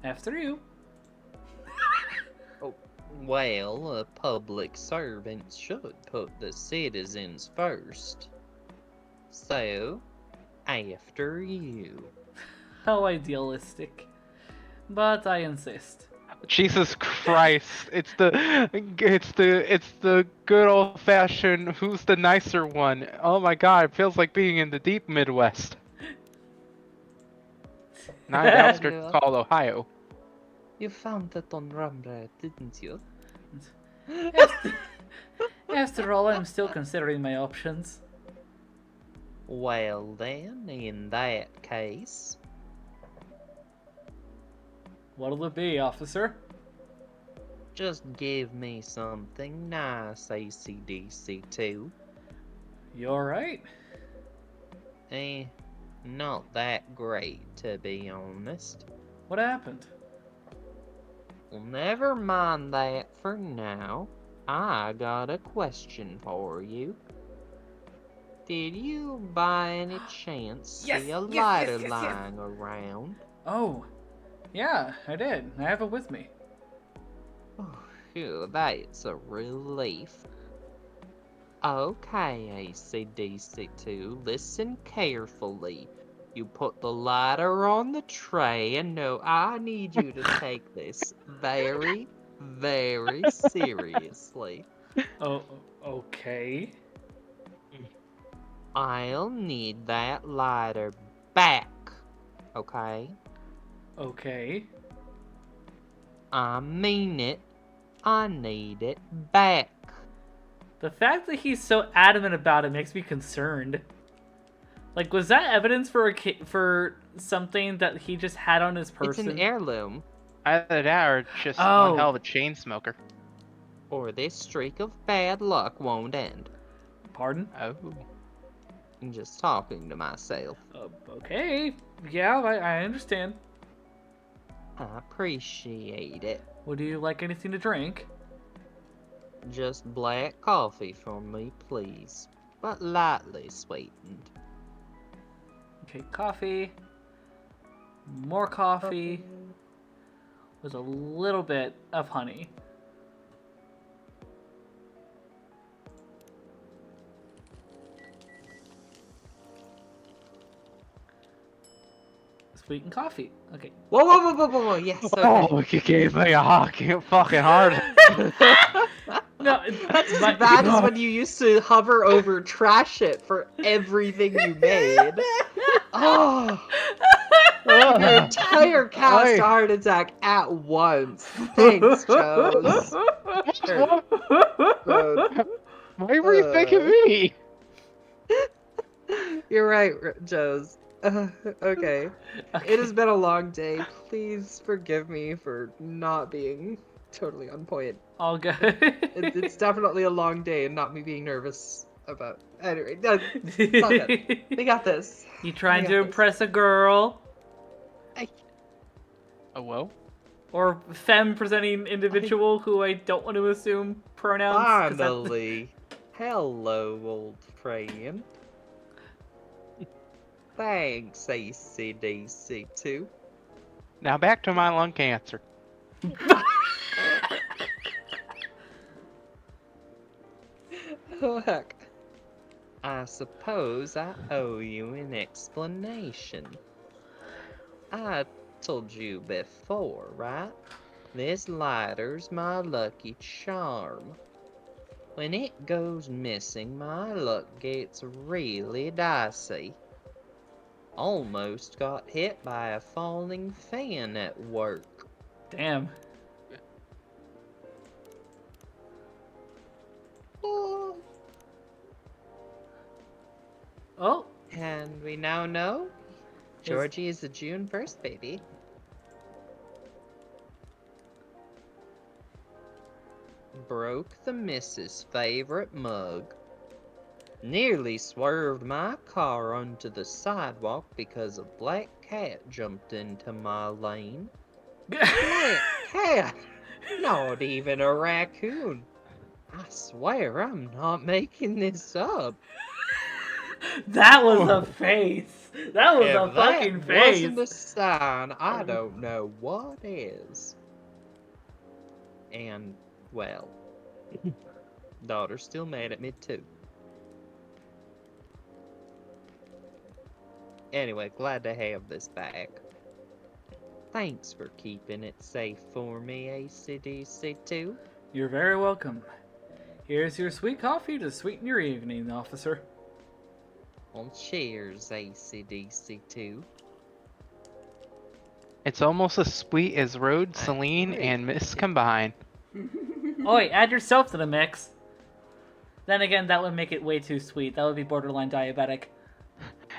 After you. Well, public servants should put the citizens first. So, after you. How idealistic. But I insist. Jesus Christ! It's the good old fashioned who's the nicer one. Oh my god, it feels like being in the deep Midwest. Not the outskirts Yeah. called Ohio. You found that on Rumble, didn't you? After all, I'm still considering my options. Well then, in that case, What'll it be, officer? just give me something nice, ACDC2. You're right. Not that great, to be honest. What happened? Well, never mind that for now. I got a question for you. Did you by any chance Yes, see a yes, lighter yes, yes, yes. lying around? Oh, yeah, I did. I have it with me. Oh, phew, that's a relief. Okay, ACDC2, listen carefully. You put the lighter on the tray, and no, I need you to take this very, very seriously. Oh, okay. I'll need that lighter back, okay? Okay. I mean it. I need it back. The fact that he's so adamant about it makes me concerned. Like, was that evidence for something that he just had on his It's person? an heirloom. Either that or just Oh. one hell of a chain smoker. Or this streak of bad luck won't end. Pardon? Oh. I'm just talking to myself. Okay. Yeah, I understand. I appreciate it. Would you like anything to drink? Just black coffee for me, please. But lightly sweetened. Okay, coffee. More coffee. With a little bit of honey. Sweetened coffee. Okay. Whoa, yes, okay. Oh, you gave me a fucking heart. No, That's as bad as when you used to hover over trash it for everything you made. Oh, your entire cast a heart attack at once. Thanks, Joes. Why were you thinking me? You're right, Joes. Okay. It has been a long day. Please forgive me for not being totally on point. All good. It's definitely a long day and not me being nervous about. Anyway, it's all good. We got this. You trying We to got this. impress a girl? Oh, well. Or femme presenting individual who I don't want to assume pronouns? 'cause that- Finally. Hello, old friend. Thanks, ACDC2. Now back to my lung cancer. Oh, heck. I suppose I owe you an explanation. I told you before, right? This lighter's my lucky charm. When it goes missing, my luck gets really dicey. Almost got hit by a falling fan at work. Damn. Oh. Oh, And we now know Georgie is a June 1st baby. Broke the missus' favorite mug. Nearly swerved my car onto the sidewalk because a black cat jumped into my lane. Black cat! Not even a raccoon. I swear I'm not making this up. That was a face. That was a If that fucking face. wasn't a sign, I don't know what is. And, well, daughter's still mad at me too. Anyway, glad to have this back. Thanks for keeping it safe for me, ACDC2. You're very welcome. Here's your sweet coffee to sweeten your evening, officer. Well, cheers, ACDC2. It's almost as sweet as Rhodes, I Celine, agree. and Miss combined. Oh wait, add yourself to the mix. Then again, that would make it way too sweet. That would be borderline diabetic.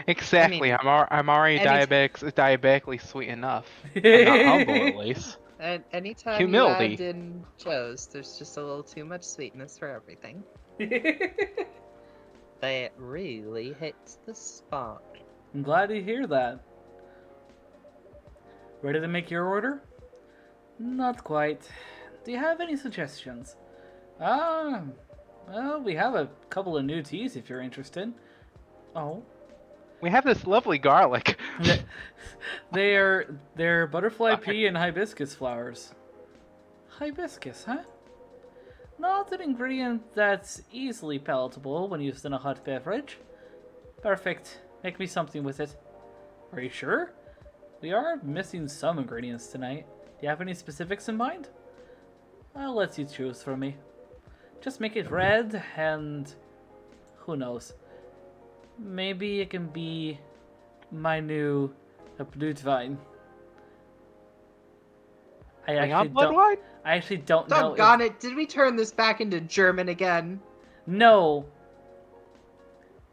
Exactly. I'm already any- diabetically sweet enough. I'm not humble, at least. And anytime Humility. you add in Joe's, there's just a little too much sweetness for everything. That really hits the spot. I'm glad to hear that. Ready to make your order? Not quite. Do you have any suggestions? Well, we have a couple of new teas if you're interested. Oh. We have this lovely garlic. They're butterfly pea and hibiscus flowers. Hibiscus, huh? Not an ingredient that's easily palatable when used in a hot beverage. Perfect. Make me something with it. Are you sure? We are missing some ingredients tonight. Do you have any specifics in mind? I'll let you choose for me. Just make it red and... who knows? Maybe it can be my new Blutwein. I actually don't know. Doggone it, did we turn this back into German again? No.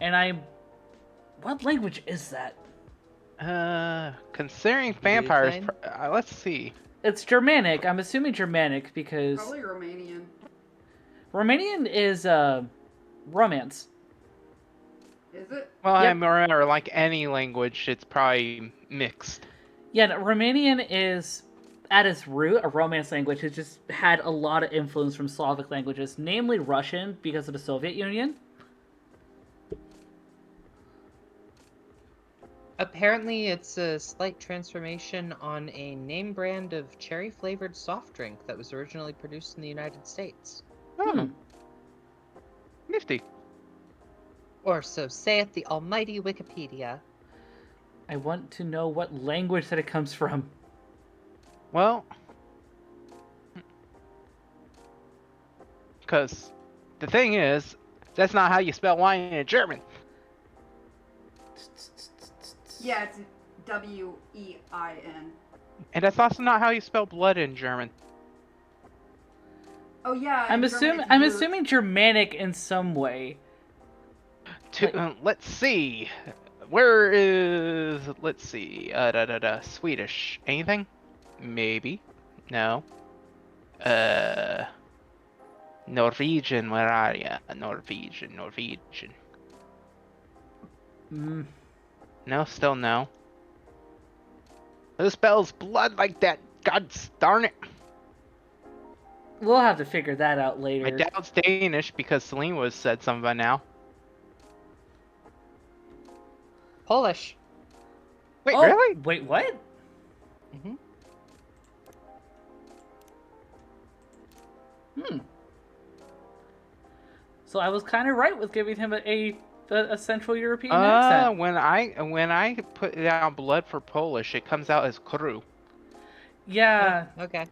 And what language is that? Considering vampires, Blutwein? let's see. It's Germanic. I'm assuming Germanic because Probably Romanian. Romanian is romance. Is it? Well, Yep. I remember, like any language, it's probably mixed. Yeah, no, Romanian is at its root a romance language. It just had a lot of influence from Slavic languages, namely Russian because of the Soviet Union. Apparently, it's a slight transformation on a name brand of cherry-flavored soft drink that was originally produced in the United States. Oh. Nifty. Or so saith the almighty Wikipedia. I want to know what language that it comes from. Well, because the thing is, that's not how you spell wine in German. Yeah, it's W-E-I-N. And that's also not how you spell blood in German. Oh yeah. I'm in German assuming it's assuming Germanic in some way. Let's see. Where is... Let's see. Swedish. Anything? Maybe. No. Norwegian. Where are ya? Norwegian. Mm. No, still no. Who spells blood like that? God darn it. We'll have to figure that out I later. doubt it's Danish because Celine was said something by now. Polish. Wait, Oh, really? Wait, what? Mm-hmm. So I was kind of right with giving him a Central European accent. When I put down blood for Polish, it comes out as krew. Yeah. Okay.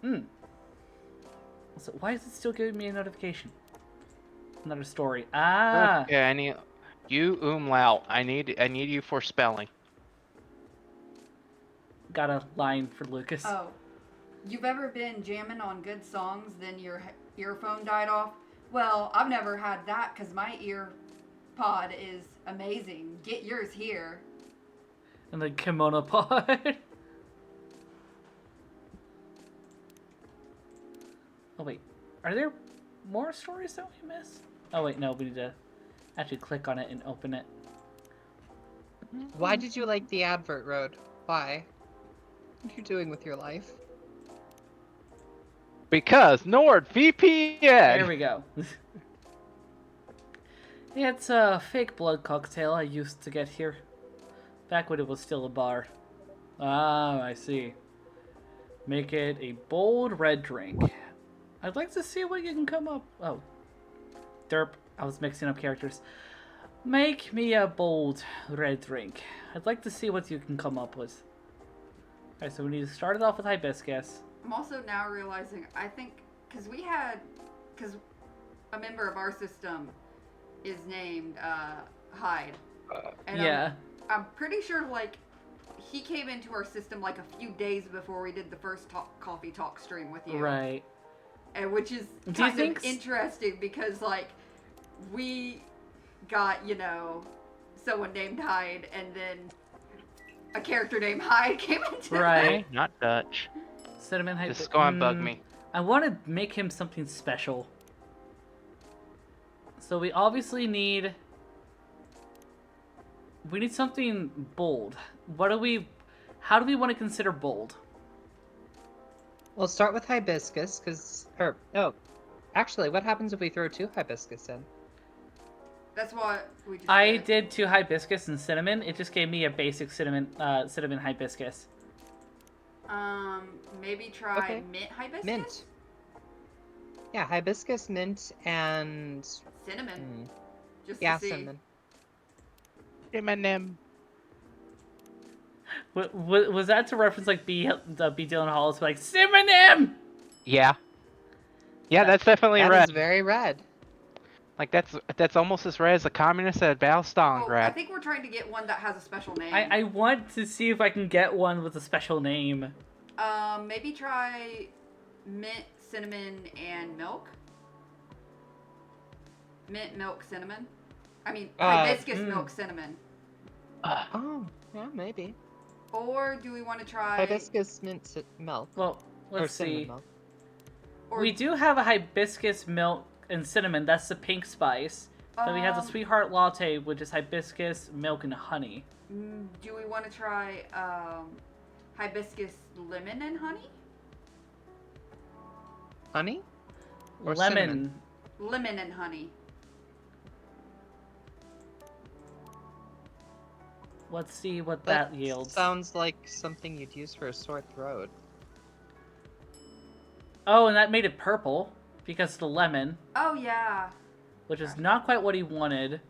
So why is it still giving me a notification? Another story. Ah. Okay, I need you umlaut. I need you for spelling. Got a line for Lucas. Oh. You've ever been jamming on good songs, then your earphone died off? Well, I've never had that because my ear pod is amazing. Get yours here. And the kimono pod. Oh wait, are there more stories that we missed? Oh wait, no, we need to Actually, click on it and open it. Why did you like the advert, Road? Why? What are you doing with your life? Because NordVPN! There we go. It's a fake blood cocktail I used to get here. Back when it was still a bar. Ah, I see. Make it a bold red drink. I'd like to see what you can come up... Oh. Derp. I was mixing up characters. Make me a bold red drink. I'd like to see what you can come up with. Alright, so we need to start it off with hibiscus. I'm also now realizing, I think, because a member of our system is named Hyde. And Yeah. I'm pretty sure, like, he came into our system, like, a few days before we did the first Coffee Talk stream with you. Right. And which is Do you kind think of interesting because, like, we got, you know, someone named Hyde, and then a character named Hyde came into Right. Not Dutch. Cinnamon hibiscus. Just go and bug me. I want to make him something special. So we obviously need... We need something bold. How do we want to consider bold? We'll start with hibiscus, actually, what happens if we throw 2 hibiscus in? That's what we just I did. did 2 hibiscus and cinnamon. It just gave me a basic cinnamon hibiscus. Maybe try Okay. mint hibiscus? Mint. Yeah, hibiscus, mint, and... Cinnamon. Just yeah, to see. cinnamon. Eminem. Was that to reference like B. Dylan Hollis like Simonim? Yeah. Yeah, that's definitely That red. is very red. Like that's almost as red as the communist at Battle Oh, I Stalingrad. think we're trying to get one that has a special name. I want to see if I can get one with a special name. Maybe try mint, cinnamon, and milk. Mint, milk, cinnamon. I mean, hibiscus, milk, cinnamon. Oh, yeah, maybe. Or do we want to try... Hibiscus, mint, milk. Well, Or let's cinnamon see. milk. Or, We do have a hibiscus milk and cinnamon. That's the pink spice. Then we have the sweetheart latte, which is hibiscus, milk, and honey. Do we want to try hibiscus, lemon, and honey? Honey? Or Lemon. cinnamon? Lemon and honey. Let's see what that yields. Sounds like something you'd use for a sore throat. Oh, and that made it purple because of the lemon, Oh, yeah. which is not quite what he wanted,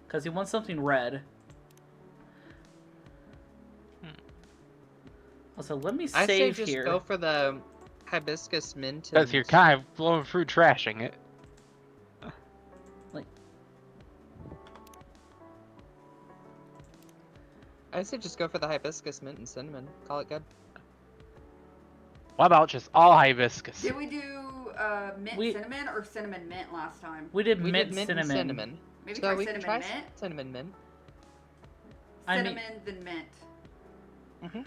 because he wants something red. Also, let me I say save just here. go for the hibiscus, mint, Because you're kind of blowing through trashing it. I say just go for the hibiscus, mint, and cinnamon. Call it good. What about just all hibiscus? Did we do mint cinnamon or cinnamon mint last time? We did We mint, did mint cinnamon. and cinnamon. Maybe So try we can cinnamon try mint? cinnamon mint. I mean- Cinnamon, then mint. Mm-hmm.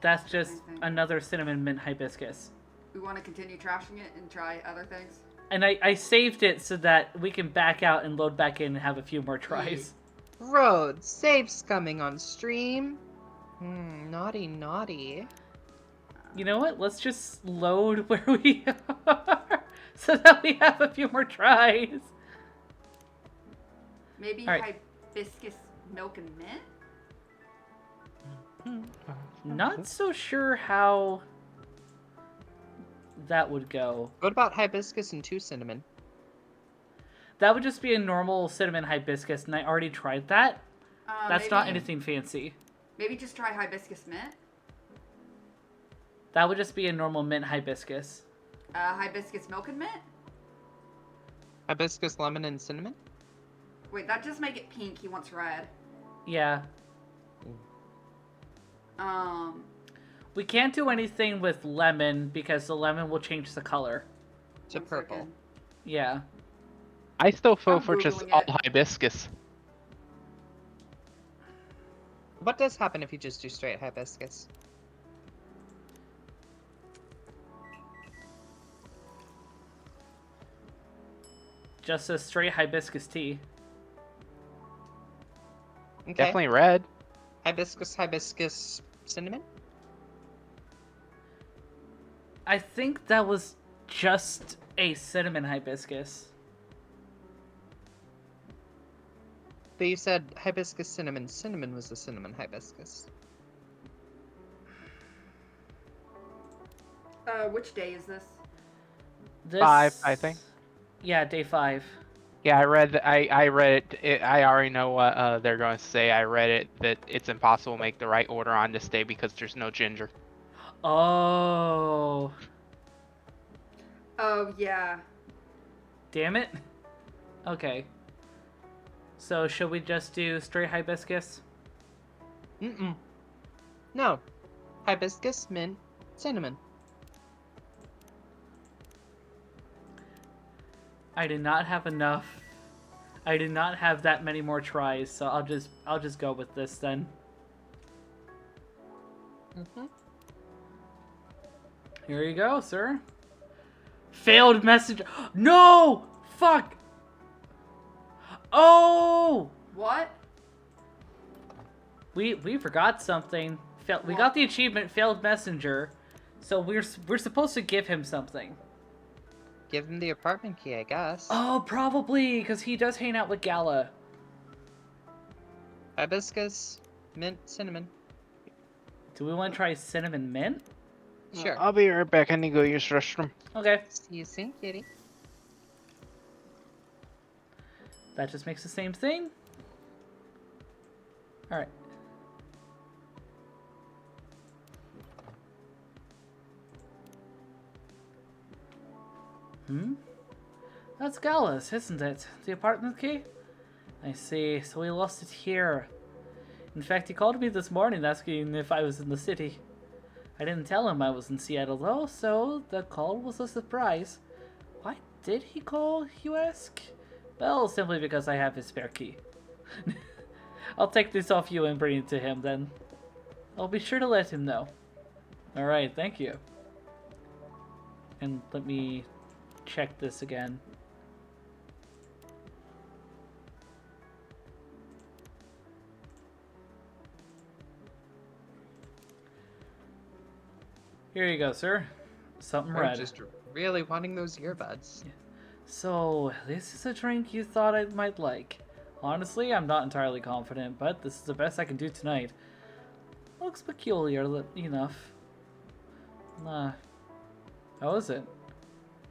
That's just Amazing. another cinnamon mint hibiscus. We want to continue trashing it and try other things? And I saved it so that we can back out and load back in and have a few more tries. Road, save scumming on stream. Naughty, naughty. You know what? Let's just load where we are so that we have a few more tries. Maybe All right. hibiscus, milk, and mint? Not so sure how that would go. What about hibiscus and 2 cinnamon? That would just be a normal cinnamon hibiscus, and I already tried that. That's not Maybe- anything fancy. Maybe just try hibiscus mint? That would just be a normal mint hibiscus. Hibiscus, milk, and mint? Hibiscus, lemon, and cinnamon? Wait, that just make it pink. He wants red. Yeah. We can't do anything with lemon because the lemon will change the color. To one purple. second. Yeah. I still vote I'm for just Googling all it. hibiscus. What does happen if you just do straight hibiscus? just a straight hibiscus tea. Okay. Definitely red. Hibiscus, cinnamon? I think that was just a cinnamon hibiscus. But you said hibiscus cinnamon. Cinnamon was the cinnamon hibiscus. Which day is this? This... 5, I think. Yeah, day 5. Yeah, I read. I read it. I already know what they're going to say. I read it that it's impossible to make the right order on this day because there's no ginger. Oh. Oh, yeah. Damn it. Okay. So, should we just do straight hibiscus? Mm-mm. No. Hibiscus, mint, cinnamon. I did not have enough. I did not have that many more tries, so I'll just go with this then. Mm-hmm. Here you go, sir. Failed message. No! Fuck! Oh! What? We forgot something. We got the achievement failed messenger, so we're supposed to give him something. Give him the apartment key, I guess. Oh, probably because he does hang out with Gala. Hibiscus, mint, cinnamon. Do we want to try cinnamon mint? Sure. I'll be right back. I need to go use the restroom. Okay, See you soon, kitty. that just makes the same thing. All right. That's Gala's, isn't it? The apartment key? I see, so he lost it here. In fact, he called me this morning asking if I was in the city. I didn't tell him I was in Seattle though, so the call was a surprise. Why did he call, you ask? Well, simply because I have his spare key. I'll take this off you and bring it to him then. I'll be sure to let him know. Alright, thank you. And let me check this again. Here you go, sir. Something I'm red. just really wanting those earbuds. So, this is a drink you thought I might like. Honestly, I'm not entirely confident, but this is the best I can do tonight. Looks peculiar enough. How is it?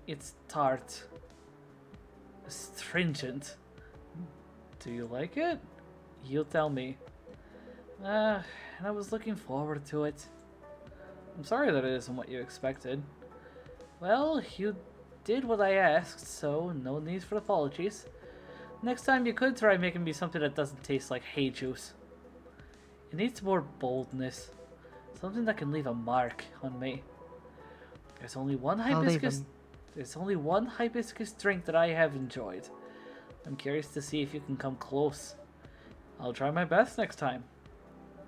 It's tart. Astringent. Do you like it? You tell me. And I was looking forward to it. I'm sorry that it isn't what you expected. Well, you did what I asked, so no need for apologies. Next time you could try making me something that doesn't taste like hay juice. It needs more boldness. Something that can leave a mark on me. There's only one hibiscus drink that I have enjoyed. I'm curious to see if you can come close. I'll try my best next time.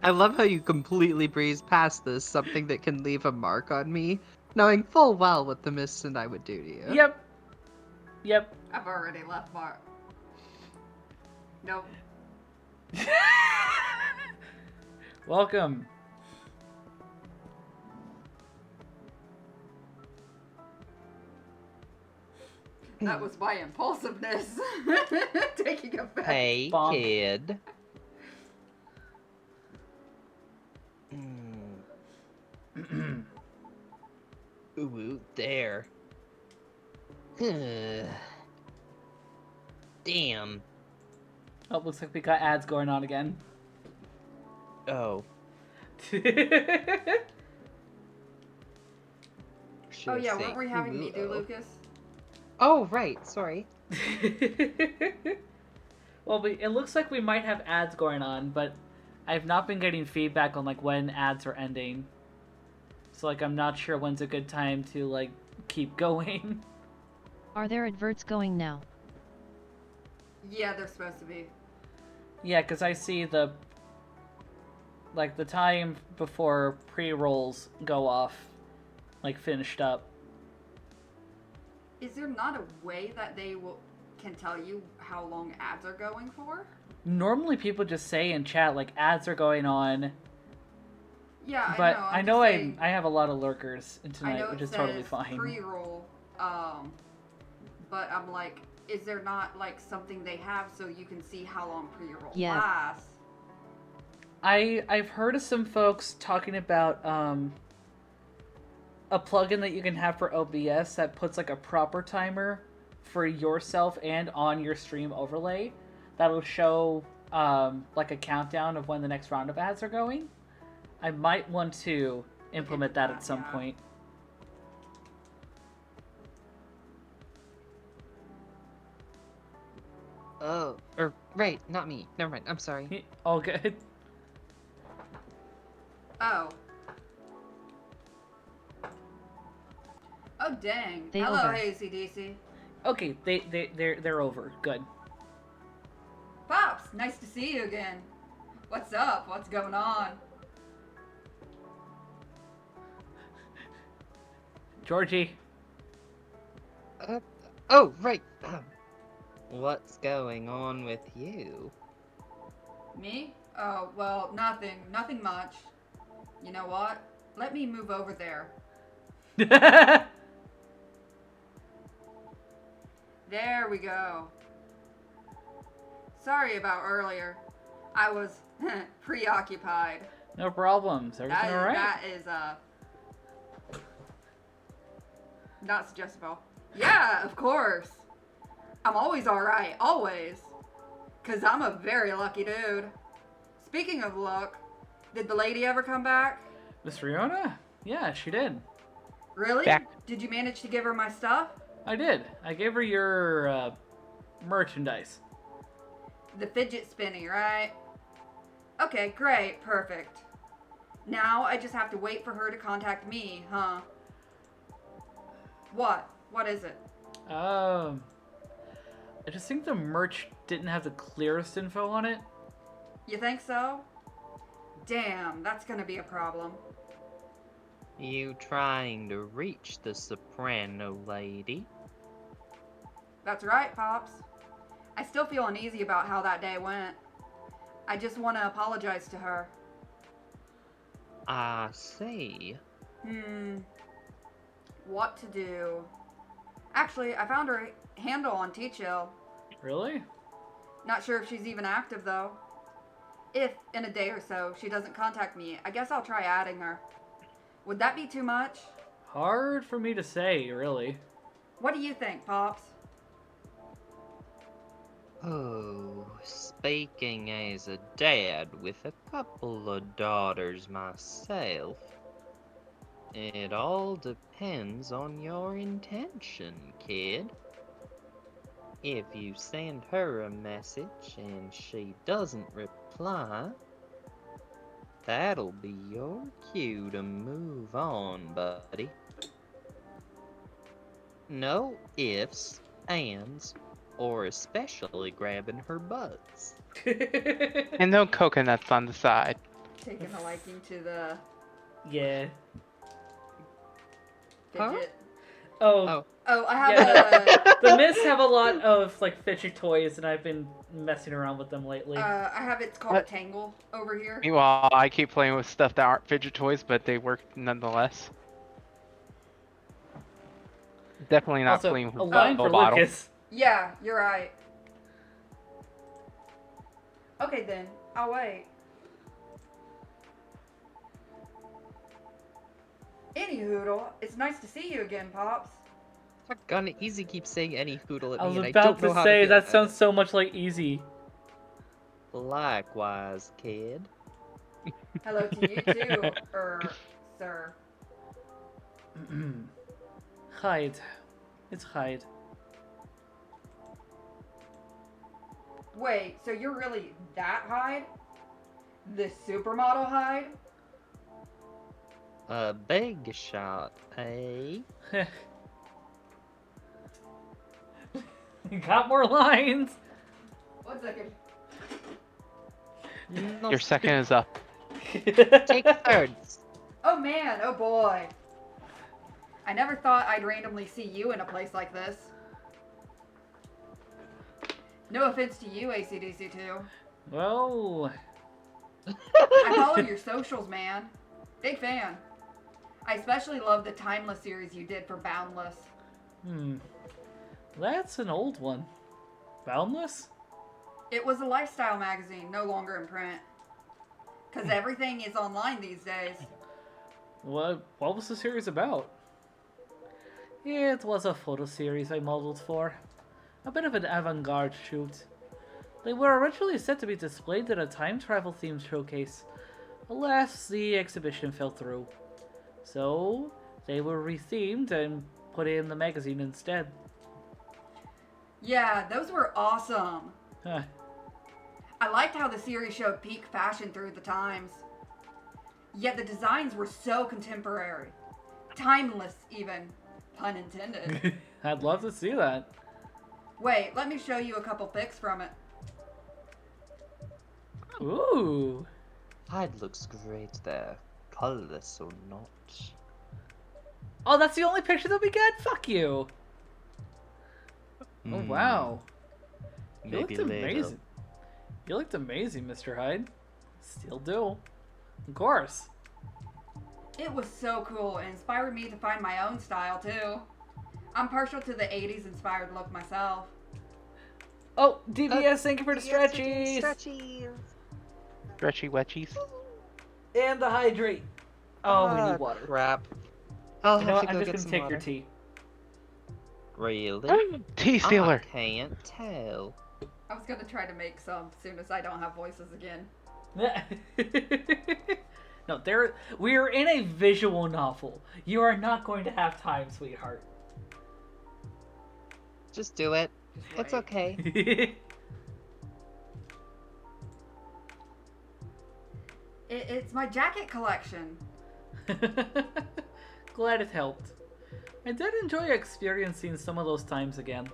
I love how you completely breeze past this, something that can leave a mark on me, knowing full well what the mist and I would do to you. Yep. I've already left Mark. Nope. Welcome. That was my impulsiveness. Taking effect. Hey, Bonk. kid. Ooh, there. Damn. Oh, looks like we got ads going on again. Oh. Oh yeah, weren't we having me do Lucas? Oh, right. Sorry. Well, it looks like we might have ads going on, but I've not been getting feedback on like when ads are ending. So like I'm not sure when's a good time to like keep going. Are there adverts going now? Yeah, they're supposed to be. Yeah, because I see the time before pre-rolls go off, like finished up. Is there not a way that they will can tell you how long ads are going for. Normally people just say in chat like ads are going on, Yeah, but I know. I have a lot of lurkers in I know tonight, which it is says totally fine. pre-roll, but I'm like, is there not like something they have so you can see how long pre-roll Yeah. lasts? I've heard of some folks talking about a plugin that you can have for OBS that puts like a proper timer for yourself and on your stream overlay that'll show like a countdown of when the next round of ads are going. I might want to implement that at some point. Oh, or right, not me. Never mind. I'm sorry. All good. Oh. Oh dang. They Hello, over. ACDC. Okay, they're over. Good. Pops, nice to see you again. What's up? What's going on? Georgie. Oh, right. What's going on with you? Me? Oh, well, nothing. Nothing much. You know what? Let me move over there. There we go. Sorry about earlier. I was preoccupied. No problems. Everything all right? That is, not suggestible. Yeah, of course. I'm always alright. Always. 'Cause I'm a very lucky dude. Speaking of luck, did the lady ever come back? Miss Riona? Yeah, she did. Really? Back. Did you manage to give her my stuff? I did. I gave her your merchandise. The fidget spinny, right? Okay, great. Perfect. Now I just have to wait for her to contact me, huh? What? What is it? I just think the merch didn't have the clearest info on it. You think so? Damn, that's gonna be a problem. You trying to reach the soprano lady? That's right, Pops. I still feel uneasy about how that day went. I just want to apologize to her. I see. What to do? Actually, I found her handle on T-Chill. Really? Not sure if she's even active, though. If, in a day or so, she doesn't contact me, I guess I'll try adding her. Would that be too much? Hard for me to say, really. What do you think, Pops? Oh, speaking as a dad with a couple of daughters myself, it all depends on your intention, kid. If you send her a message and she doesn't reply, that'll be your cue to move on, buddy. No ifs, ands, or especially grabbing her butts. And no coconuts on the side. Taking a liking to the Yeah. fidget. Oh, Oh, I have yeah. The Miss have a lot of like fidget toys, and I've been messing around with them lately. I have it's called What? a tangle over here. Meanwhile, I keep playing with stuff that aren't fidget toys, but they work nonetheless. Definitely not Also, playing with a line for bottle. Lucas. Yeah, you're right. Okay then, I'll wait. Any hoodle, it's nice to see you again, Pops. Gonna easy keep saying any hoodle at I me, was and I about don't know to how say to that sounds so much like Easy. Likewise, kid. Hello to you too, sir. Hyde. It's Hyde. Wait, so you're really that Hyde? The supermodel Hyde? A big shot, eh? You got more lines. 1 second. No, Your second is up. take thirds. Oh man, oh boy. I never thought I'd randomly see you in a place like this. No offense to you, ACDC2. Well, I follow your socials, man. Big fan. I especially love the Timeless series you did for Boundless. that's an old one. Boundless? It was a lifestyle magazine, no longer in print. Because everything is online these days. What was the series about? It was a photo series I modeled for. A bit of an avant-garde shoot. They were originally set to be displayed at a time travel themed showcase. Alas, the exhibition fell through. So, they were rethemed and put in the magazine instead. Yeah, those were awesome. Huh. I liked how the series showed peak fashion through the times. Yet the designs were so contemporary. Timeless, even. Pun intended. I'd love to see that. Wait, let me show you a couple pics from it. Ooh. Hide looks great there, colorless or not. Oh, that's the only picture that we get? Fuck you. Oh, wow. You looked Maybe later. amazing. You looked amazing, Mr. Hyde. Still do. Of course. It was so cool and inspired me to find my own style too. I'm partial to the 80s inspired look myself. Oh, DBS, thank you for the Yes, we're doing stretchies. Stretchies. Stretchy wetchies. And the hydrate. Oh, we Ah, need water. Crap. I'll You know have what? to I'm go just get gonna some take water. your tea. Really? Tea stealer. I can't tell. I was gonna try to make some as soon as I don't have voices again. No, we're in a visual novel. You are not going to have time, sweetheart. Just do it. Just It's wait. okay. It's my jacket collection. Glad it helped. I did enjoy experiencing some of those times again.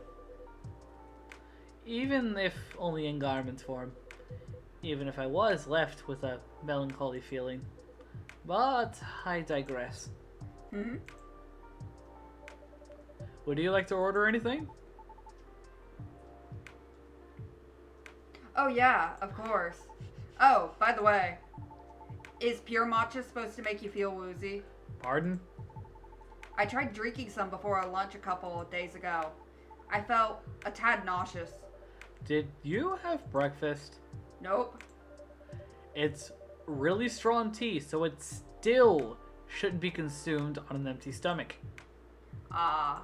Even if only in garment form. Even if I was left with a melancholy feeling. But I digress. Hmm? Would you like to order anything? Oh yeah, of course. Oh, by the way, is pure matcha supposed to make you feel woozy? Pardon? I tried drinking some before our lunch a couple of days ago. I felt a tad nauseous. Did you have breakfast? Nope. It's really strong tea, so it still shouldn't be consumed on an empty stomach. Ah.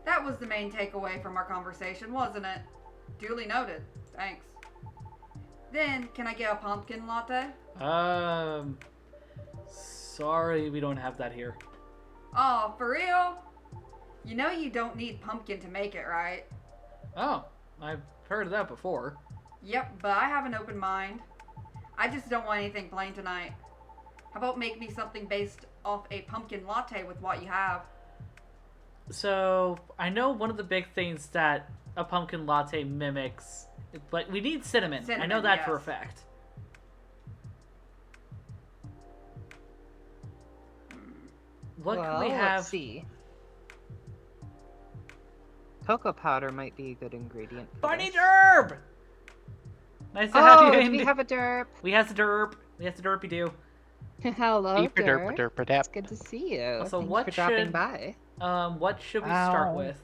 That was the main takeaway from our conversation, wasn't it? Duly noted. Thanks. Then, can I get a pumpkin latte? Sorry, we don't have that here. Oh, for real? You know you don't need pumpkin to make it, right? Oh, I've heard of that before. Yep, but I have an open mind. I just don't want anything plain tonight. How about make me something based off a pumpkin latte with what you have? So, I know one of the big things that a pumpkin latte mimics, but we need cinnamon. I know Cinnamon, that for a yes. fact. What can we Well, have? let's see. Cocoa powder might be a good ingredient. For Bunny this. derp! Nice to have Oh, you do in. we have a derp? We has a derp. We has a derpy do. Hello, Deeper derp derp. derp It's derp. good to see you. Also, Thanks what for dropping should- by. What should we start Ow. with?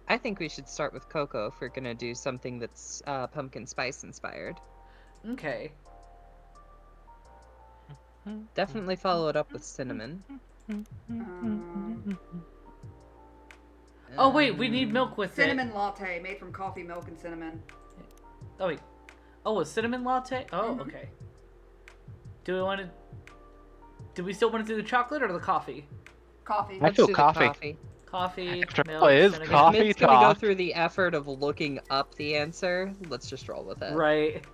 I think we should start with cocoa if we're gonna do something that's pumpkin spice inspired. Okay. Definitely follow it up with cinnamon. Oh wait, we need milk with Cinnamon latte made from coffee, milk, and cinnamon. it. Oh wait. Oh, a cinnamon latte? Oh, Mhm. okay. Do we want to? Do we still want to do the chocolate or the coffee? Coffee. I feel do the coffee. Coffee, After milk, all, it is cinnamon. coffee. If Mitt's gonna go talk. through the effort of looking up the answer, let's just roll with it. Right.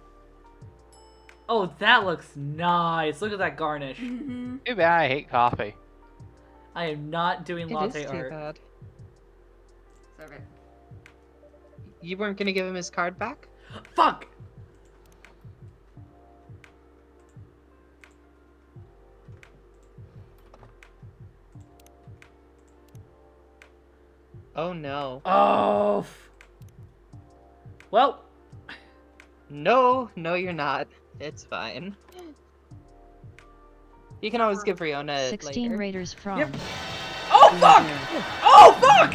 Oh, that looks nice. Look at that garnish. Mm-hmm. Too bad I hate coffee. I am not doing It latte is too art. bad. So good. You weren't gonna give him his card back? Fuck! Oh no. Oh. Well, No, you're not. It's fine. You can always give Riona 16 later. raiders from. Yep. Oh fuck! Oh fuck!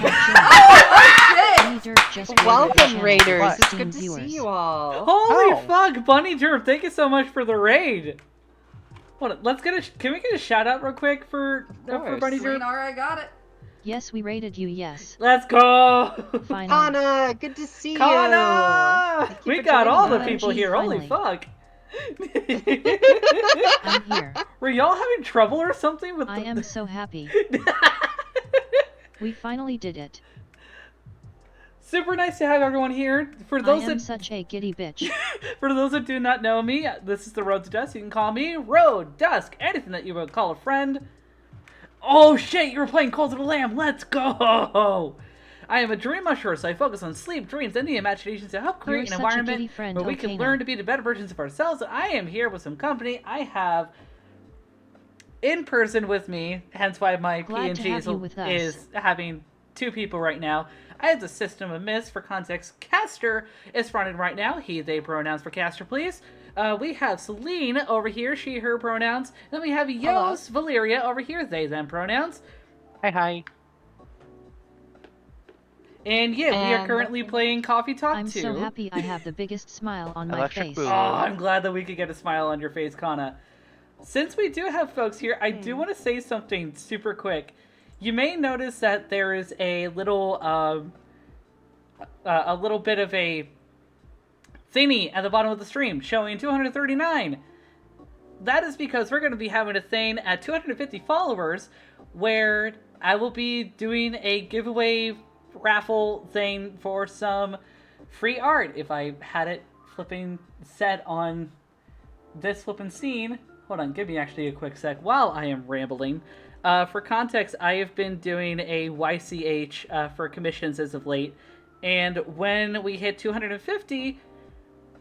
Bunny Dirt just raided the Welcome, channel with Raiders. It's 16 good to viewers. see you all. Holy Oh. fuck, Bunny Derp! Thank you so much for the raid. Hold on, let's get a. Can we get a shout out real quick for course. Bunny Derp? Leonor, I got it. Yes, we raided you, yes. Let's go! Finally. Kana, good to see you. Kana! Thank you We for got joining all the us. people here. Holy Finally. fuck! I'm here. Were y'all having trouble or something with? I am so happy. We finally did it. Super nice to have everyone here. For I those am that such a giddy bitch. For those that do not know me, this is the Road to Dusk. You can call me Road Dusk. Anything that you would call a friend. Oh shit, you were playing Cult of the Lamb. Let's go! I am a dream usher, so I focus on sleep, dreams, and the imagination to help create You're an such a environment giddy friend, where we can Okana. learn to be the better versions of ourselves. And I am here with some company. I have in person with me, hence why my Glad to PNG have you with us. is having 2 people right now. I have the System of Myths. For context, Caster is fronted right now. He, they pronouns for Caster, please. We have Celine over here, she, her pronouns. Then we have Yos, Valeria over here, they, them pronouns. Hi. And yeah, we are And- currently playing Coffee Talk 2. I'm so happy I have the biggest smile on my Electric face. Boo. Oh, I'm glad that we could get a smile on your face, Kana. Since we do have folks here, I do want to say something super quick. You may notice that there is a little bit of a thingy at the bottom of the stream showing 239. That is because we're going to be having a thing at 250 followers where I will be doing a giveaway raffle thing for some free art. If I had it flipping set on this flipping scene. Hold on, give me actually a quick sec while I am rambling. For context, I have been doing a YCH for commissions as of late, and when we hit 250,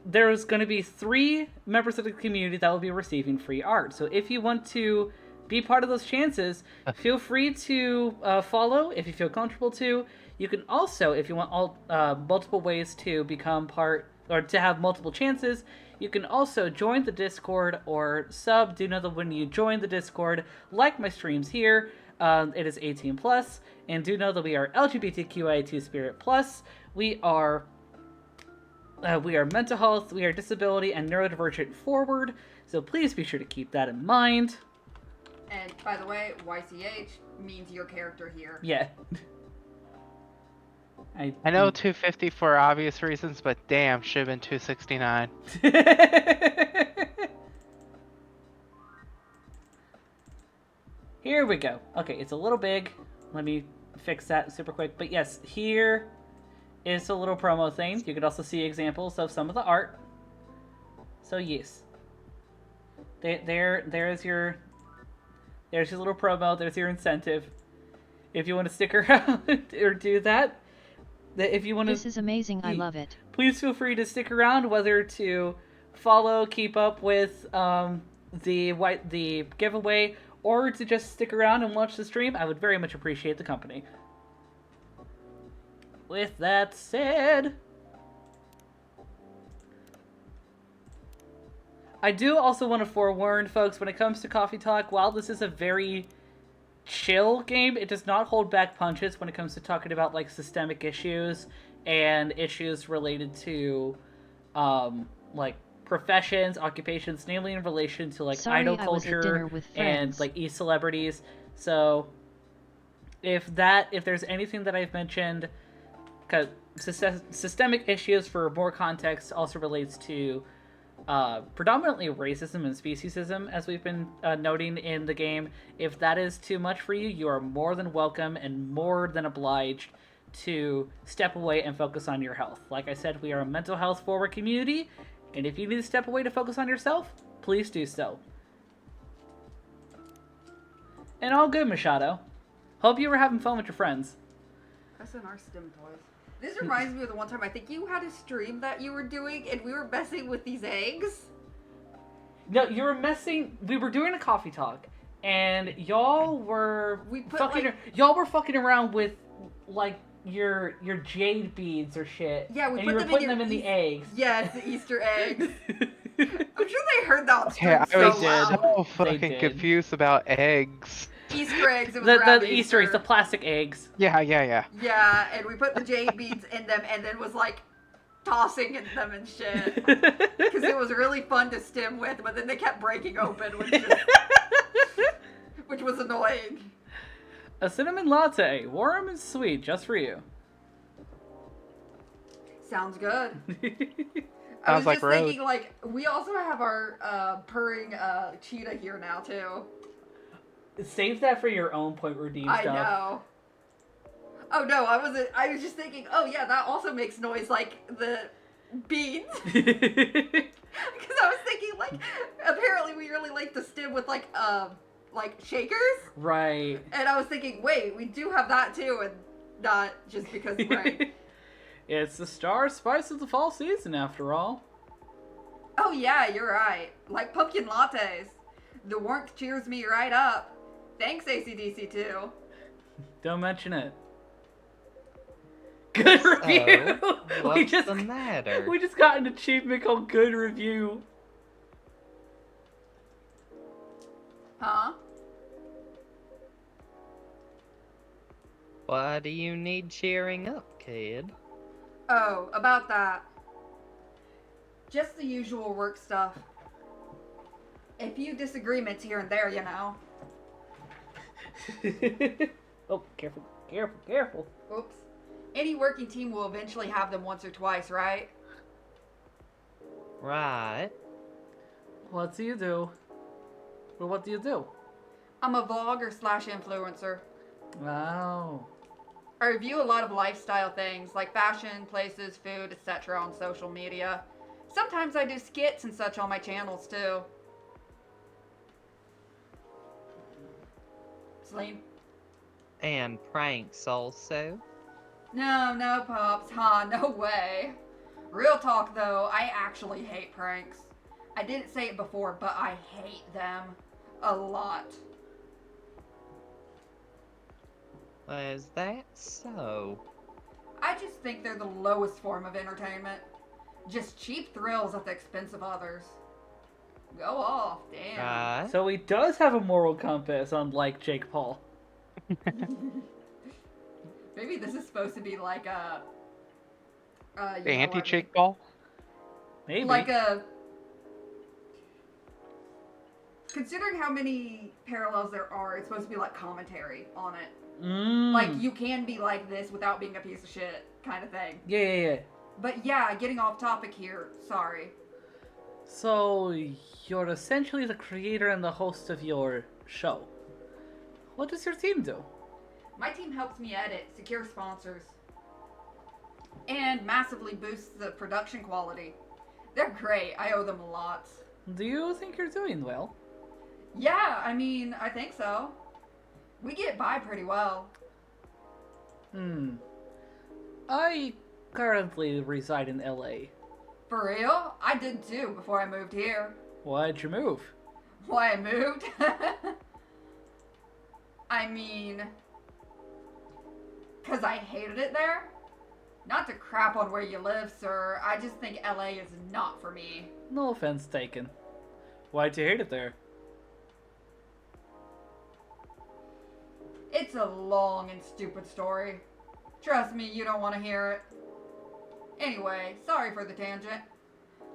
there's going to be 3 members of the community that will be receiving free art. So if you want to be part of those chances, feel free to follow if you feel comfortable to. You can also, if you want multiple ways to become part, or to have multiple chances, you can also join the Discord or sub. Do know that when you join the Discord, like my streams here, it is 18+, and do know that we are LGBTQIA2 Spirit+. We are mental health, we are disability, and neurodivergent forward, so please be sure to keep that in mind. And by the way, YCH means your character here. Yeah. I know 250 for obvious reasons, but damn, should have been 269. Here we go. Okay, it's a little big. Let me fix that super quick. But yes, here is a little promo thing. You can also see examples of some of the art. So yes. There's your little promo. There's your incentive. If you want to stick around or do that. If you want to, This is amazing, I love it. please feel free to stick around, whether to follow, keep up with the giveaway, or to just stick around and watch the stream. I would very much appreciate the company. With that said, I do also want to forewarn folks, when it comes to Coffee Talk, while this is a very chill game, it does not hold back punches when it comes to talking about like systemic issues and issues related to like professions, occupations, namely in relation to like Sorry, idol I was at dinner culture with and friends. like e-celebrities. So if there's anything that I've mentioned, because systemic issues, for more context, also relates to predominantly racism and speciesism, as we've been noting in the game. If that is too much for you, you are more than welcome and more than obliged to step away and focus on your health. Like I said, we are a mental health forward community, and if you need to step away to focus on yourself, please do so. And all good, Machado. Hope you were having fun with your friends. SNR stim toys. This reminds me of the one time I think you had a stream that you were doing and we were messing with these eggs. No, you were messing. We were doing a coffee talk, and y'all were We put, fucking. like- Y'all were fucking around with like your jade beads or shit. Yeah, we and put you were them putting in them in the eggs. Yes, the Easter eggs. I'm sure they heard that on stream Yeah, I so was loud. so They fucking did. confused about eggs. Easter eggs. It was around The Easter eggs, the plastic eggs. Yeah. Yeah, and we put the jade beads in them, and then was like tossing in them and shit. Because it was really fun to stim with, but then they kept breaking open, which was annoying. A cinnamon latte, warm and sweet, just for you. Sounds good. I Sounds was like just thinking, like, we also have our purring cheetah here now, too. Save that for your own point redeem I stuff. know. Oh, no, I was just thinking, oh, yeah, that also makes noise like the beans. Because I was thinking, like, apparently we really like to stim with, like shakers. Right. And I was thinking, wait, we do have that, too, and not just because, right. It's the star spice of the fall season, after all. Oh yeah, you're right. Like pumpkin lattes. The warmth cheers me right up. Thanks, ACDC too. Don't mention it. Good review! What's the matter? We just got an achievement called Good Review. Huh? Why do you need cheering up, kid? Oh, about that. Just the usual work stuff. A few disagreements here and there, you know. Oh, careful, careful, careful. Oops. Any working team will eventually have them once or twice, right? Right. What do you do? Well, what do you do? I'm a vlogger / influencer. Wow. I review a lot of lifestyle things like fashion, places, food, etc. on social media. Sometimes I do skits and such on my channels too. Celine? And pranks also. No, Pops. No way. Real talk though, I actually hate pranks. I didn't say it before, but I hate them. A lot. Is that so? I just think they're the lowest form of entertainment. Just cheap thrills at the expense of others. Go off, damn. Right. So he does have a moral compass, unlike Jake Paul. Maybe this is supposed to be like a... The anti-Jake Paul? Maybe. Like a... Considering how many parallels there are, it's supposed to be like commentary on it. Like, you can be like this without being a piece of shit, kind of thing. Yeah. But yeah, getting off topic here, sorry. So, you're essentially the creator and the host of your show. What does your team do? My team helps me edit, secure sponsors, and massively boosts the production quality. They're great, I owe them a lot. Do you think you're doing well? Yeah, I mean, I think so. We get by pretty well. I currently reside in LA. For real? I did too before I moved here. Why'd you move? Why I moved? I mean, because I hated it there. Not to crap on where you live, sir. I just think LA is not for me. No offense taken. Why'd you hate it there? It's a long and stupid story. Trust me, you don't want to hear it. Anyway, sorry for the tangent.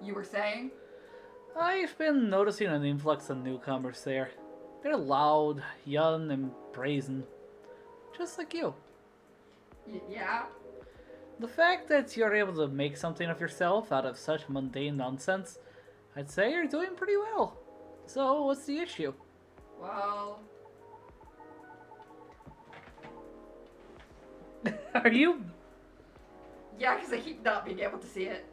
You were saying? I've been noticing an influx of newcomers there. They're loud, young, and brazen. Just like you. Yeah? The fact that you're able to make something of yourself out of such mundane nonsense, I'd say you're doing pretty well. So, what's the issue? Well... Are you... Yeah, because I keep not being able to see it.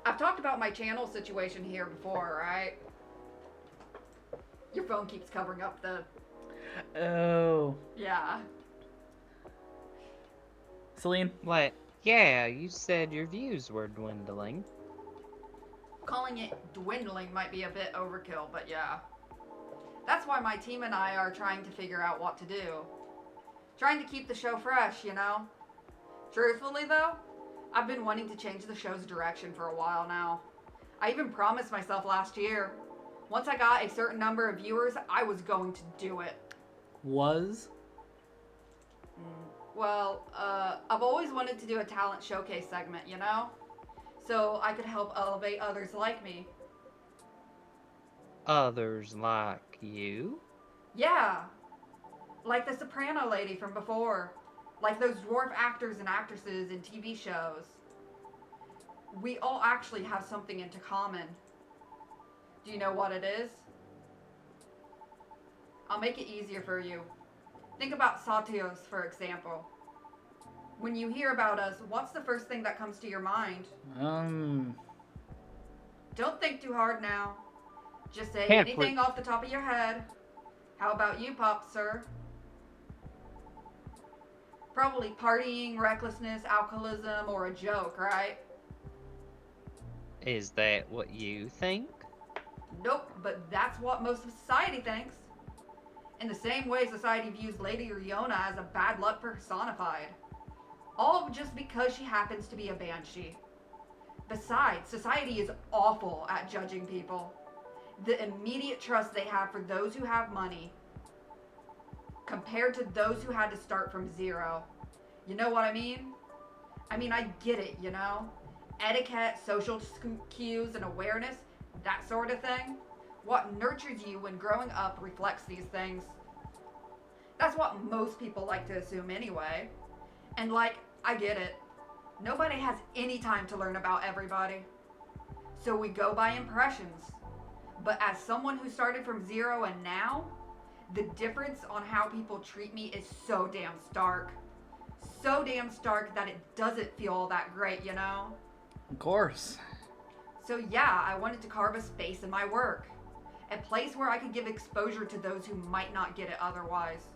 I've talked about my channel situation here before, right? Your phone keeps covering up the... Oh... Yeah. Celine? What? Yeah, you said your views were dwindling. Calling it dwindling might be a bit overkill, but yeah. That's why my team and I are trying to figure out what to do. Trying to keep the show fresh, you know? Truthfully, though, I've been wanting to change the show's direction for a while now. I even promised myself last year, once I got a certain number of viewers, I was going to do it. Was? Well, I've always wanted to do a talent showcase segment, you know? So I could help elevate others like me. Others like you? Yeah, like the soprano lady from before. Like those dwarf actors and actresses in TV shows. We all actually have something into common. Do you know what it is? I'll make it easier for you. Think about Satios, for example. When you hear about us, what's the first thing that comes to your mind? Don't think too hard now. Just say Can't anything off the top of your head. How about you, Pop, sir? Probably partying, recklessness, alcoholism, or a joke, right? Is that what you think? Nope, but that's what most of society thinks. In the same way society views Lady Riona as a bad luck personified. All just because she happens to be a banshee. Besides, society is awful at judging people. The immediate trust they have for those who have money compared to those who had to start from zero. You know what I mean? I get it, you know? Etiquette, social cues, and awareness, that sort of thing. What nurtures you when growing up reflects these things. That's what most people like to assume anyway. And I get it. Nobody has any time to learn about everybody. So we go by impressions. But as someone who started from zero and now, the difference on how people treat me is so damn stark. So damn stark that it doesn't feel all that great, you know? Of course. So yeah, I wanted to carve a space in my work. A place where I could give exposure to those who might not get it otherwise.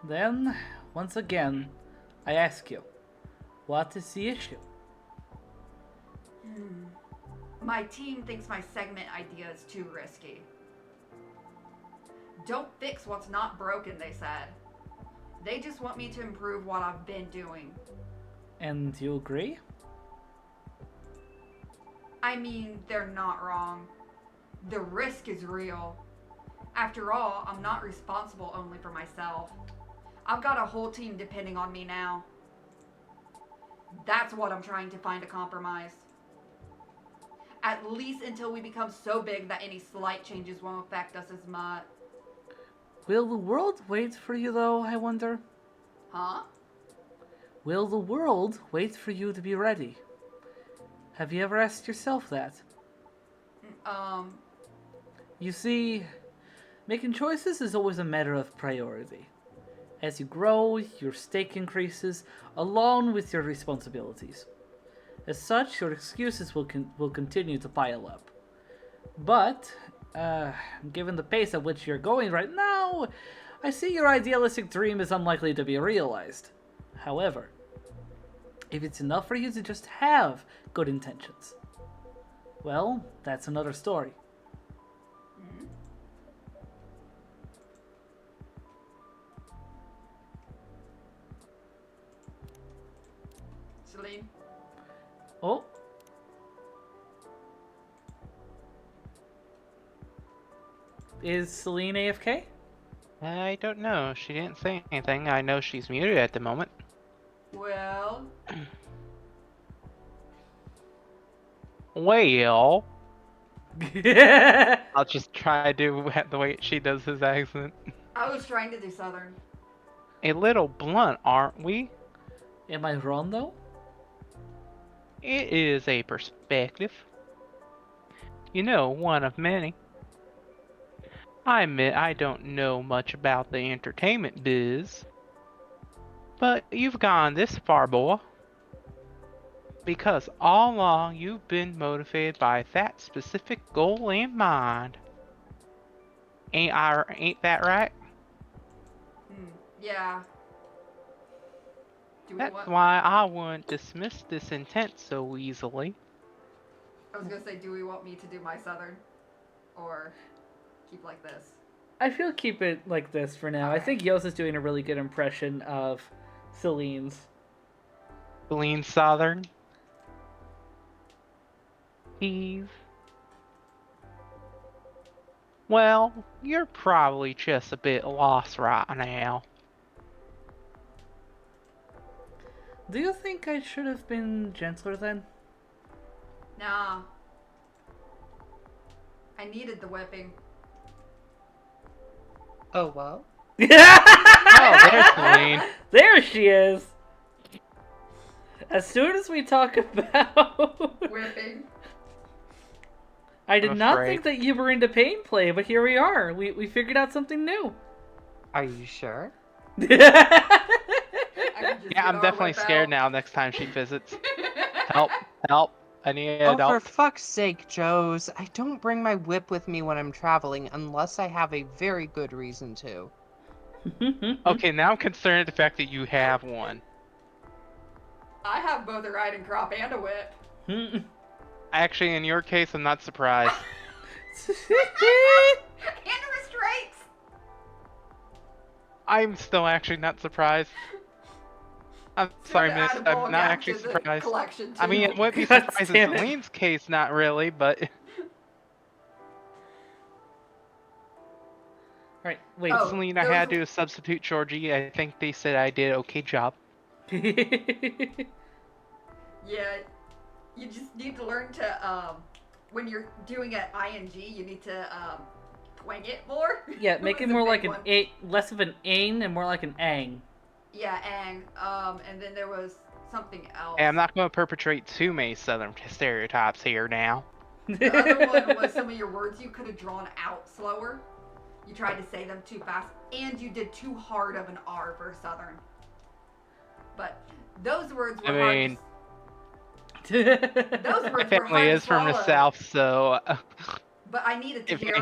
Then, once again, I ask you, what is the issue? My team thinks my segment idea is too risky. Don't fix what's not broken, they said. They just want me to improve what I've been doing. And you agree? They're not wrong. The risk is real. After all, I'm not responsible only for myself. I've got a whole team depending on me now. That's what I'm trying to find a compromise. At least until we become so big that any slight changes won't affect us as much. Will the world wait for you, though, I wonder? Huh? Will the world wait for you to be ready? Have you ever asked yourself that? You see, making choices is always a matter of priority. As you grow, your stake increases, along with your responsibilities. As such, your excuses will continue to pile up. But, given the pace at which you're going right now, I see your idealistic dream is unlikely to be realized. However, if it's enough for you to just have good intentions, well, that's another story. Celine? Oh. Is Celine AFK? I don't know. She didn't say anything. I know she's muted at the moment. Well... Well... I'll just try to do the way she does his accent. I was trying to do Southern. A little blunt, aren't we? Am I wrong, though? It is a perspective. You know, one of many. I admit I don't know much about the entertainment biz. But you've gone this far, boy. Because all along you've been motivated by that specific goal in mind. Ain't that right? Yeah. That's why I wouldn't dismiss this intent so easily. I was gonna say, do we want me to do my Southern? Or keep like this? I feel keep it like this for now. I think Yos is doing a really good impression of Celine's. Lean Southern. Eve. Well, you're probably just a bit lost right now. Do you think I should have been gentler then? Nah. I needed the whipping. Oh well. Oh, there's Celine. There she is. As soon as we talk about Whipping. I did I'm not afraid. think that you were into pain play, but here we are. We figured out something new. Are you sure? I can just Yeah, get I'm our definitely whip scared out. now next time she visits. Help, help. I need Oh, for help. fuck's sake, Joes. I don't bring my whip with me when I'm traveling unless I have a very good reason to. Okay, now I'm concerned at the fact that you have one. I have both a riding crop and a whip. Actually, in your case, I'm not surprised. And restraints. I'm still actually not surprised. I'm sorry, Gotta miss. add a ball I'm not gap actually to the surprised. collection, I mean, too. it wouldn't be God surprised damn in it. Celine's case, not really, but... Right, wait. Oh, Celine, I had to substitute Georgie. I think they said I did an okay job. Yeah, you just need to learn to, when you're doing an ing, you need to, twang it more. Yeah, make was it a more big like one. an a, less of an ain and more like an ang. Yeah, and then there was something else. Hey, I'm not going to perpetrate too many Southern stereotypes here now. The other one was some of your words you could have drawn out slower. You tried to say them too fast, and you did too hard of an R for Southern. But those words were I mean, those my words were family hard is to from the swallow. South, so... But I needed to If hear I-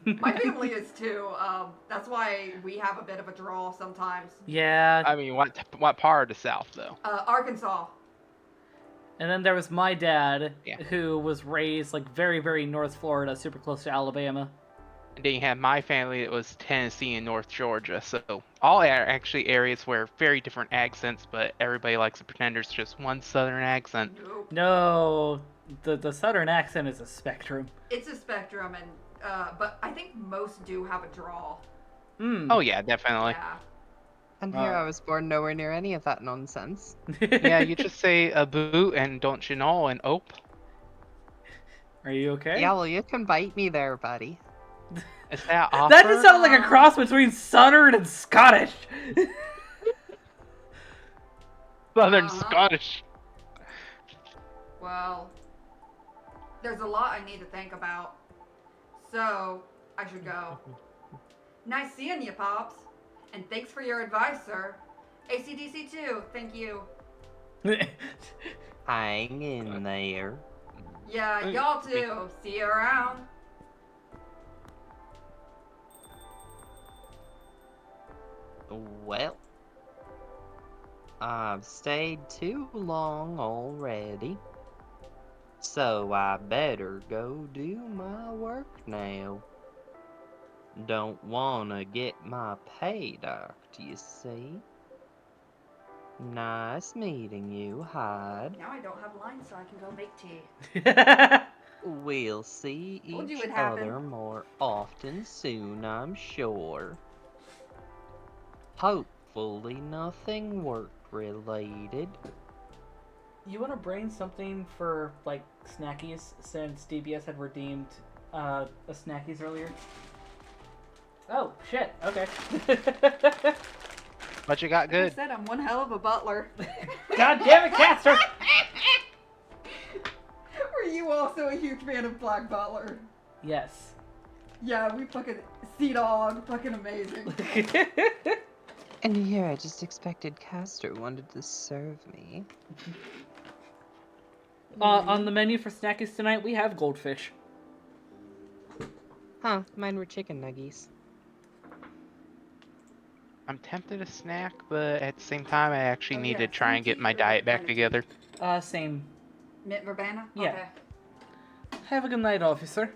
them. My family is too. That's why we have a bit of a draw sometimes. Yeah, I mean, what part of the South, though? Arkansas. and then there was my dad, Yeah. who was raised like very, very North Florida, super close to Alabama. And then you have my family that was Tennessee and North Georgia, so all are actually areas where very different accents, but everybody likes to pretend there's just one Southern accent. Nope. No, the Southern accent is a spectrum. It's a spectrum, and but I think most do have a draw. Oh yeah, definitely. Yeah. And here I was born nowhere near any of that nonsense. Yeah, you just say a boo and don't you know and ope. Are you okay? Yeah, well, you can bite me there, buddy. Is that offer? That just sounded like a cross between Southern and Scottish. Southern Uh-huh. Scottish. Well, there's a lot I need to think about. So, I should go. Nice seeing you, Pops. And thanks for your advice, sir. ACDC too, thank you. Hang in there. Yeah, y'all too. See you around. Well, I've stayed too long already. So I better go do my work now. Don't wanna get my pay docked, you see. Nice meeting you, Hyde. Now I don't have lines, so I can go make tea. We'll see Told you each it'd happen. other more often soon, I'm sure. Hopefully nothing work-related. You want to bring something for, like, snackies, since DBS had redeemed a snackies earlier? Oh, shit, okay. What you got Like I good? said, I'm one hell of a butler. God damn it, Caster! Were you also a huge fan of Black Butler? Yes. Yeah, we fucking Sea Dog, fucking amazing. And here I just expected Castor wanted to serve me. On the menu for snackies tonight, we have goldfish. Huh, mine were chicken nuggies. I'm tempted to snack, but at the same time, I actually Oh, need yeah, to try and tea get my or diet what back kind of tea? together. Same. Mint verbena? Yeah. Okay. Have a good night, officer.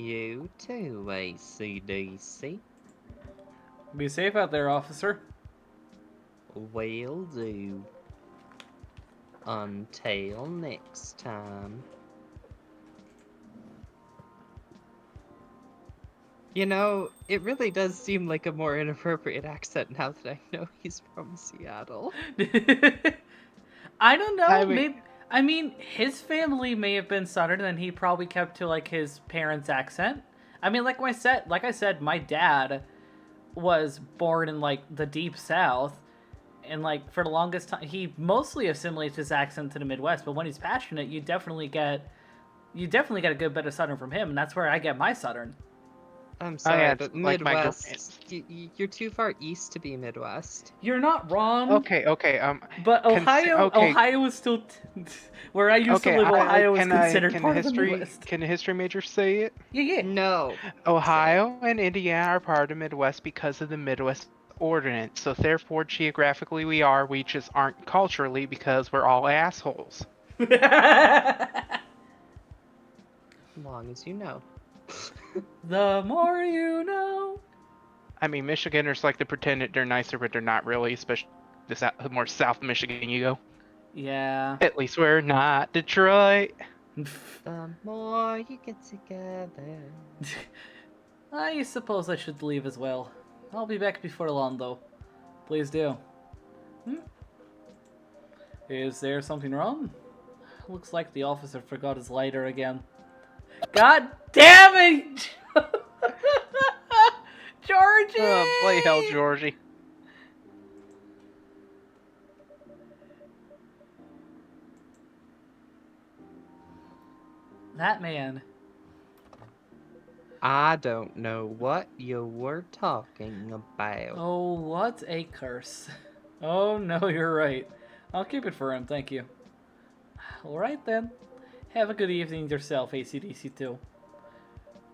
You too, ACDC. Be safe out there, officer. Will do. Until next time. You know, it really does seem like a more inappropriate accent now that I know he's from Seattle. I don't know. I mean- Maybe I mean his family may have been Southern, and he probably kept to like his parents' accent. I mean, like I said, my dad was born in like the deep South, and like for the longest time, he mostly assimilates his accent to the Midwest. But when he's passionate, you definitely get a good bit of Southern from him, and that's where I get my Southern. I'm sorry, yeah, it's but like my Midwest, you're too far east to be Midwest. You're not wrong. Okay. But Ohio, okay. Ohio is still where I used to live. Ohio is considered part of the Midwest. Can a history major say it? Yeah. No. Ohio and Indiana are part of the Midwest because of the Midwest Ordinance. So therefore, geographically, we just aren't culturally because we're all assholes. Long as you know. The more you know. I mean, Michiganders like to pretend that they're nicer, but they're not really, especially the more south Michigan you go. Yeah. At least we're not Detroit. The more you get together. I suppose I should leave as well. I'll be back before long, though. Please do. Is there something wrong? Looks like the officer forgot his lighter again. God damn it! Georgie! Oh, play hell, Georgie. That man. I don't know what you were talking about. Oh, what a curse. Oh, no, you're right. I'll keep it for him, thank you. Alright then. Have a good evening yourself, ACDC 2.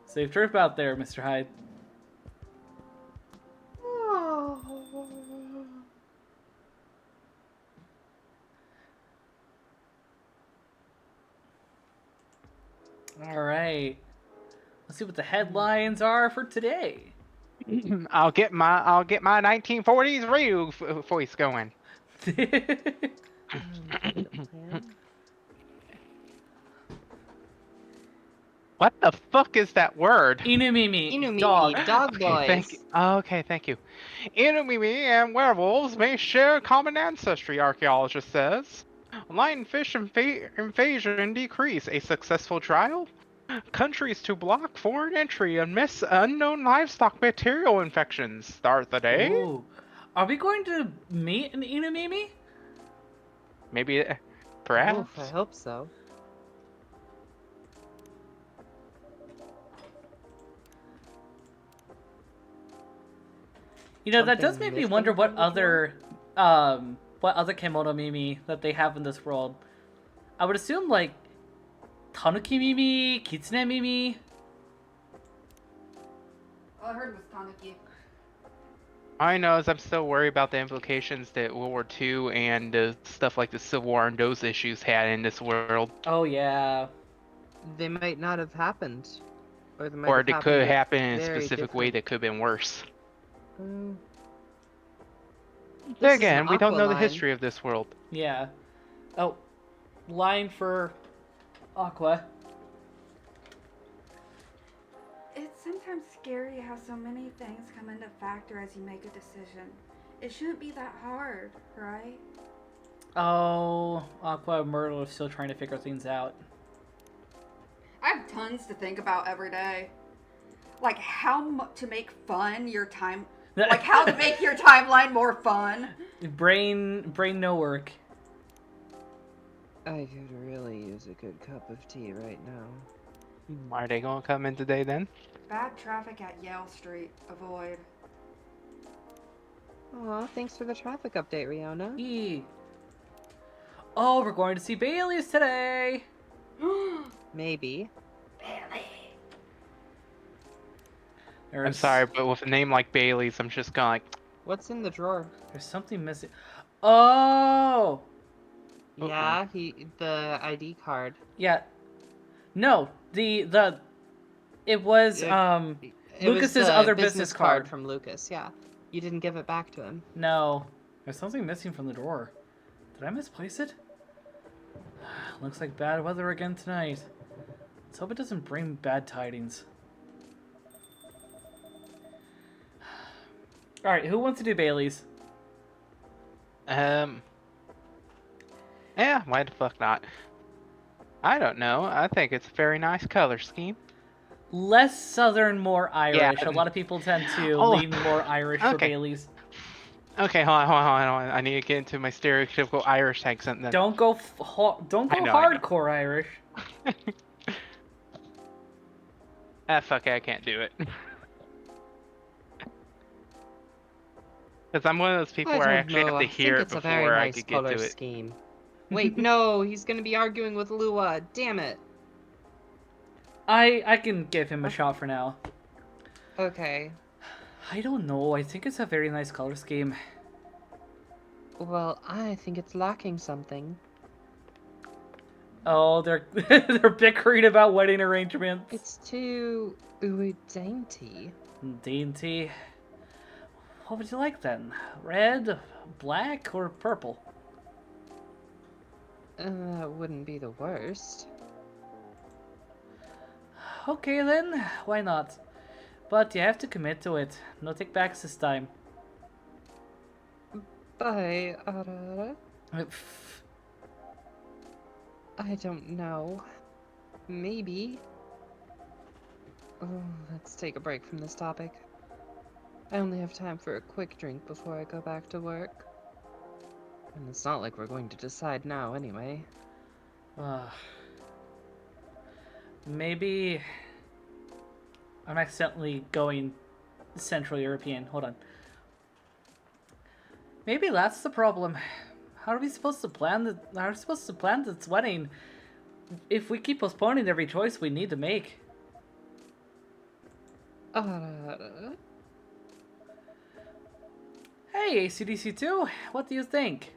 Safe trip out there, Mr. Hyde. Alright. Let's see what the headlines are for today. I'll get my 1940s radio voice going. What the fuck is that word? Inumimi, Inumimi, dog. dog Okay, boys. thank you. Okay, thank you. Inumimi and werewolves may share common ancestry, archaeologist says. Lionfish invasion decrease. A successful trial? Countries to block foreign entry amidst unknown livestock bacterial infections. Start the day? Ooh. Are we going to meet an Inumimi? Maybe, perhaps. Oof, I hope so. You know, that does Something make me missing wonder what from the other Kemono Mimi that they have in this world. I would assume like Tanuki Mimi, Kitsune Mimi. All I heard was Tanuki. All I know is I'm still worried about the implications that World War II and stuff like the Civil War and those issues had in this world. Oh yeah. They might not have happened. Or they might Or have it could happened happen in a very specific way different- that could have been worse. Mm, Then This is again, an we don't know the Aqualine. history of this world. Yeah. Oh, line for Aqua. It's sometimes scary how so many things come into factor as you make a decision. It shouldn't be that hard, right? Oh, Aqua and Myrtle are still trying to figure things out. I have tons to think about every day. Like how to make fun your time. Like how to make your timeline more fun. brain no work. I could really use a good cup of tea right now. Are they gonna come in today then? Bad traffic at Yale Street. Avoid. Aw, thanks for the traffic update, Riona. E. Oh, we're going to see Bailey's today. Maybe. I'm There's, sorry, but with a name like Bailey's, I'm just gonna like, What's in the drawer? There's something missing. Oh, Yeah, the ID card. yeah. No, the It was It was Lucas's the other business card. from Lucas. Yeah, you didn't give it back to him. No, there's something missing from the drawer. Did I misplace it? Looks like bad weather again tonight. Let's hope it doesn't bring bad tidings. Alright, who wants to do Bailey's? Yeah, why the fuck not? I don't know. I think it's a very nice color scheme. Less Southern, more Irish. Yeah. A lot of people tend to Oh, lean more Irish for okay. Bailey's. Okay, hold on. I need to get into my stereotypical Irish accent then. Don't go don't go I know. hardcore Irish. Fuck it, I can't do it. Because I'm one of those people where I actually have to hear it before I could get to it. Scheme. Wait, no, he's gonna be arguing with Lua. Damn it. I can give him a shot for now. Okay. I don't know. I think it's a very nice color scheme. Well, I think it's lacking something. Oh, they're they're bickering about wedding arrangements. It's too ooey dainty. Dainty. What would you like then? Red, black, or purple? Wouldn't be the worst. Okay then, why not? But you have to commit to it. No take backs this time. Bye, Uh, I don't know. Maybe. Oh, let's take a break from this topic. I only have time for a quick drink before I go back to work. And it's not like we're going to decide now anyway. Maybe I'm accidentally going Central European. Hold on. Maybe that's the problem. How are we supposed to plan this wedding if we keep postponing every choice we need to make? Hey, ACDC2, what do you think?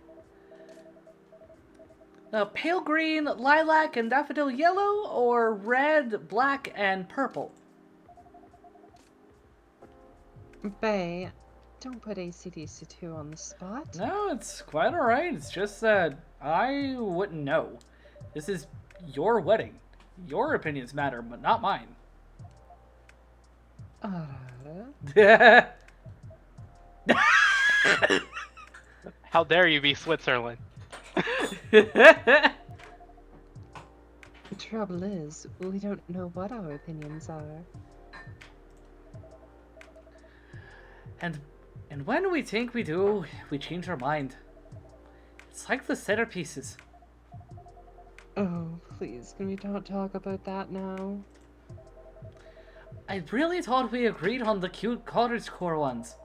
Pale green, lilac, and daffodil yellow, or red, black, and purple? Bae, don't put ACDC2 on the spot. No, it's quite alright. It's just that I wouldn't know. This is your wedding. Your opinions matter, but not mine. How dare you be Switzerland? The trouble is, we don't know what our opinions are. And when we think we do, we change our mind. It's like the centerpieces. Oh, please, can we not talk about that now? I really thought we agreed on the cute cottagecore ones.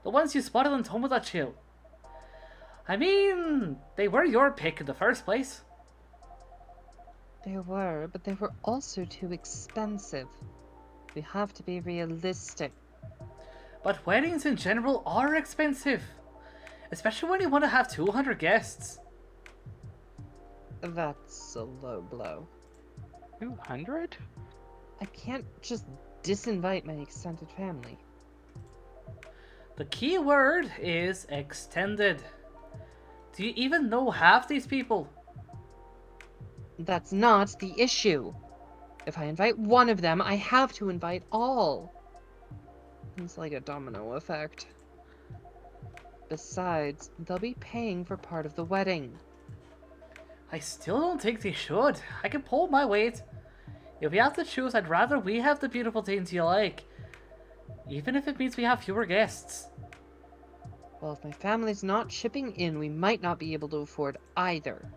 The ones you spotted on Tomodachi. I mean, they were your pick in the first place. They were, but they were also too expensive. We have to be realistic. But weddings in general are expensive. Especially when you want to have 200 guests. That's a low blow. 200? I can't just disinvite my extended family. The key word is extended. Do you even know half these people? That's not the issue. If I invite one of them, I have to invite all. It's like a domino effect. Besides, they'll be paying for part of the wedding. I still don't think they should. I can pull my weight. If we have to choose, I'd rather we have the beautiful things you like. Even if it means we have fewer guests. Well, if my family's not chipping in, we might not be able to afford either.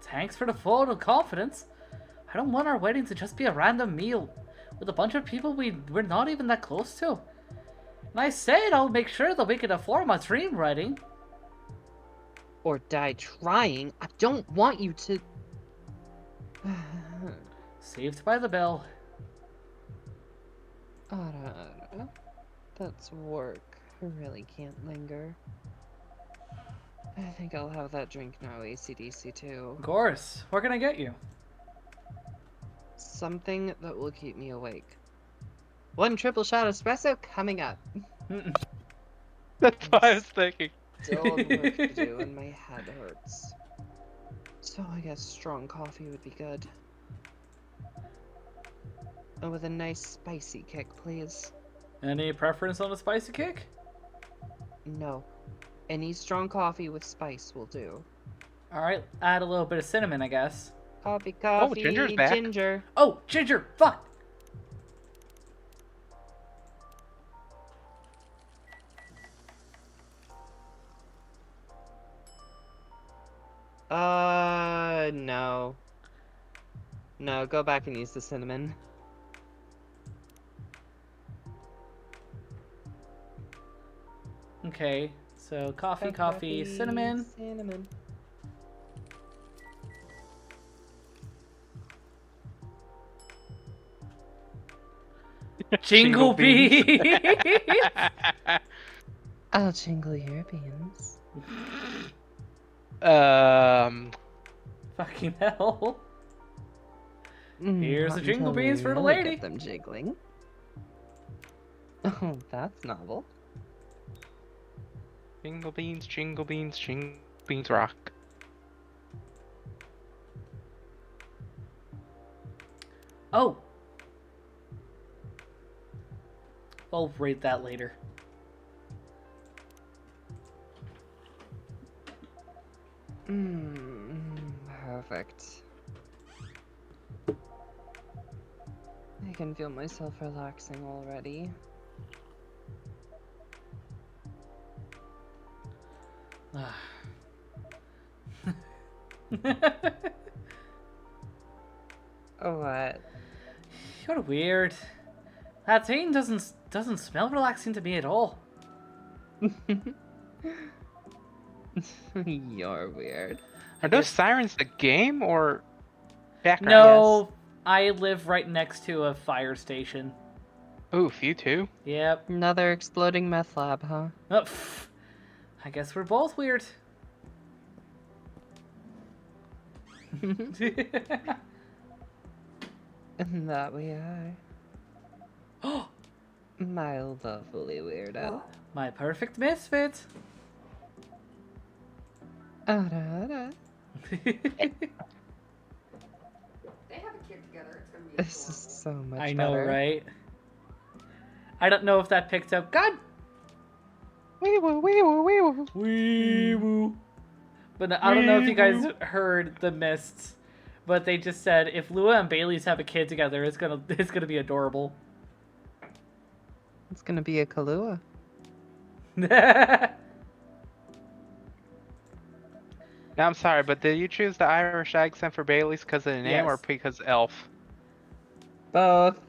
Thanks for the vote of confidence. I don't want our wedding to just be a random meal with a bunch of people we're not even that close to. And I said I'll make sure that we can afford my dream wedding. Or die trying. I don't want you to... Saved by the bell. That's work. I really can't linger. I think I'll have that drink now, ACDC2. Of course. What can I get you? Something that will keep me awake. 1 triple shot espresso coming up. That's what I was thinking. Still have work to do and my head hurts. So I guess strong coffee would be good. And with a nice spicy kick, please. Any preference on a spicy kick? No. Any strong coffee with spice will do. All right, add a little bit of cinnamon, I guess. Coffee, Ginger's back. ginger. Oh, ginger! Fuck! No. No, go back and use the cinnamon. Okay, so coffee, cinnamon. Cinnamon. Jingle beans! I'll jingle your beans. Fucking hell. Here's Not the jingle until beans we for the really lady. Get them jiggling. Oh, that's novel. Jingle beans, rock. Oh! I'll rate that later. Perfect. I can feel myself relaxing already. Oh, what? You're weird. That thing doesn't smell relaxing to me at all. You're weird. Are those sirens the game or background? No, I live right next to a fire station. Oof, you too? Yep. Another exploding meth lab, huh? Oh, pff. I guess we're both weird. And that we are. My lovely weirdo. My perfect misfit. They have a kid together. It's gonna be This is adorable. so much I know, better. right? I don't know if that picked up. God! Wee woo, wee woo, wee woo. Wee woo. But I don't know if you guys heard the mists, but they just said if Lua and Bailey's have a kid together, it's gonna be adorable. It's gonna be a Kahlua. Now, I'm sorry, but did you choose the Irish accent for Bailey's because of the name or Yes. because Elf? Both.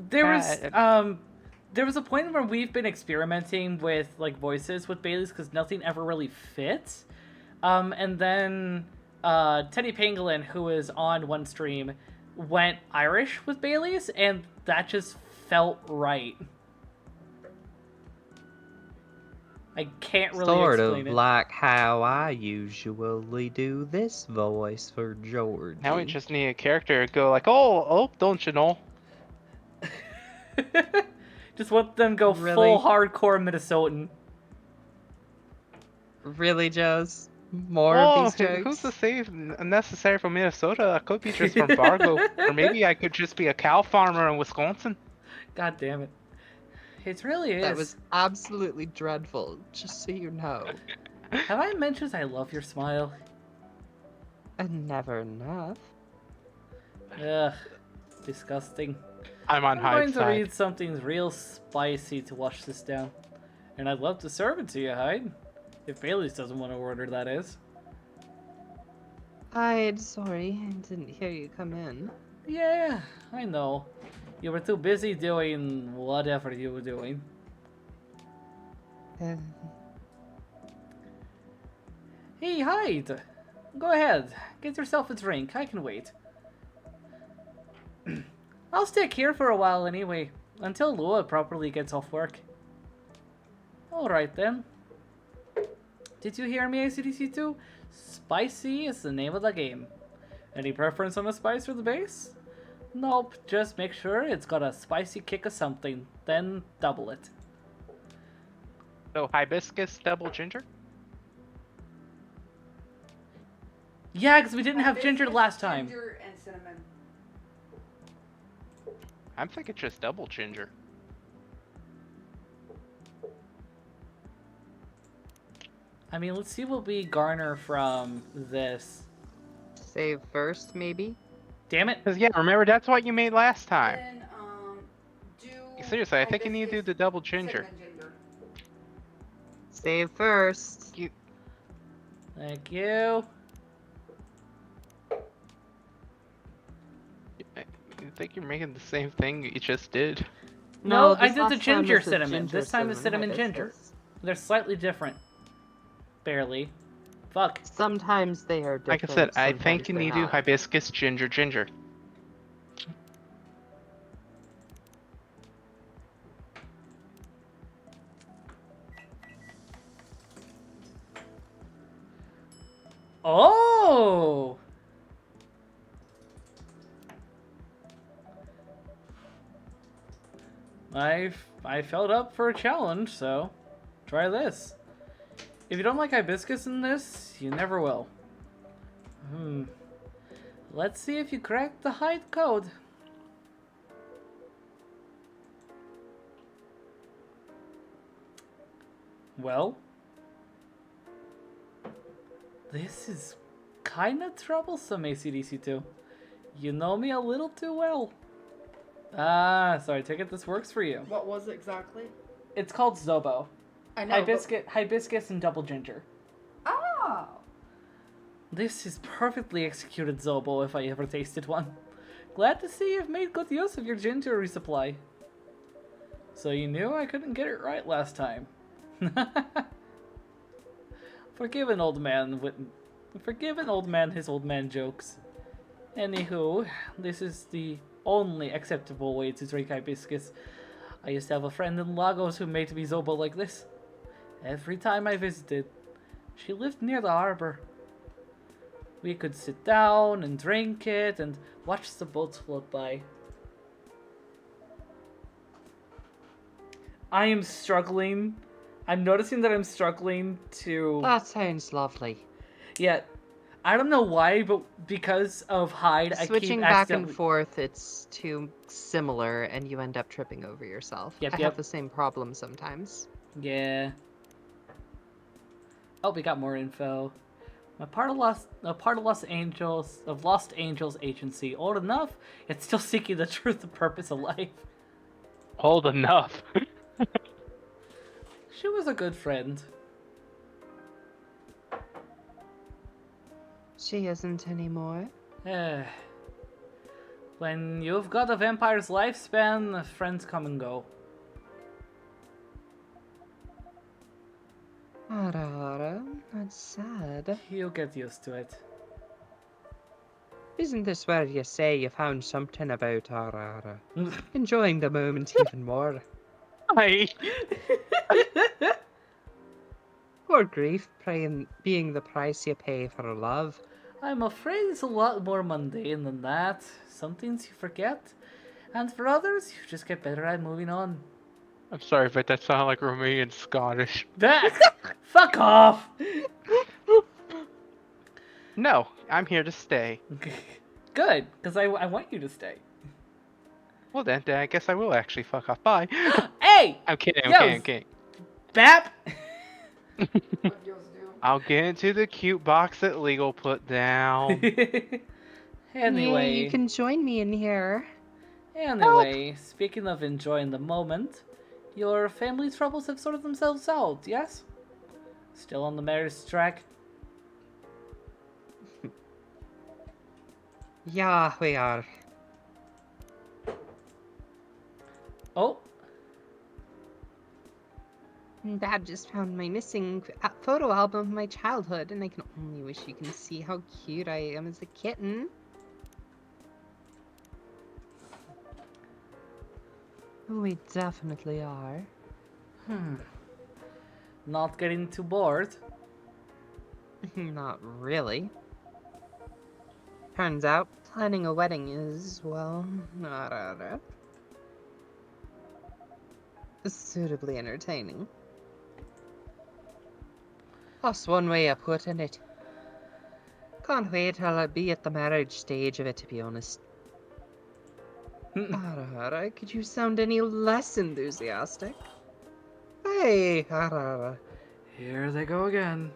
There was a point where we've been experimenting with like voices with Bailey's because nothing ever really fits. And then Teddy Pangolin, who was on one stream, went Irish with Bailey's, and that just felt right. I can't really Sort of explain it. like how I usually do this voice for Georgie. Now we just need a character to go like, oh, don't you know? Just let them go Really? full hardcore Minnesotan. Really, Joes? More of these jokes? Who's to say necessary from Minnesota? I could be just from Fargo. Or maybe I could just be a cow farmer in Wisconsin. God damn it. It really is. That was absolutely dreadful, just so you know. Have I mentioned I love your smile? And never enough. Ugh. Disgusting. I'm on I'm Hyde's going to side. read something real spicy to wash this down. And I'd love to serve it to you, Hyde. If Bailey's doesn't want to order, that is. I'm sorry, I didn't hear you come in. Yeah, I know. You were too busy doing whatever you were doing. Uh, Hey, Hyde! Go ahead. Get yourself a drink. I can wait. I'll stick here for a while anyway, until Lua properly gets off work. Alright then. Did you hear me, ACDC2? Spicy is the name of the game. Any preference on the spice or the base? Nope, just make sure it's got a spicy kick of something, then double it. So hibiscus double ginger? Yeah, because we didn't have ginger Hibiscus, last time. Ginger and cinnamon. I'm thinking just double ginger. I mean, let's see what we garner from this. Save first, maybe? Damn it. Because, yeah, remember, that's what you made last time. Then do. Seriously, I think you need to do hibiscus, the double ginger. cinnamon ginger. Save first. Thank you. I think you're making the same thing you just did. No, I this did the last time ginger was the cinnamon. ginger This time is cinnamon ginger. hibiscus. They're slightly different. Barely. Fuck. Sometimes they are different. Like I said, I think sometimes you they're need to do not. hibiscus ginger. Oh! I felt up for a challenge, so try this. If you don't like hibiscus in this, you never will. Let's see if you crack the hide code. Well, this is kinda troublesome, ACDC2. You know me a little too well. Ah, sorry, take it this works for you. What was it exactly? It's called Zobo. I know. Hibiscus and double ginger. Oh. This is perfectly executed Zobo if I ever tasted one. Glad to see you've made good use of your ginger resupply. So you knew I couldn't get it right last time. Forgive an old man his old man jokes. Anywho, this is the only acceptable way to drink hibiscus. I used to have a friend in Lagos who made me Zobo like this. Every time I visited, she lived near the harbor. We could sit down and drink it and watch the boats float by. I am struggling. I'm noticing that I'm struggling to... That sounds lovely. Yeah, I don't know why, but because of hide, Switching I keep back and accidentally... forth, it's too similar, and you end up tripping over yourself. Yep, I yep. have the same problem sometimes. Yeah. Oh, we got more info. A part of Lost Angels Agency. Old enough, yet still seeking the truth and purpose of life. Old enough. She was a good friend. She isn't anymore. When you've got a vampire's lifespan, friends come and go. Ara, that's sad. You'll get used to it. Isn't this where you say you found something about Ara? Enjoying the moment even more. Hi. Poor grief, being the price you pay for love. I'm afraid it's a lot more mundane than that. Some things you forget, and for others, you just get better at moving on. I'm sorry, but that sounded like Romanian Scottish. Fuck off! No, I'm here to stay. Good, because I want you to stay. Well then, I guess I will actually fuck off. Bye. Hey! I'm kidding, Yo, I'm kidding. Bap! What yours do? I'll get into the cute box that Legal put down. Anyway. Yay, you can join me in here. Anyway, speaking of enjoying the moment, your family troubles have sorted themselves out, yes? Still on the marriage track? Yeah, we are. Oh, Dad just found my missing photo album of my childhood, and I can only wish you can see how cute I am as a kitten. We definitely are. not getting too bored. Not really. Turns out, planning a wedding is, well, suitably entertaining. That's one way of putting it. Can't wait till I be at the marriage stage of it, to be honest. Could you sound any less enthusiastic? Hey, Here they go again.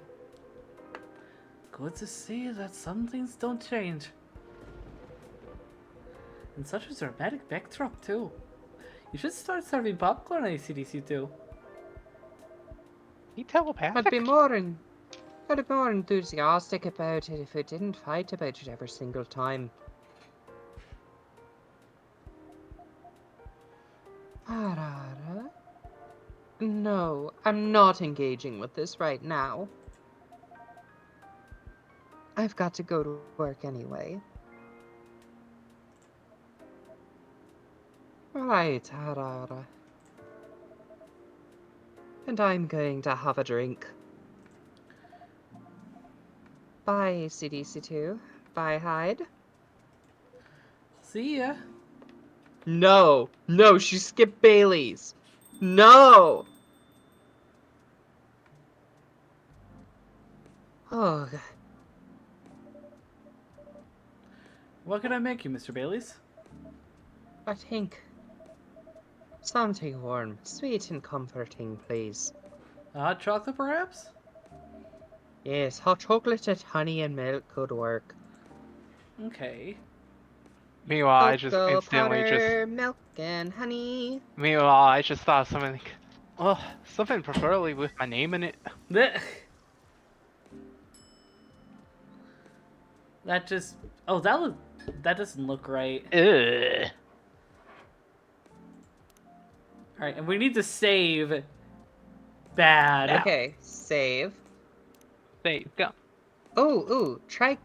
Good to see that some things don't change. And such a dramatic backdrop, too. You should start serving popcorn at ACDC, too. He telepathic? I'd be more enthusiastic about it if I didn't fight about it every single time. No, I'm not engaging with this right now. I've got to go to work anyway. Right, and I'm going to have a drink. Bye, CDC2. Bye, Hyde. See ya. No, she skipped Bailey's. No! Oh, What can I make you, Mr. Baileys? I think something warm, sweet and comforting, please. Hot chocolate, perhaps? Yes, hot chocolate and honey and milk could work. Okay. Meanwhile, I just Cocoa instantly powder, milk and honey. Meanwhile, I just thought something like, well, something preferably with my name in it. That just... Oh, that doesn't look right. Ugh. Alright, and we need to save... Bad. Yeah. Okay, save. There you go. Ooh, try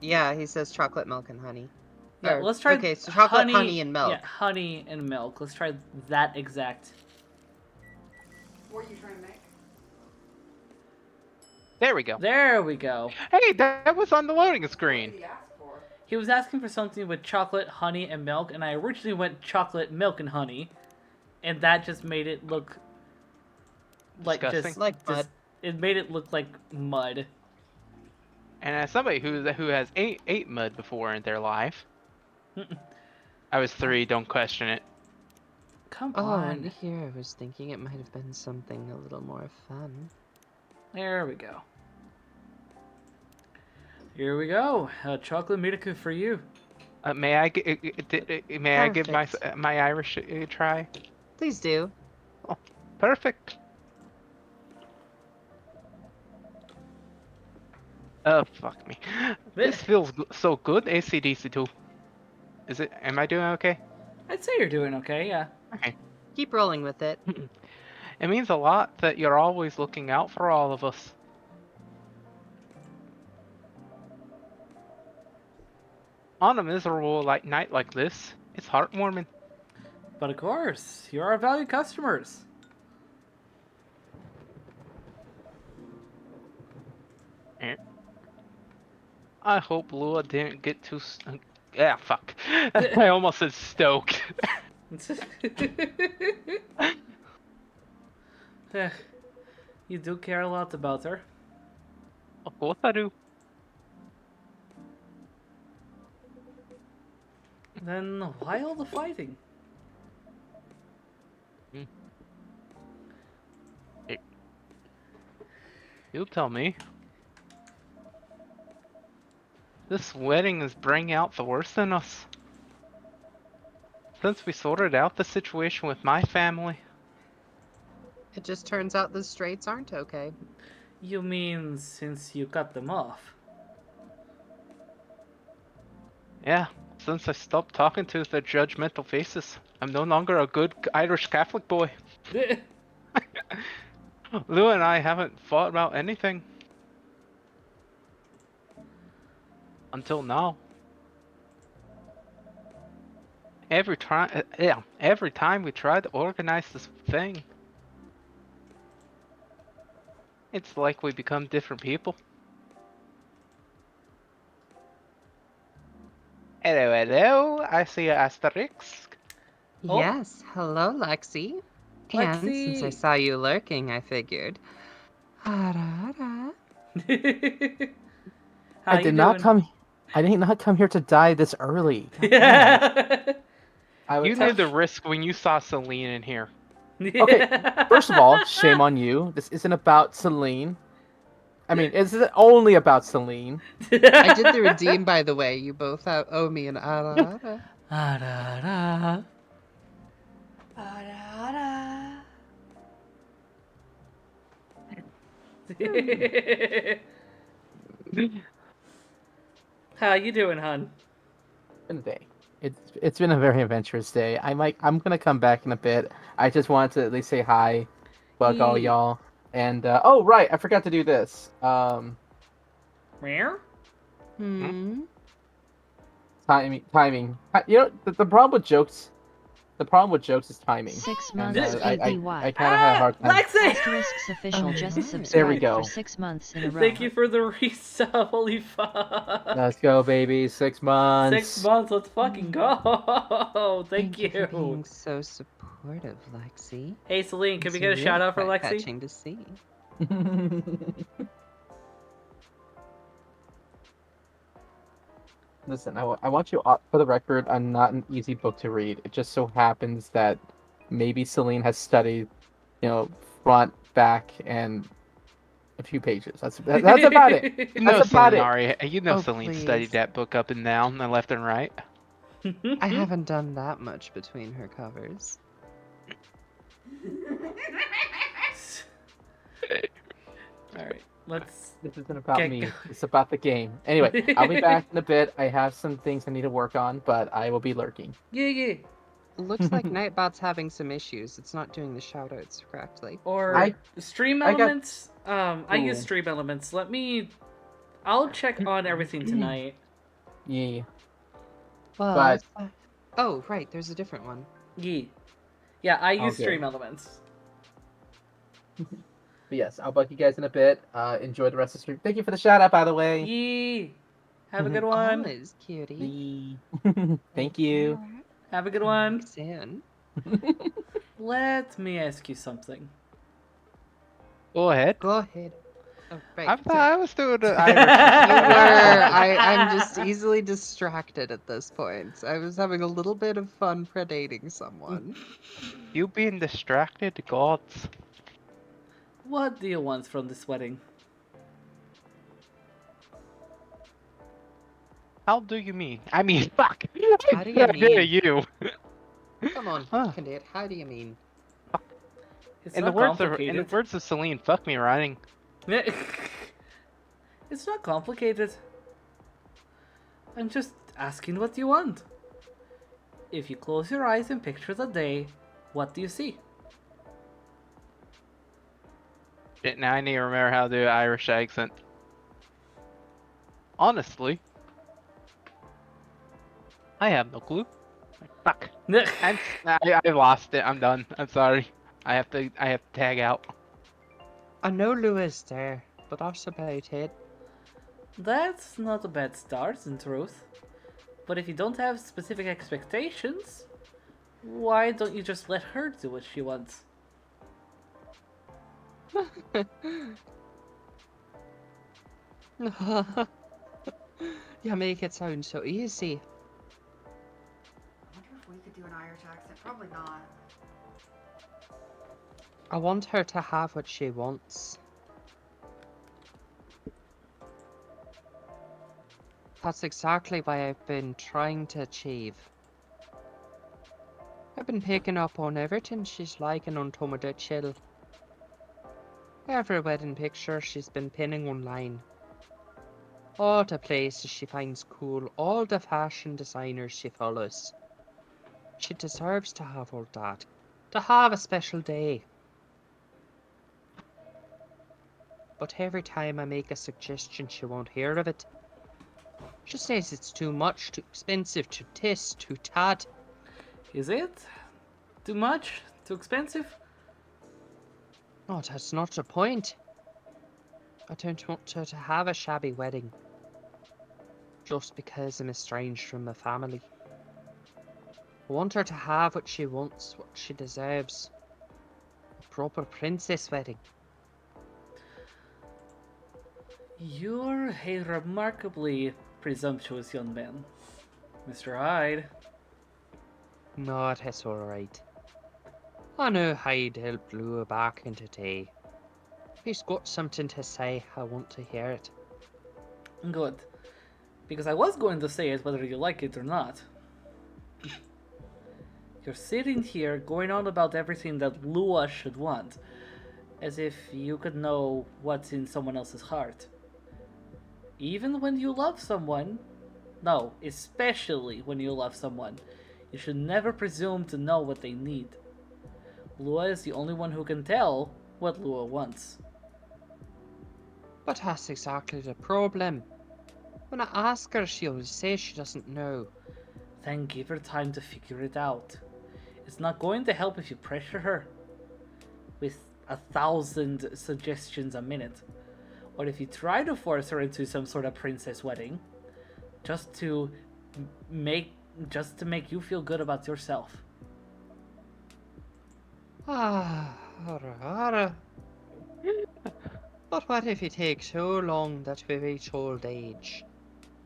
yeah, he says chocolate milk and honey. Yeah, let's try okay, so chocolate, honey, and milk. Yeah, honey and milk. Let's try that exact. What are you trying to make? There we go. There we go. Hey, that was on the loading screen. What did he ask for? He was asking for something with chocolate, honey, and milk, and I originally went chocolate, milk, and honey, and that just made it look like Disgusting. Like mud. It made it look like mud. And as somebody who has ate mud before in their life, I was 3. Don't question it. Come Oh, on. and here I was thinking it might have been something a little more fun. There we go. Here we go. Chocolate Miracle for you. May I give my Irish a try? Please do. Oh, perfect. Oh, fuck me. This feels so good, ACDC2. Is it? Am I doing okay? I'd say you're doing okay, yeah. Okay. Keep rolling with it. It means a lot that you're always looking out for all of us. On a miserable night like this, it's heartwarming. But of course, you're our valued customers. I hope Lua didn't get too... yeah, fuck. I almost said stoked. You do care a lot about her. Of course I do. Then why all the fighting? You tell me. This wedding is bringing out the worst in us. Since we sorted out the situation with my family. It just turns out the straights aren't okay. You mean since you cut them off? Yeah, since I stopped talking to their judgmental faces, I'm no longer a good Irish Catholic boy. Lou and I haven't fought about anything. Until now. Every time we try to organize this thing, it's like we become different people. Hello, hello. I see an asterisk. Oh. Yes, hello, Lexi. And since I Lexi. saw you lurking, I figured. Ara. How I you did not doing? come. I did not come here to die this early. God damn. Yeah. I You would. knew the risk when you saw Celine in here. Okay, first of all, shame on you. This isn't about Celine. I mean, this isn't only about Celine. I did the redeem, by the way. You both owe me an ara. Ah-da-da. Ah-da-da. How you doing, hun? Been a day. It's been a very adventurous day. I'm gonna come back in a bit. I just wanted to at least say hi, bug all Yee. y'all. And oh right, I forgot to do this. Meow? Hmm. Timing. You know the problem with jokes. The problem with jokes is timing. 6 And months I ABY. kind of had a hard time. Lexi! Asterisks official just Alright. There we subscribed go. for 6 months in a row. Thank you for the resub. Holy fuck. Let's go, baby. 6 months. 6 months. Let's fucking go. Thank you for you. being so supportive, Lexi. Hey, Celine, can It's we get a really shout out for quite Lexi? touching to see. Listen, I want you for the record. I'm not an easy book to read. It just so happens that maybe Celine has studied, front, back, and a few pages. That's about it. You know That's about Celine it. already. You know Oh, Celine please. studied that book up and down and left and right. I haven't done that much between her covers. Alright, let's This isn't about get me. going. It's about the game. Anyway, I'll be back in a bit. I have some things I need to work on, but I will be lurking. Yeah. Looks like Nightbot's having some issues. It's not doing the shoutouts correctly. Or stream I got- elements. I use Ooh. stream elements. I'll check on everything tonight. Yeah. Well, But- oh, right, there's a different one. Yeah, I use Okay. stream elements. But yes, I'll bug you guys in a bit. Enjoy the rest of the stream. Thank you for the shout out, by the way. Yee. Have a good one. Always, cutie. Thank you. Have a good one. Roxanne. Let me ask you something. Go ahead. Go ahead. Oh, right. I thought I was doing the You Irish. were. I'm just easily distracted at this point. I was having a little bit of fun predating someone. You being distracted, gods. What do you want from this wedding? How do you mean? I mean, fuck. How do you I dare mean? you. Come on, Huh. Candide, how do you mean? It's In not the words complicated. of Celine, fuck me running. It's not complicated. I'm just asking what you want. If you close your eyes and picture the day, what do you see? Shit, now I need to remember how to do an Irish accent. Honestly, I have no clue. Fuck. I lost it. I'm done. I'm sorry. I have to tag out. I know Lewis there, but that's about it. That's not a bad start, in truth. But if you don't have specific expectations, why don't you just let her do what she wants? You make it sound so easy. I wonder if we could do an Irish accent. Probably not. I want her to have what she wants. That's exactly what I've been trying to achieve. I've been picking up on everything she's liking on Tomoda Chill. Every wedding picture she's been pinning online. All the places she finds cool, all the fashion designers she follows. She deserves to have all that. To have a special day. But every time I make a suggestion, she won't hear of it. She says it's too much, too expensive, too this, too that. Is it? Too much? Too expensive? No, that's not the point. I don't want her to have a shabby wedding. just because I'm estranged from my family. I want her to have what she wants, what she deserves. A proper princess wedding. You're a remarkably presumptuous young man, Mr. Hyde. No, that's alright. I know Hyde helped lure back into tea. If he's got something to say, I want to hear it. Good. Because I was going to say it whether you like it or not. You're sitting here going on about everything that Lua should want, as if you could know what's in someone else's heart. Even when you love someone, no, especially when you love someone, you should never presume to know what they need. Lua is the only one who can tell what Lua wants. But that's exactly the problem. When I ask her, she always says she doesn't know. Then give her time to figure it out. It's not going to help if you pressure her with 1,000 suggestions a minute. Or if you try to force her into some sort of princess wedding, just to make you feel good about yourself. Ah, alright. But what if it takes so long that we reach old age,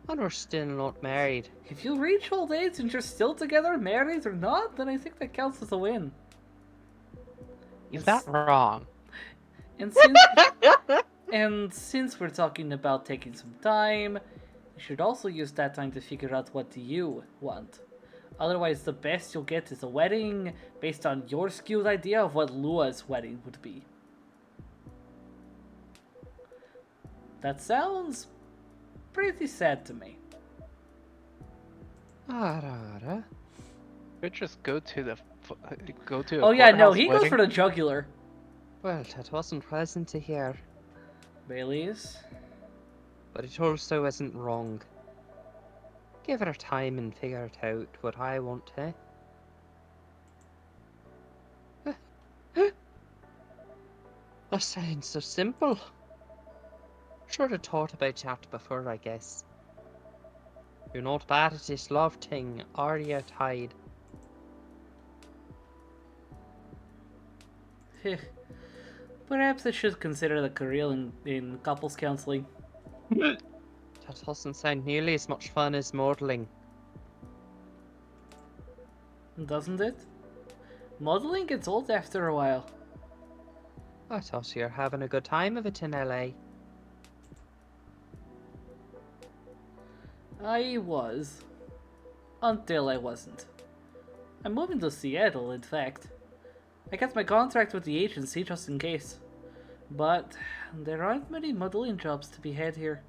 and we're still not married? If you reach old age and you're still together, married or not, then I think that counts as a win. Is that wrong? And since we're talking about taking some time, you should also use that time to figure out what you want. Otherwise, the best you'll get is a wedding based on your skewed idea of what Lua's wedding would be. That sounds pretty sad to me. Alright. Could just go to the go to. Oh yeah, no, courthouse he wedding. goes for the jugular. Well, that wasn't pleasant to hear, Bailey's. but it also isn't wrong. Give her time and figure it out what I want, eh? That sounds so simple. Should have thought about that before, I guess. You're not bad at this love thing, are you, Tide? Perhaps I should consider the career in couples counseling. That doesn't sound nearly as much fun as modelling. Doesn't it? Modeling gets old after a while. I thought you were having a good time of it in LA. I was. Until I wasn't. I'm moving to Seattle, in fact. I got my contract with the agency just in case. But there aren't many modeling jobs to be had here.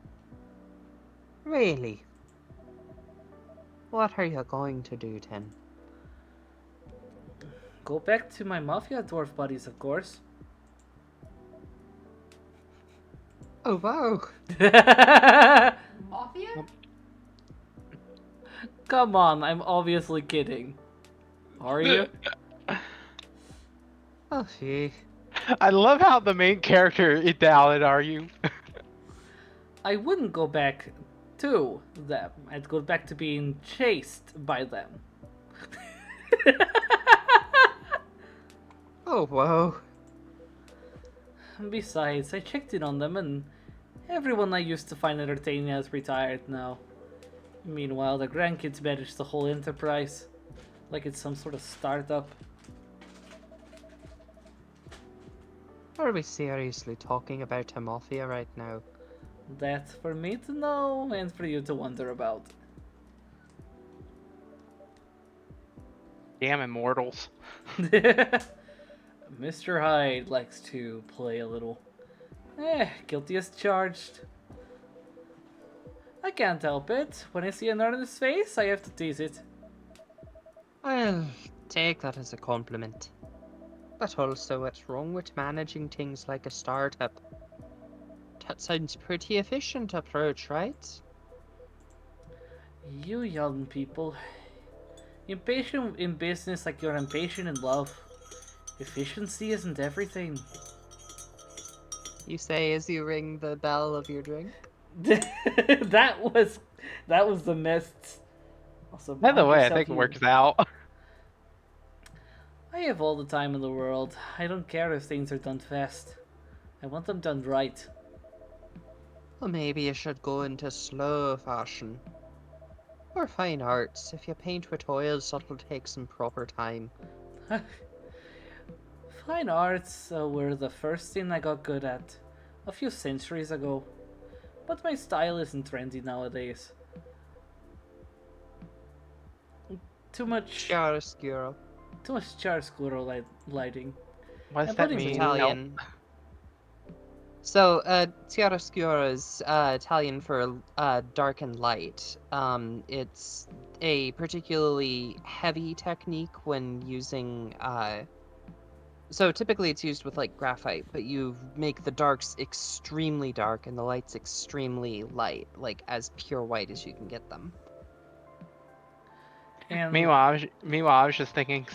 Really? What are you going to do then? Go back to my mafia dwarf buddies, of course. Oh wow! Mafia? Come on, I'm obviously kidding. Are you? Oh gee. I love how the main character Idalid, are you? I wouldn't go back to them. I'd go back to being chased by them. Oh wow. Besides, I checked in on them and everyone I used to find entertaining has retired now. Meanwhile, the grandkids manage the whole enterprise. Like it's some sort of startup. Are we seriously talking about a mafia right now? That's for me to know and for you to wonder about. Damn immortals. Mr. Hyde likes to play a little. Guilty as charged. I can't help it. When I see an earnest face, I have to tease it. I'll take that as a compliment. But also, what's wrong with managing things like a startup? That sounds pretty efficient approach, right? You young people. Impatient in business like you're impatient in love. Efficiency isn't everything. You say as you ring the bell of your drink? that was the mists. Also, By the mind way, I yourself, think it you. works out. I have all the time in the world. I don't care if things are done fast. I want them done right. Well, maybe you should go into slow fashion. Or fine arts. If you paint with oils, that'll take some proper time. Fine arts were the first thing I got good at a few centuries ago, but my style isn't trendy nowadays. Too much, Chiaroscuro. too much chiaroscuro lighting. What does And that putting It's mean? blue. Italian. So, chiaroscuro is Italian for dark and light. It's a particularly heavy technique when using. So typically it's used with like graphite, but you make the darks extremely dark and the lights extremely light, like as pure white as you can get them. And Meanwhile, I was just thinking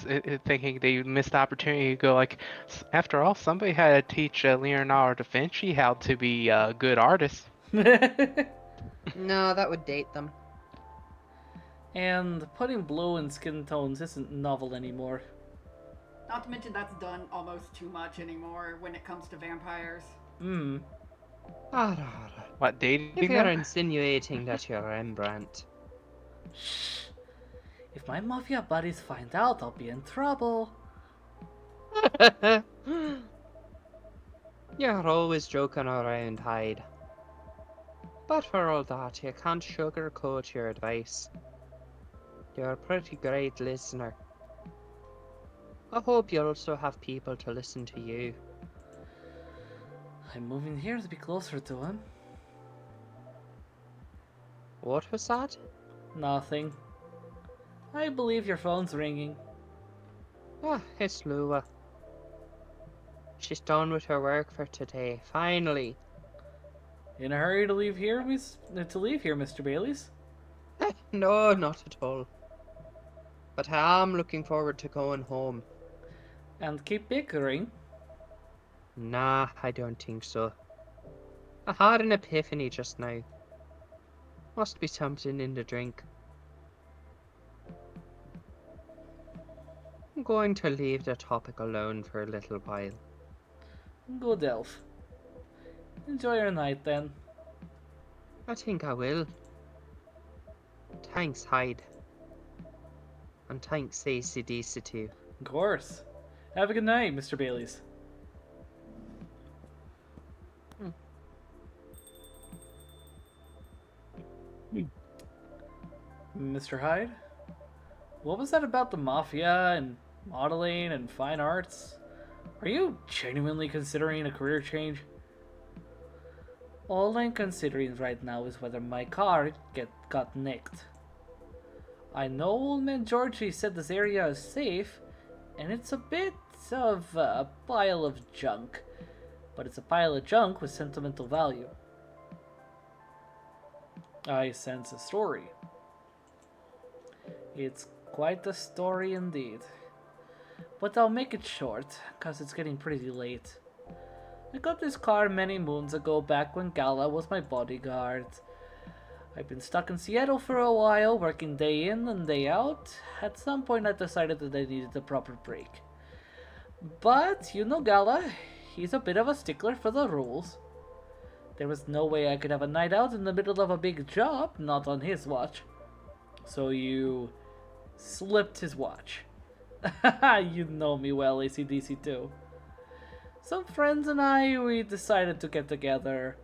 they missed the opportunity to go like, after all, somebody had to teach Leonardo da Vinci how to be a good artist. No, that would date them. and putting blue in skin tones isn't novel anymore. Not to mention that's done almost too much anymore when it comes to vampires. Hmm. Arara. What, dating If you're them? insinuating that you're Rembrandt. Shh. If my mafia buddies find out, I'll be in trouble. You're always joking around, Hyde. But for all that, you can't sugarcoat your advice. You're a pretty great listener. I hope you also have people to listen to you. I'm moving here to be closer to him. What was that? Nothing. I believe your phone's ringing. Ah, it's Lua. She's done with her work for today, finally. In a hurry to leave here, Mr. Bailey's? No, not at all. But I am looking forward to going home. And keep bickering. Nah, I don't think so. I had an epiphany just now. Must be something in the drink. I'm going to leave the topic alone for a little while. Good elf. Enjoy your night then. I think I will. Thanks, Hyde. And thanks, AC/DC too. Of course. Have a good night, Mr. Bailey's. Mr. Hyde? What was that about the mafia and modeling and fine arts? Are you genuinely considering a career change? All I'm considering right now is whether my car got nicked. I know old man Georgie said this area is safe, and it's a bit of a pile of junk, but it's a pile of junk with sentimental value. I sense a story. It's quite the story indeed. But I'll make it short, cause it's getting pretty late. I got this car many moons ago, back when Gala was my bodyguard. I've been stuck in Seattle for a while, working day in and day out. At some point I decided that I needed a proper break. But, you know Gala, he's a bit of a stickler for the rules. There was no way I could have a night out in the middle of a big job, not on his watch. So you slipped his watch. You know me well, AC/DC too. Some friends and we decided to get together.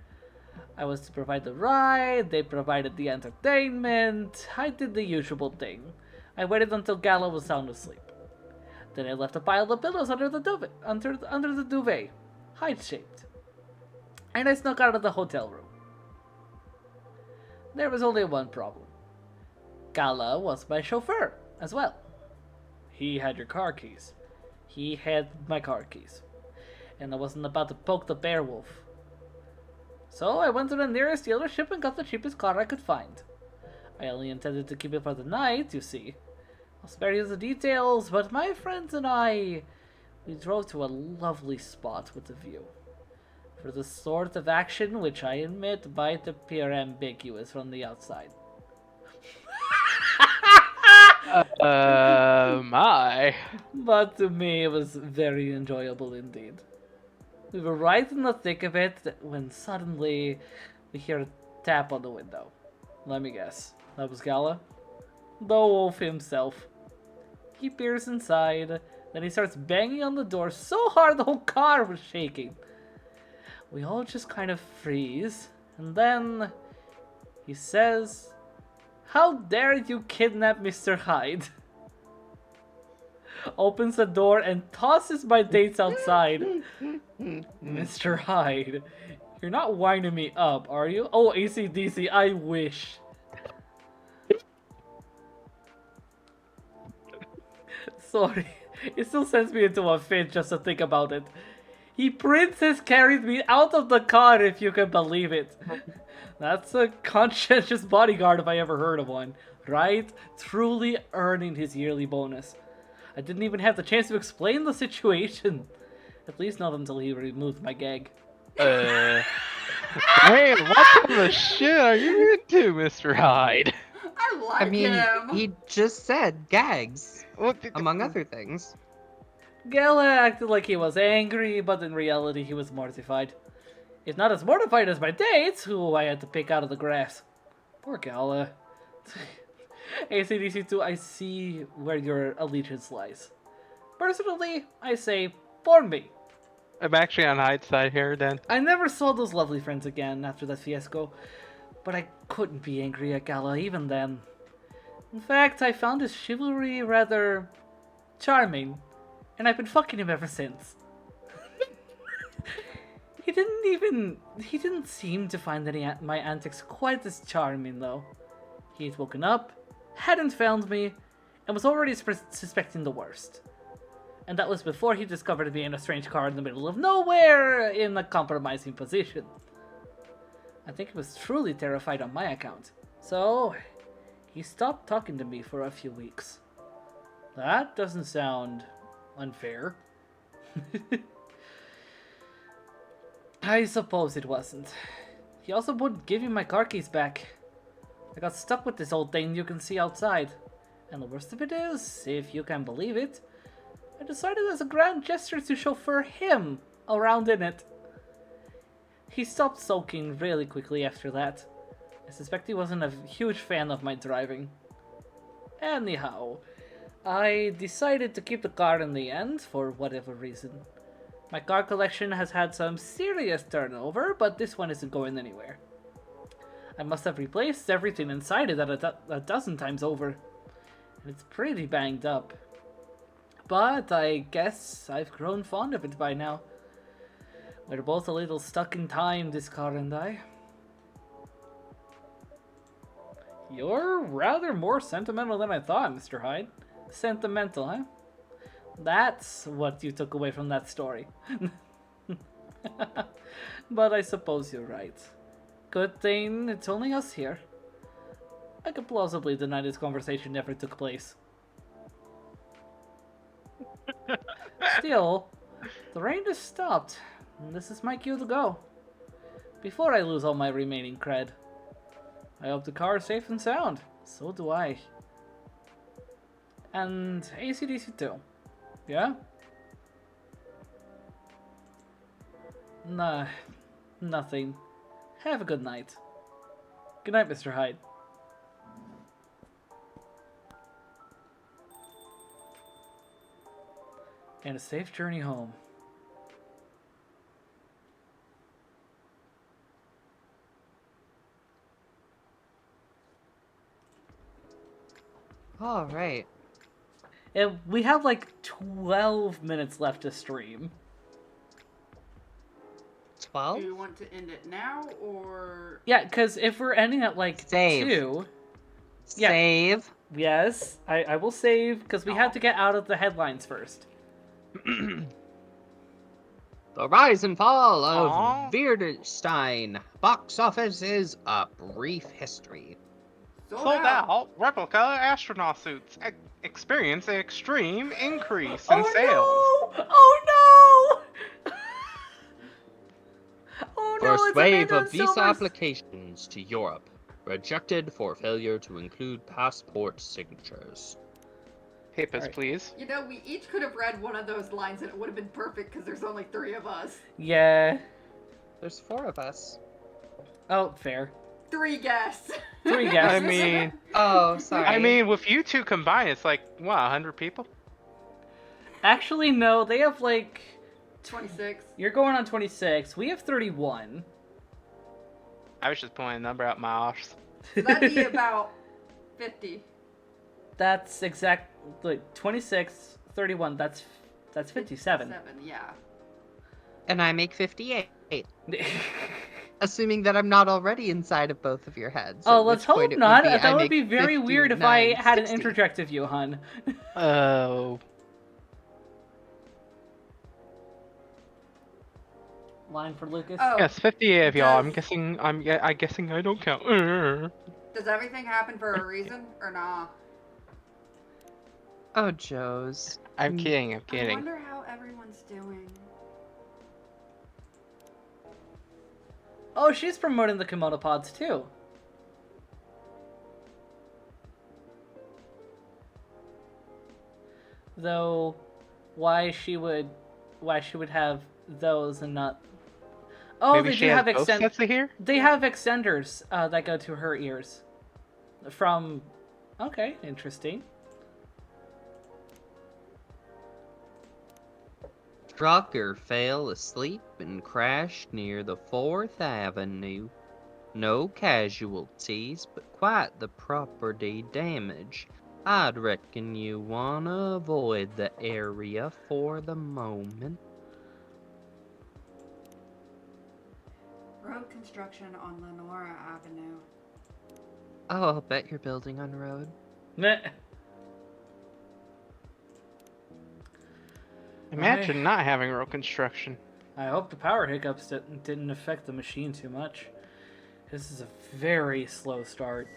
I was to provide the ride, they provided the entertainment. I did the usual thing. I waited until Gala was sound asleep. Then I left a pile of pillows under the duvet, under the duvet, height-shaped. And I snuck out of the hotel room. There was only one problem. Gala was my chauffeur, as well. He had your car keys. He had my car keys. And I wasn't about to poke the bear wolf. So I went to the nearest dealership and got the cheapest car I could find. I only intended to keep it for the night, you see. I'll spare you the details, but my friends and we drove to a lovely spot with a view. for the sort of action which I admit might appear ambiguous from the outside. My. But to me, it was very enjoyable indeed. We were right in the thick of it when suddenly we hear a tap on the window. Let me guess. That was Gala? The wolf himself. He peers inside, then he starts banging on the door so hard the whole car was shaking. We all just kind of freeze, and then he says, "How dare you kidnap Mr. Hyde?" Opens the door and tosses my dates outside. Mr. Hyde, you're not winding me up, are you? Oh, AC/DC, I wish. Sorry, it still sends me into a fit just to think about it. He princess carried me out of the car, if you can believe it. That's a conscientious bodyguard if I ever heard of one. Right? Truly earning his yearly bonus. I didn't even have the chance to explain the situation. At least not until he removed my gag. Hey, what kind of shit are you into, Mr. Hyde? I like I mean, him. he just said gags, What among other things. Gala acted like he was angry, but in reality he was mortified. If not as mortified as my dates, who I had to pick out of the grass. Poor Gala. AC/DC2, I see where your allegiance lies. Personally, I say, for me. I'm actually on Hyde's side here, then. I never saw those lovely friends again after that fiasco, but I couldn't be angry at Gala even then. In fact, I found his chivalry rather charming, and I've been fucking him ever since. He didn't seem to find my antics quite as charming though. He'd woken up, hadn't found me, and was already suspecting the worst. And that was before he discovered me in a strange car in the middle of nowhere in a compromising position. I think he was truly terrified on my account, so he stopped talking to me for a few weeks. That doesn't sound unfair. I suppose it wasn't. He also wouldn't give me my car keys back. I got stuck with this old thing you can see outside. And the worst of it is, if you can believe it, I decided as a grand gesture to chauffeur him around in it. He stopped sulking really quickly after that. I suspect he wasn't a huge fan of my driving. Anyhow, I decided to keep the car in the end for whatever reason. My car collection has had some serious turnover, but this one isn't going anywhere. I must have replaced everything inside it a dozen times over. And it's pretty banged up. But I guess I've grown fond of it by now. We're both a little stuck in time, this car and I. You're rather more sentimental than I thought, Mr. Hyde. Sentimental, huh? That's what you took away from that story. But I suppose you're right. Good thing it's only us here. I could plausibly deny this conversation never took place. Still, the rain has stopped, and this is my cue to go. Before I lose all my remaining cred. I hope the car is safe and sound. So do I. And AC/DC too. Yeah? Nah, nothing. Have a good night. Good night, Mr. Hyde. And a safe journey home. All right. And we have like 12 minutes left to stream. 12? Do you want to end it now or? Yeah, because if we're ending at like Save. 2... Yeah. Save. Yes, I will save, because we have to get out of the headlines first. The rise and fall of Aw. Wittgenstein. Box office is a brief history. Sold Sold out replica astronaut suits experience an extreme increase in sales. No! Oh no! First it's wave Amanda of and visa Silver's. applications to Europe. Rejected for failure to include passport signatures. Papers, Alright. please. You know, we each could have read one of those lines and it would have been perfect because there's only 3 of us. Yeah. There's 4 of us. Oh, fair. 3 guests. 3 guests. I mean, Oh, sorry. I mean, with you two combined, it's like, what, 100 people? Actually, no, they have like... 26. You're going on 26. We have 31. I was just pulling a number out my arse. So that'd be about 50. That's exact... Like, 26, 31, that's 57. 7, yeah. And I make 58. Assuming that I'm not already inside of both of your heads. Oh, at let's which hope point it not. Would be, That I would make be very weird if I 59, had an 60. interject of you, hun. Oh. Line for Lucas. Oh, Yes, 58 of y'all. I'm Does- guessing I don't count. does everything happen for a reason or nah? Oh, Joes. I'm kidding, I'm I kidding. wonder how everyone's doing. Oh, she's promoting the kimono pods too. Though, why she would have those and not? Oh, Maybe they she do has have both sets of hair? They have extenders that go to her ears. From, okay, interesting. Trucker fell asleep and crashed near the 4th Avenue. No casualties, but quite the property damage. I'd reckon you wanna avoid the area for the moment. Road construction on Lenora Avenue. Oh, I'll bet you're building on road. Meh. Imagine not having road construction. I hope the power hiccups didn't affect the machine too much. This is a very slow start.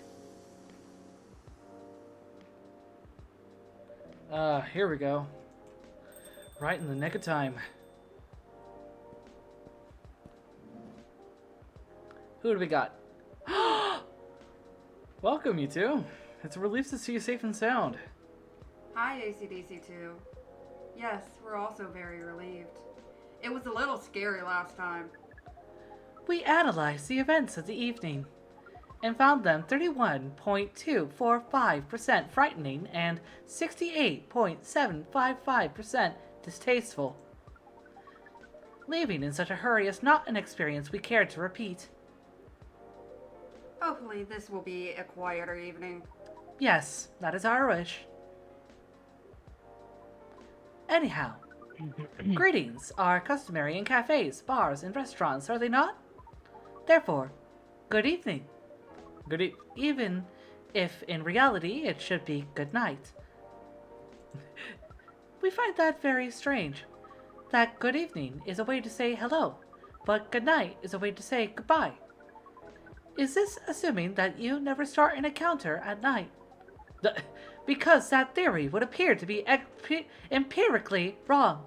Here we go. Right in the nick of time. Who do we got? Welcome, you two. It's a relief to see you safe and sound. Hi, ACDC2. Yes, we're also very relieved. It was a little scary last time. We analyzed the events of the evening and found them 31.245% frightening and 68.755% distasteful. Leaving in such a hurry is not an experience we care to repeat. Hopefully this will be a quieter evening. Yes, that is our wish. Anyhow, greetings are customary in cafes, bars, and restaurants, are they not? Therefore, good evening. Even if in reality it should be good night. We find that very strange. That good evening is a way to say hello, but good night is a way to say goodbye. Is this assuming that you never start an encounter at night? Because that theory would appear to be empirically wrong.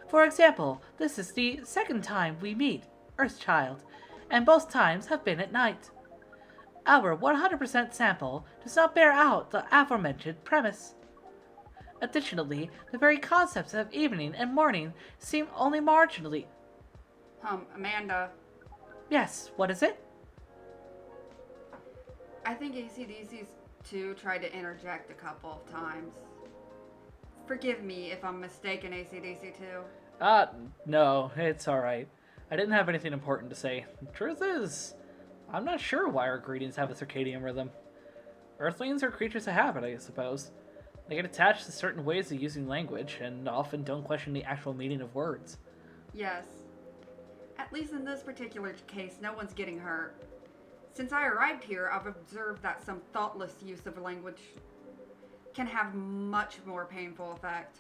For example, this is the second time we meet, Earthchild, and both times have been at night. Our 100% sample does not bear out the aforementioned premise. Additionally, the very concepts of evening and morning seem only marginally... Amanda, Yes, what is it? I think ACDC's 2 tried to interject a couple of times. Forgive me if I'm mistaken, ACDC 2. No, it's alright. I didn't have anything important to say. Truth is, I'm not sure why our greetings have a circadian rhythm. Earthlings are creatures of habit, I suppose. They get attached to certain ways of using language, and often don't question the actual meaning of words. Yes. At least in this particular case, no one's getting hurt. Since I arrived here, I've observed that some thoughtless use of language can have much more painful effect.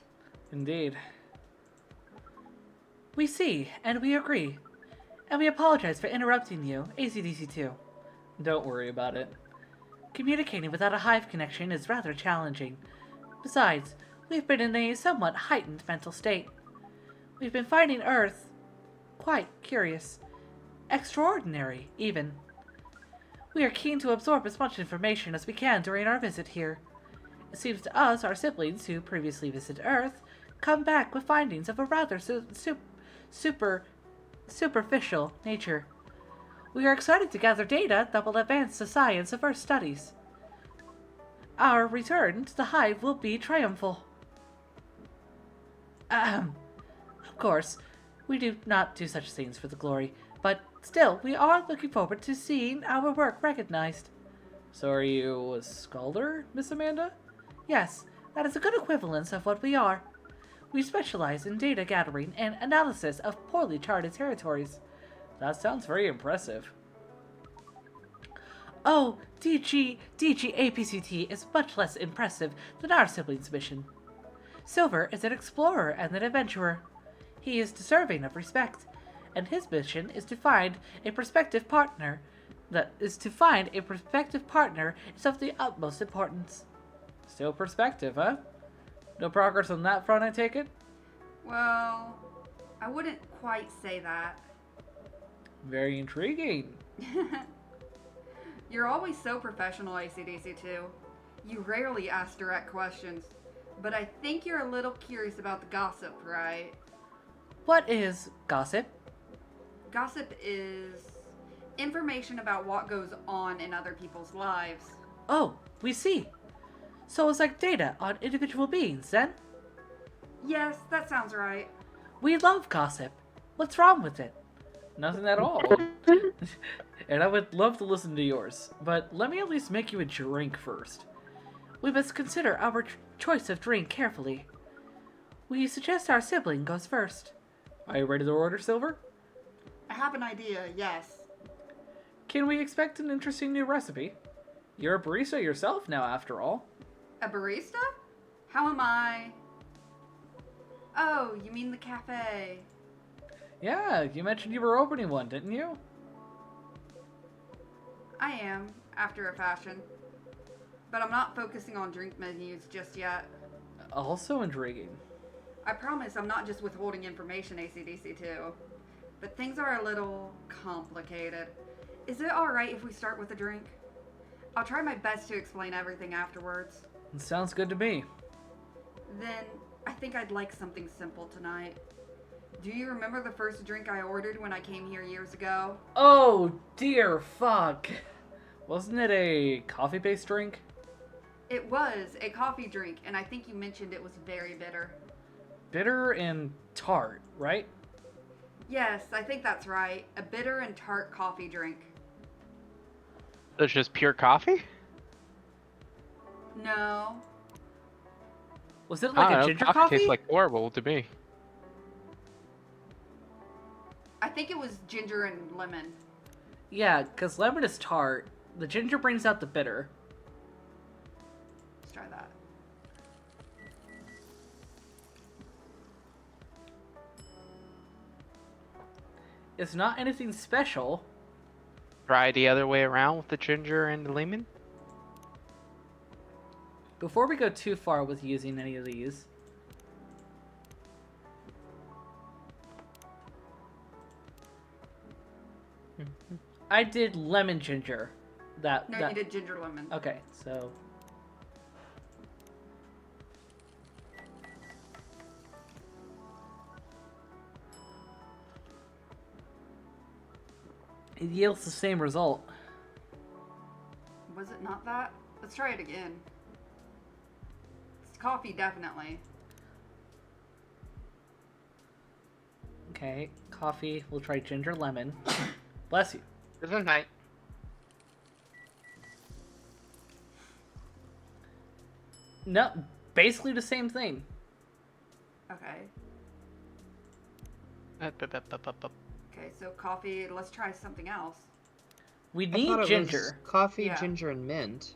Indeed. We see, and we agree. And we apologize for interrupting you, ACDC2. Don't worry about it. Communicating without a hive connection is rather challenging. Besides, we've been in a somewhat heightened mental state. We've been finding Earth quite curious. extraordinary, even. We are keen to absorb as much information as we can during our visit here. It seems to us our siblings who previously visited Earth come back with findings of a rather superficial nature. We are excited to gather data that will advance the science of Earth studies. Our return to the hive will be triumphal. Ahem. Of course, we do not do such things for the glory, but still, we are looking forward to seeing our work recognized. So are you a scholar, Miss Amanda? Yes, that is a good equivalence of what we are. We specialize in data gathering and analysis of poorly charted territories. That sounds very impressive. Oh, DG-APCT is much less impressive than our siblings' mission. Silver is an explorer and an adventurer. He is deserving of respect, and his mission is to find a prospective partner. Is of the utmost importance. Still perspective, huh? No progress on that front, I take it? Well, I wouldn't quite say that. Very intriguing. You're always so professional, ACDC2. You rarely ask direct questions, but I think you're a little curious about the gossip, right? What is gossip? Gossip is information about what goes on in other people's lives. Oh, we see. So it's like data on individual beings, then? Yes, that sounds right. We love gossip. What's wrong with it? Nothing at all. And I would love to listen to yours, but let me at least make you a drink first. We must consider our choice of drink carefully. We suggest our sibling goes first. Are you ready to order, Silver? I have an idea, yes. Can we expect an interesting new recipe? You're a barista yourself now, after all. A barista? How am I? Oh, you mean the cafe. Yeah, you mentioned you were opening one, didn't you? I am, after a fashion. But I'm not focusing on drink menus just yet. Also intriguing. I promise I'm not just withholding information, ACDC2. But things are a little complicated. Is it alright if we start with a drink? I'll try my best to explain everything afterwards. It sounds good to me. Then, I think I'd like something simple tonight. Do you remember the first drink I ordered when I came here years ago? Oh, dear fuck. Wasn't it a coffee-based drink? It was a coffee drink, and I think you mentioned it was very bitter. Bitter and tart, right? Yes, I think that's right. A bitter and tart coffee drink. It's just pure coffee? No. Was it I like don't a know, ginger coffee coffee? tastes like horrible to me. I think it was ginger and lemon. Yeah, because lemon is tart. The ginger brings out the bitter. Let's try that. It's not anything special. Try the other way around with the ginger and the lemon. Before we go too far with using any of these, I did lemon ginger. No, you did ginger lemon. Okay, so it yields the same result. Was it not that? Let's try it again. It's coffee, definitely. Okay, coffee. We'll try ginger lemon. Bless you. Good night. No, basically the same thing. Okay. Okay. Okay, so coffee. Let's try something else. We I need thought it ginger. was coffee, Yeah. ginger, and mint.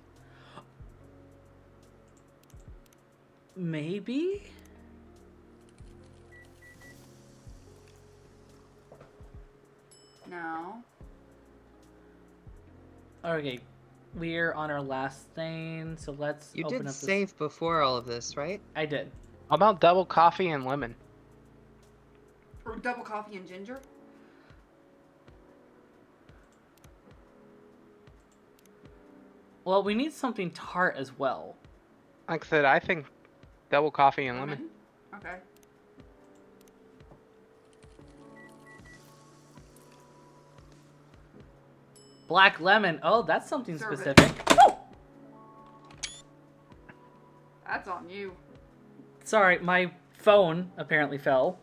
Maybe? No. Okay, we're on our last thing, so let's You open did up save before all of this, right? I did. How about double coffee and lemon? Or double coffee and ginger? Well, we need something tart as well. Like I said, I think double coffee and lemon. Okay. Black lemon. Oh, that's something Serve it. specific. Oh! That's on you. Sorry, my phone apparently fell.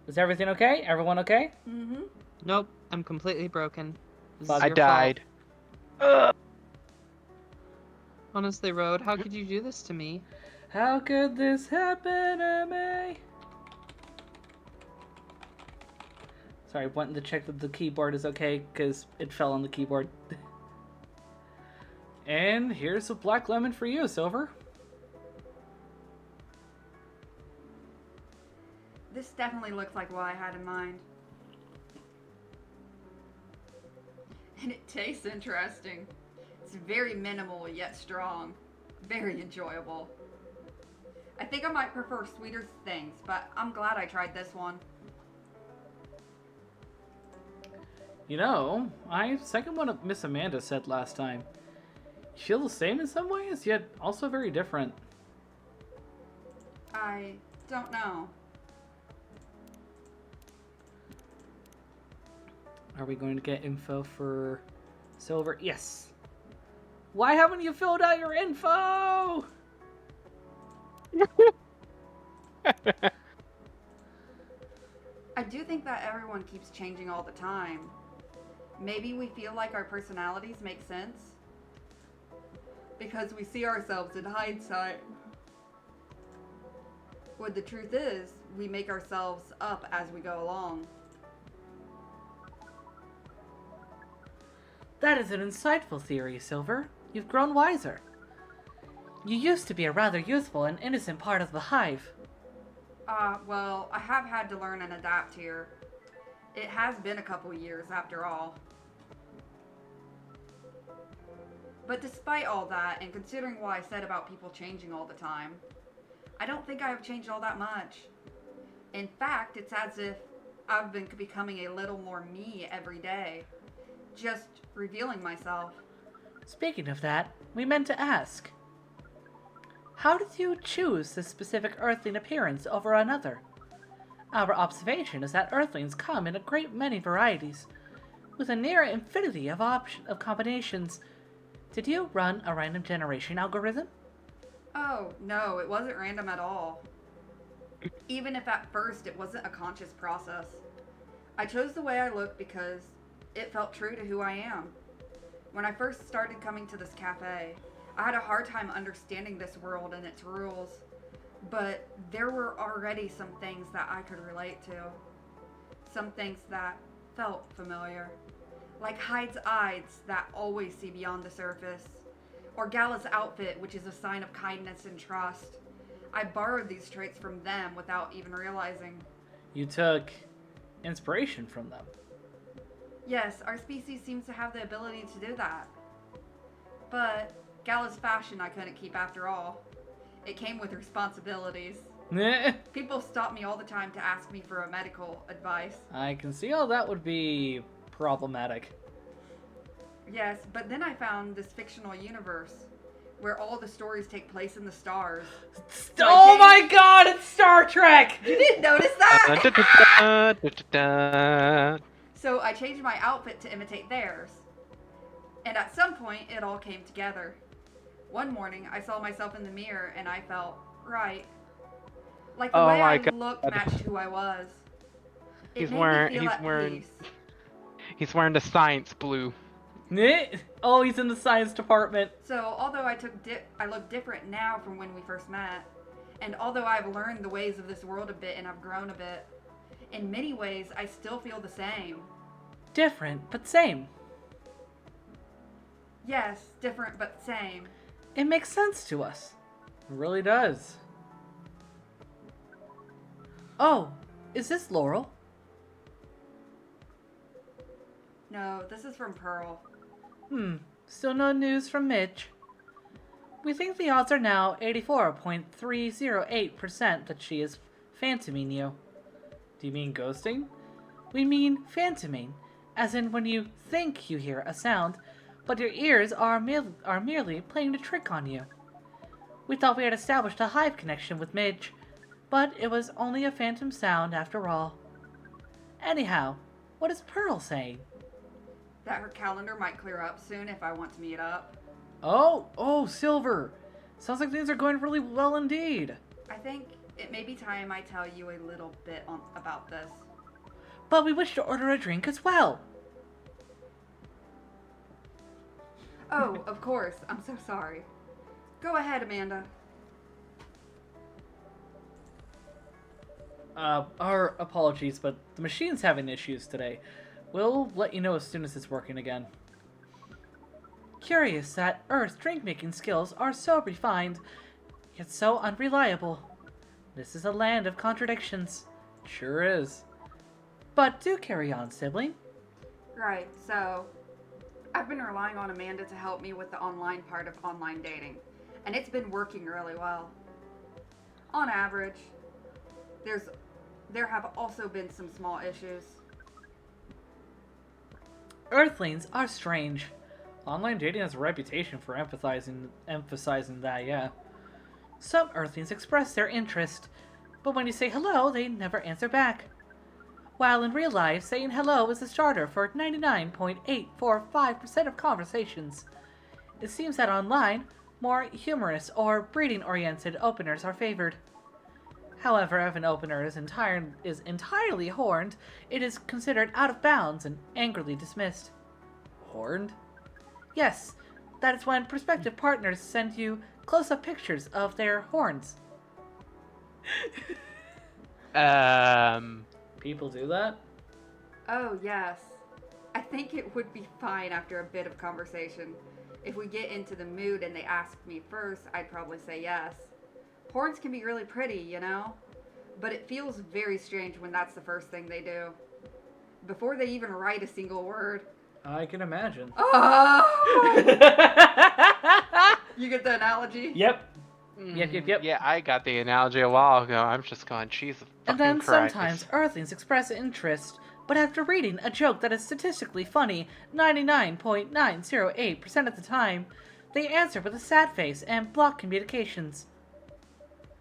Is everything okay? Everyone okay? Mm-hmm. Nope, I'm completely broken. This is Fuck. I your died. fault. Honestly, Road, how could you do this to me? How could this happen to me? Sorry, wanting to check that the keyboard is okay, because it fell on the keyboard. And here's a black lemon for you, Silver. This definitely looks like what I had in mind. And it tastes interesting. It's very minimal yet strong. Very enjoyable. I think I might prefer sweeter things, but I'm glad I tried this one. You know, I second what Miss Amanda said last time. You feel the same in some ways, yet also very different. I don't know. Are we going to get info for Silver? Yes. Why haven't you filled out your info? I do think that everyone keeps changing all the time. Maybe we feel like our personalities make sense because we see ourselves in hindsight. What the truth is, we make ourselves up as we go along. That is an insightful theory, Silver. You've grown wiser. You used to be a rather youthful and innocent part of the hive. Well, I have had to learn and adapt here. It has been a couple years after all. But despite all that, and considering what I said about people changing all the time, I don't think I have changed all that much. In fact, it's as if I've been becoming a little more me every day. Just revealing myself. Speaking of that, we meant to ask. How did you choose this specific earthling appearance over another? Our observation is that earthlings come in a great many varieties, with a near infinity of combinations. Did you run a random generation algorithm? Oh, no, it wasn't random at all. Even if at first it wasn't a conscious process. I chose the way I look because it felt true to who I am. When I first started coming to this cafe, I had a hard time understanding this world and its rules, but there were already some things that I could relate to. Some things that felt familiar. Like Hyde's eyes that always see beyond the surface. Or Gala's outfit, which is a sign of kindness and trust. I borrowed these traits from them without even realizing. You took inspiration from them. Yes, our species seems to have the ability to do that. But Gala's fashion I couldn't keep after all. It came with responsibilities. People stop me all the time to ask me for a medical advice. I can see how that would be problematic. Yes, but then I found this fictional universe where all the stories take place in the stars. Oh my god, it's Star Trek! You didn't notice that? So I changed my outfit to imitate theirs. And at some point, it all came together. One morning, I saw myself in the mirror and I felt right. Like the way I looked matched who I was. It made me feel at peace. He's wearing the science blue. Oh, he's in the science department. So, although I look different now from when we first met, and although I've learned the ways of this world a bit and I've grown a bit, in many ways, I still feel the same. Different, but same. Yes, different but same. It makes sense to us. It really does. Oh, is this Laurel? No, this is from Pearl. Still no news from Mitch. We think the odds are now 84.308% that she is phantoming you. Do you mean ghosting? We mean phantoming, as in when you think you hear a sound, but your ears are merely playing a trick on you. We thought we had established a hive connection with Midge, but it was only a phantom sound after all. Anyhow, what is Pearl saying? That her calendar might clear up soon if I want to meet up. Oh, Silver. Sounds like things are going really well indeed. I think it may be time I tell you a little bit about this. But we wish to order a drink as well. Oh, of course. I'm so sorry. Go ahead, Amanda. Our apologies, but the machine's having issues today. We'll let you know as soon as it's working again. Curious that Earth's drink-making skills are so refined, yet so unreliable. This is a land of contradictions. Sure is. But do carry on, sibling. Right, so I've been relying on Amanda to help me with the online part of online dating, and it's been working really well. On average, there have also been some small issues. Earthlings are strange. Online dating has a reputation for emphasizing that, yeah. Some Earthlings express their interest, but when you say hello, they never answer back. While in real life, saying hello is the starter for 99.845% of conversations. It seems that online, more humorous or breeding-oriented openers are favored. However, if an opener is entirely horned, it is considered out of bounds and angrily dismissed. Horned? Yes, that is when prospective partners send you close-up pictures of their horns. People do that? Oh, yes. I think it would be fine after a bit of conversation. If we get into the mood and they ask me first, I'd probably say yes. Horns can be really pretty, you know? But it feels very strange when that's the first thing they do. Before they even write a single word. I can imagine. Oh! You get the analogy? Yep. Yep. Yeah, I got the analogy a while ago. I'm just going, Jesus fucking And then Christ. sometimes Earthlings express interest, but after reading a joke that is statistically funny 99.908% of the time, they answer with a sad face and block communications.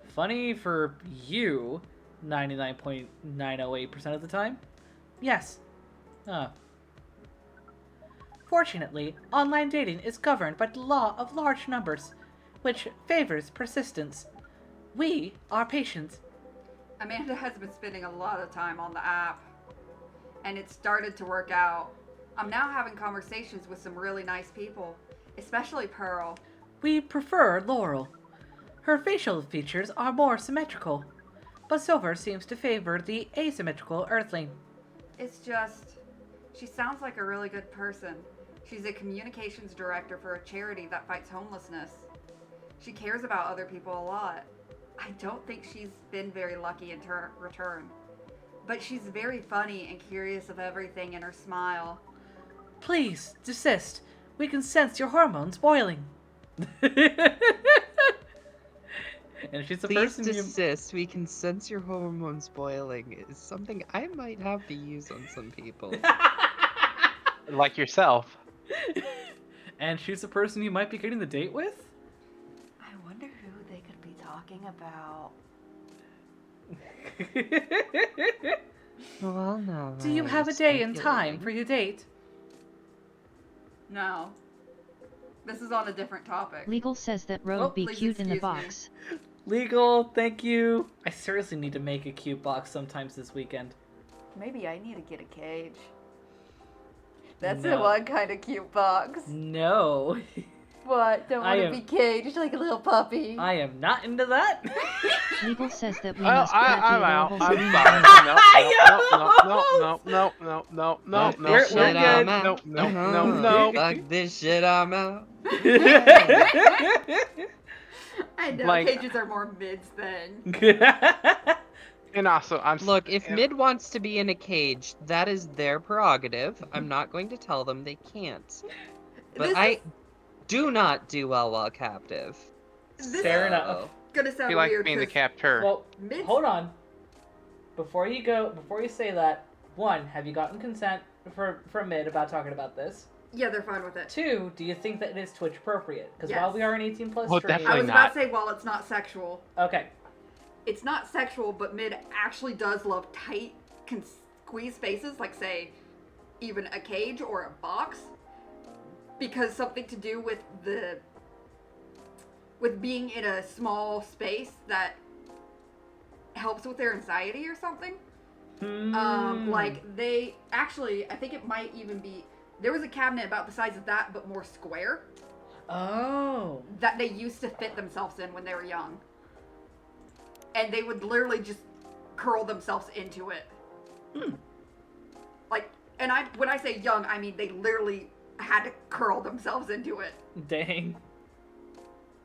Funny for you 99.908% of the time? Yes. Fortunately, online dating is governed by the law of large numbers, which favors persistence. We are patient. Amanda has been spending a lot of time on the app, and it started to work out. I'm now having conversations with some really nice people, especially Pearl. We prefer Laurel. Her facial features are more symmetrical, but Silver seems to favor the asymmetrical Earthling. It's just, she sounds like a really good person. She's a communications director for a charity that fights homelessness. She cares about other people a lot. I don't think she's been very lucky in return. But she's very funny and curious of everything in her smile. Please, desist. We can sense your hormones boiling. And she's the Please person desist. We can sense your hormones boiling is something I might have to use on some people. Like yourself. And she's the person you might be getting the date with? I wonder who they could be talking about. Well, no. Do you have a day and time for your date? No. This is on a different topic. Legal says that Roe Oh, be please cute in the excuse me. box. Legal, thank you. I seriously need to make a cute box sometimes this weekend. Maybe I need to get a cage. That's No. the one kind of cute box. No. What? Don't I want to am- be caged like a little puppy. I am not into that. Legal says that we Well, must put I'm the out. adorable I'm Selena sorry. No. Fuck We're this shit, good. I'm out. No. Fuck this shit, I'm out. I know Like- cages are more mids than. And also, Look, if Mid wants to be in a cage, that is their prerogative. I'm not going to tell them they can't. But This I do not do well while captive. This Fair is enough. gonna sound he likes weird. being the 'cause captor. Well, mids- hold on. Before you say that, one, have you gotten consent from Mid about talking about this? Yeah, they're fine with it. 2, do you think that it is Twitch appropriate? Because Yes. while we are an 18 plus Well, stream... definitely I was about to say, while it's not sexual, Okay. it's not sexual, but Mid actually does love tight, squeeze spaces, like, say, even a cage or a box, because something to do with being in a small space that helps with their anxiety or something. Like, they actually, I think it might even be, there was a cabinet about the size of that, but more square. Oh. That they used to fit themselves in when they were young. And they would literally just curl themselves into it. Like, and when I say young, I mean they literally had to curl themselves into it. Dang.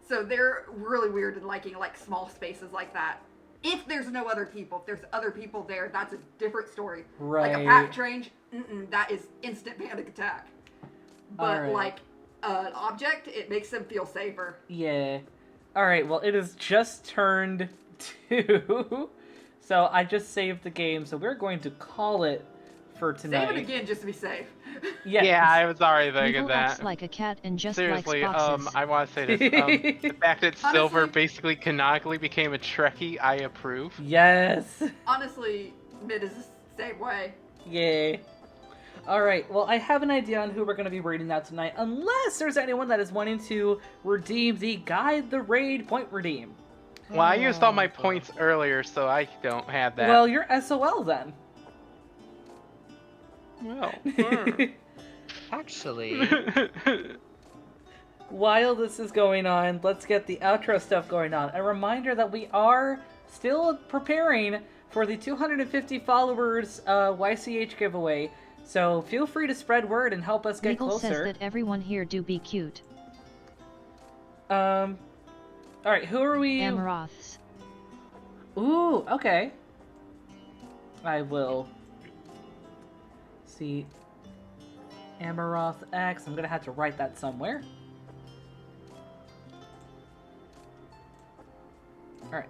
So they're really weird in liking, like, small spaces like that. If there's no other people, if there's other people there, that's a different story. Right. Like a pack train, that is instant panic attack. But Alright. like an object, it makes them feel safer. Yeah. Alright, well, it has just turned 2. So I just saved the game, so we're going to call it for tonight. Save it again just to be safe. Yes. Yeah, I was already thinking Legal acts that. like a cat and just Seriously, likes boxes. I want to say this. The fact that Silver Honestly- basically canonically became a Trekkie, I approve. Yes. Honestly, Mid is the same way. Yay. Alright, well, I have an idea on who we're going to be reading out tonight, unless there's anyone that is wanting to redeem the Guide the Raid point redeem. Well, I used all my points earlier, so I don't have that. Well, you're SOL then. Well, Actually, While this is going on, let's get the outro stuff going on. A reminder that we are still preparing for the 250 followers YCH giveaway, so feel free to spread word and help us get Legal closer. says that everyone here do be cute. Alright, who are we? Amaroths. Ooh, okay. I will see Amaroth X. I'm gonna have to write that somewhere. Alright.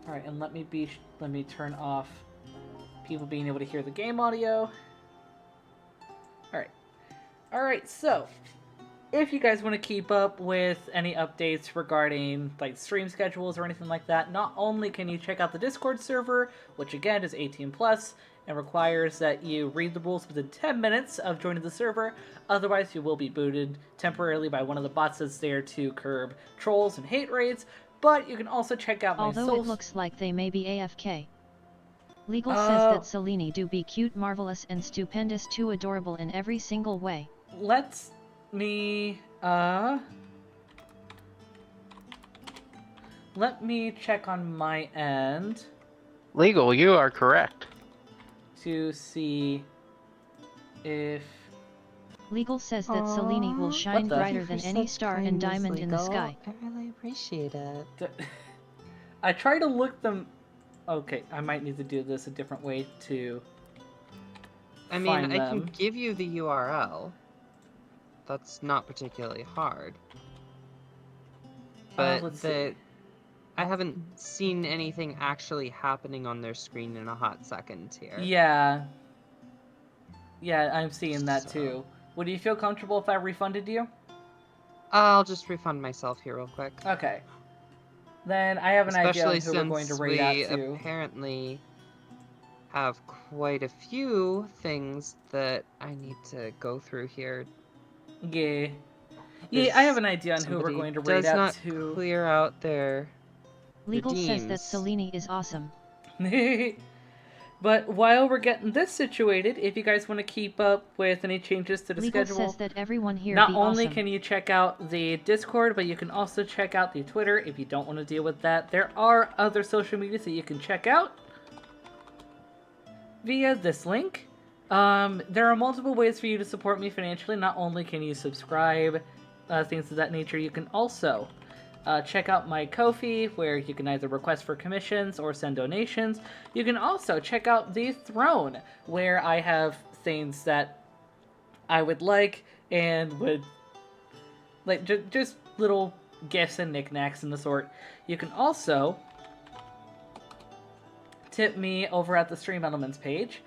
Alright, and let me turn off people being able to hear the game audio. Alright. Alright, so if you guys want to keep up with any updates regarding like stream schedules or anything like that, not only can you check out the Discord server, which again is 18+ and requires that you read the rules within 10 minutes of joining the server, otherwise you will be booted temporarily by one of the bots that's there to curb trolls and hate raids, but you can also check out my Although it looks like they may be AFK. Legal says Oh. that Selene do be cute, marvelous, and stupendous too adorable in every single way. Let me check on my end Legal, you are correct. to see if Legal says that Selene will shine the- brighter than any star and diamond in the sky. I really appreciate it. I try to look them. Okay, I might need to do this a different way to. I mean, find I them. can give you the URL. That's not particularly hard. But let's see. I haven't seen anything actually happening on their screen in a hot second here. Yeah. Yeah, I'm seeing that So- too. Would you feel comfortable if I refunded you? I'll just refund myself here real quick. Okay. Then I have an idea on Especially who we're going to since rate we out to. apparently have quite a few things that I need to go through here. Yeah. Yeah, I have an idea on who we're Somebody going to rate does out not to. clear out their Legal says that redeems. Selene is awesome. But while we're getting this situated, if you guys want to keep up with any changes to the Legal schedule, says that everyone here not be only awesome. can you check out the Discord, but you can also check out the Twitter if you don't want to deal with that. There are other social medias that you can check out via this link. There are multiple ways for you to support me financially. Not only can you subscribe, things of that nature, you can also check out my Ko-fi, where you can either request for commissions or send donations. You can also check out the Throne, where I have things that I would like and would like just little gifts and knickknacks and the sort. You can also tip me over at the Stream Elements page.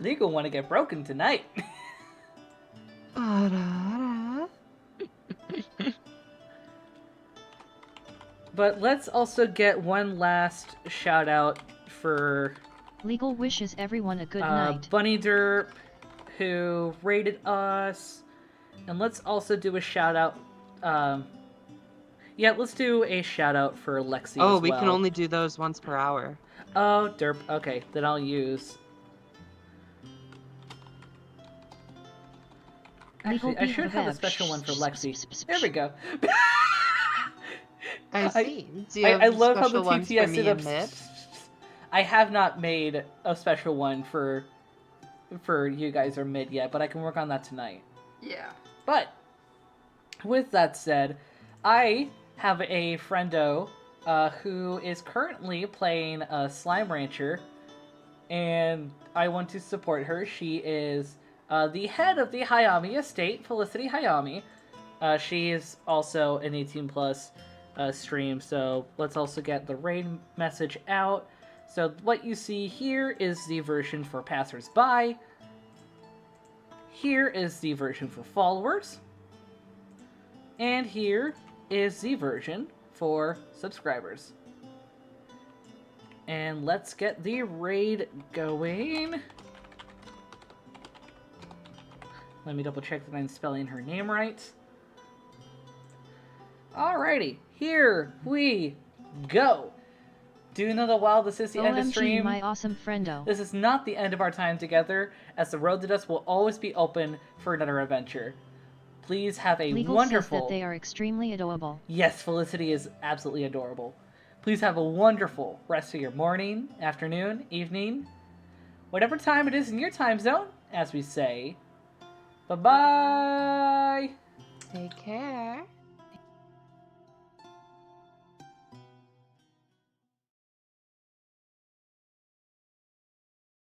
Legal want to get broken tonight. But let's also get one last shout out for Legal wishes everyone a good night. Bunny Derp, who rated us. And let's also do a shout out. Yeah, let's do a shout out for Lexi Oh, as we well. can only do those once per hour. Oh, derp. Okay, then I'll use. Actually, I should have a special one for Lexi. There we go. I see. Do you have I love how the special ones for TTS me did and a. Mid? I have not made a special one for you guys or Mid yet, but I can work on that tonight. Yeah. But with that said, I have a friendo who is currently playing Slime Rancher, and I want to support her. She is the head of the Hayami estate, Felicity Hayami. She is also an 18+ stream, so let's also get the raid message out. So what you see here is the version for passersby. Here is the version for followers. And here is the version for subscribers. And let's get the raid going. Let me double check that I'm spelling her name right. Alrighty, here we go. Do you know the while this is the end of OMG, stream? my awesome friendo. This is not the end of our time together, as the road to dust will always be open for another adventure. Please have a Legal wonderful... says that they are extremely adorable. Yes, Felicity is absolutely adorable. Please have a wonderful rest of your morning, afternoon, evening, whatever time it is in your time zone, as we say. Bye-bye! Take care.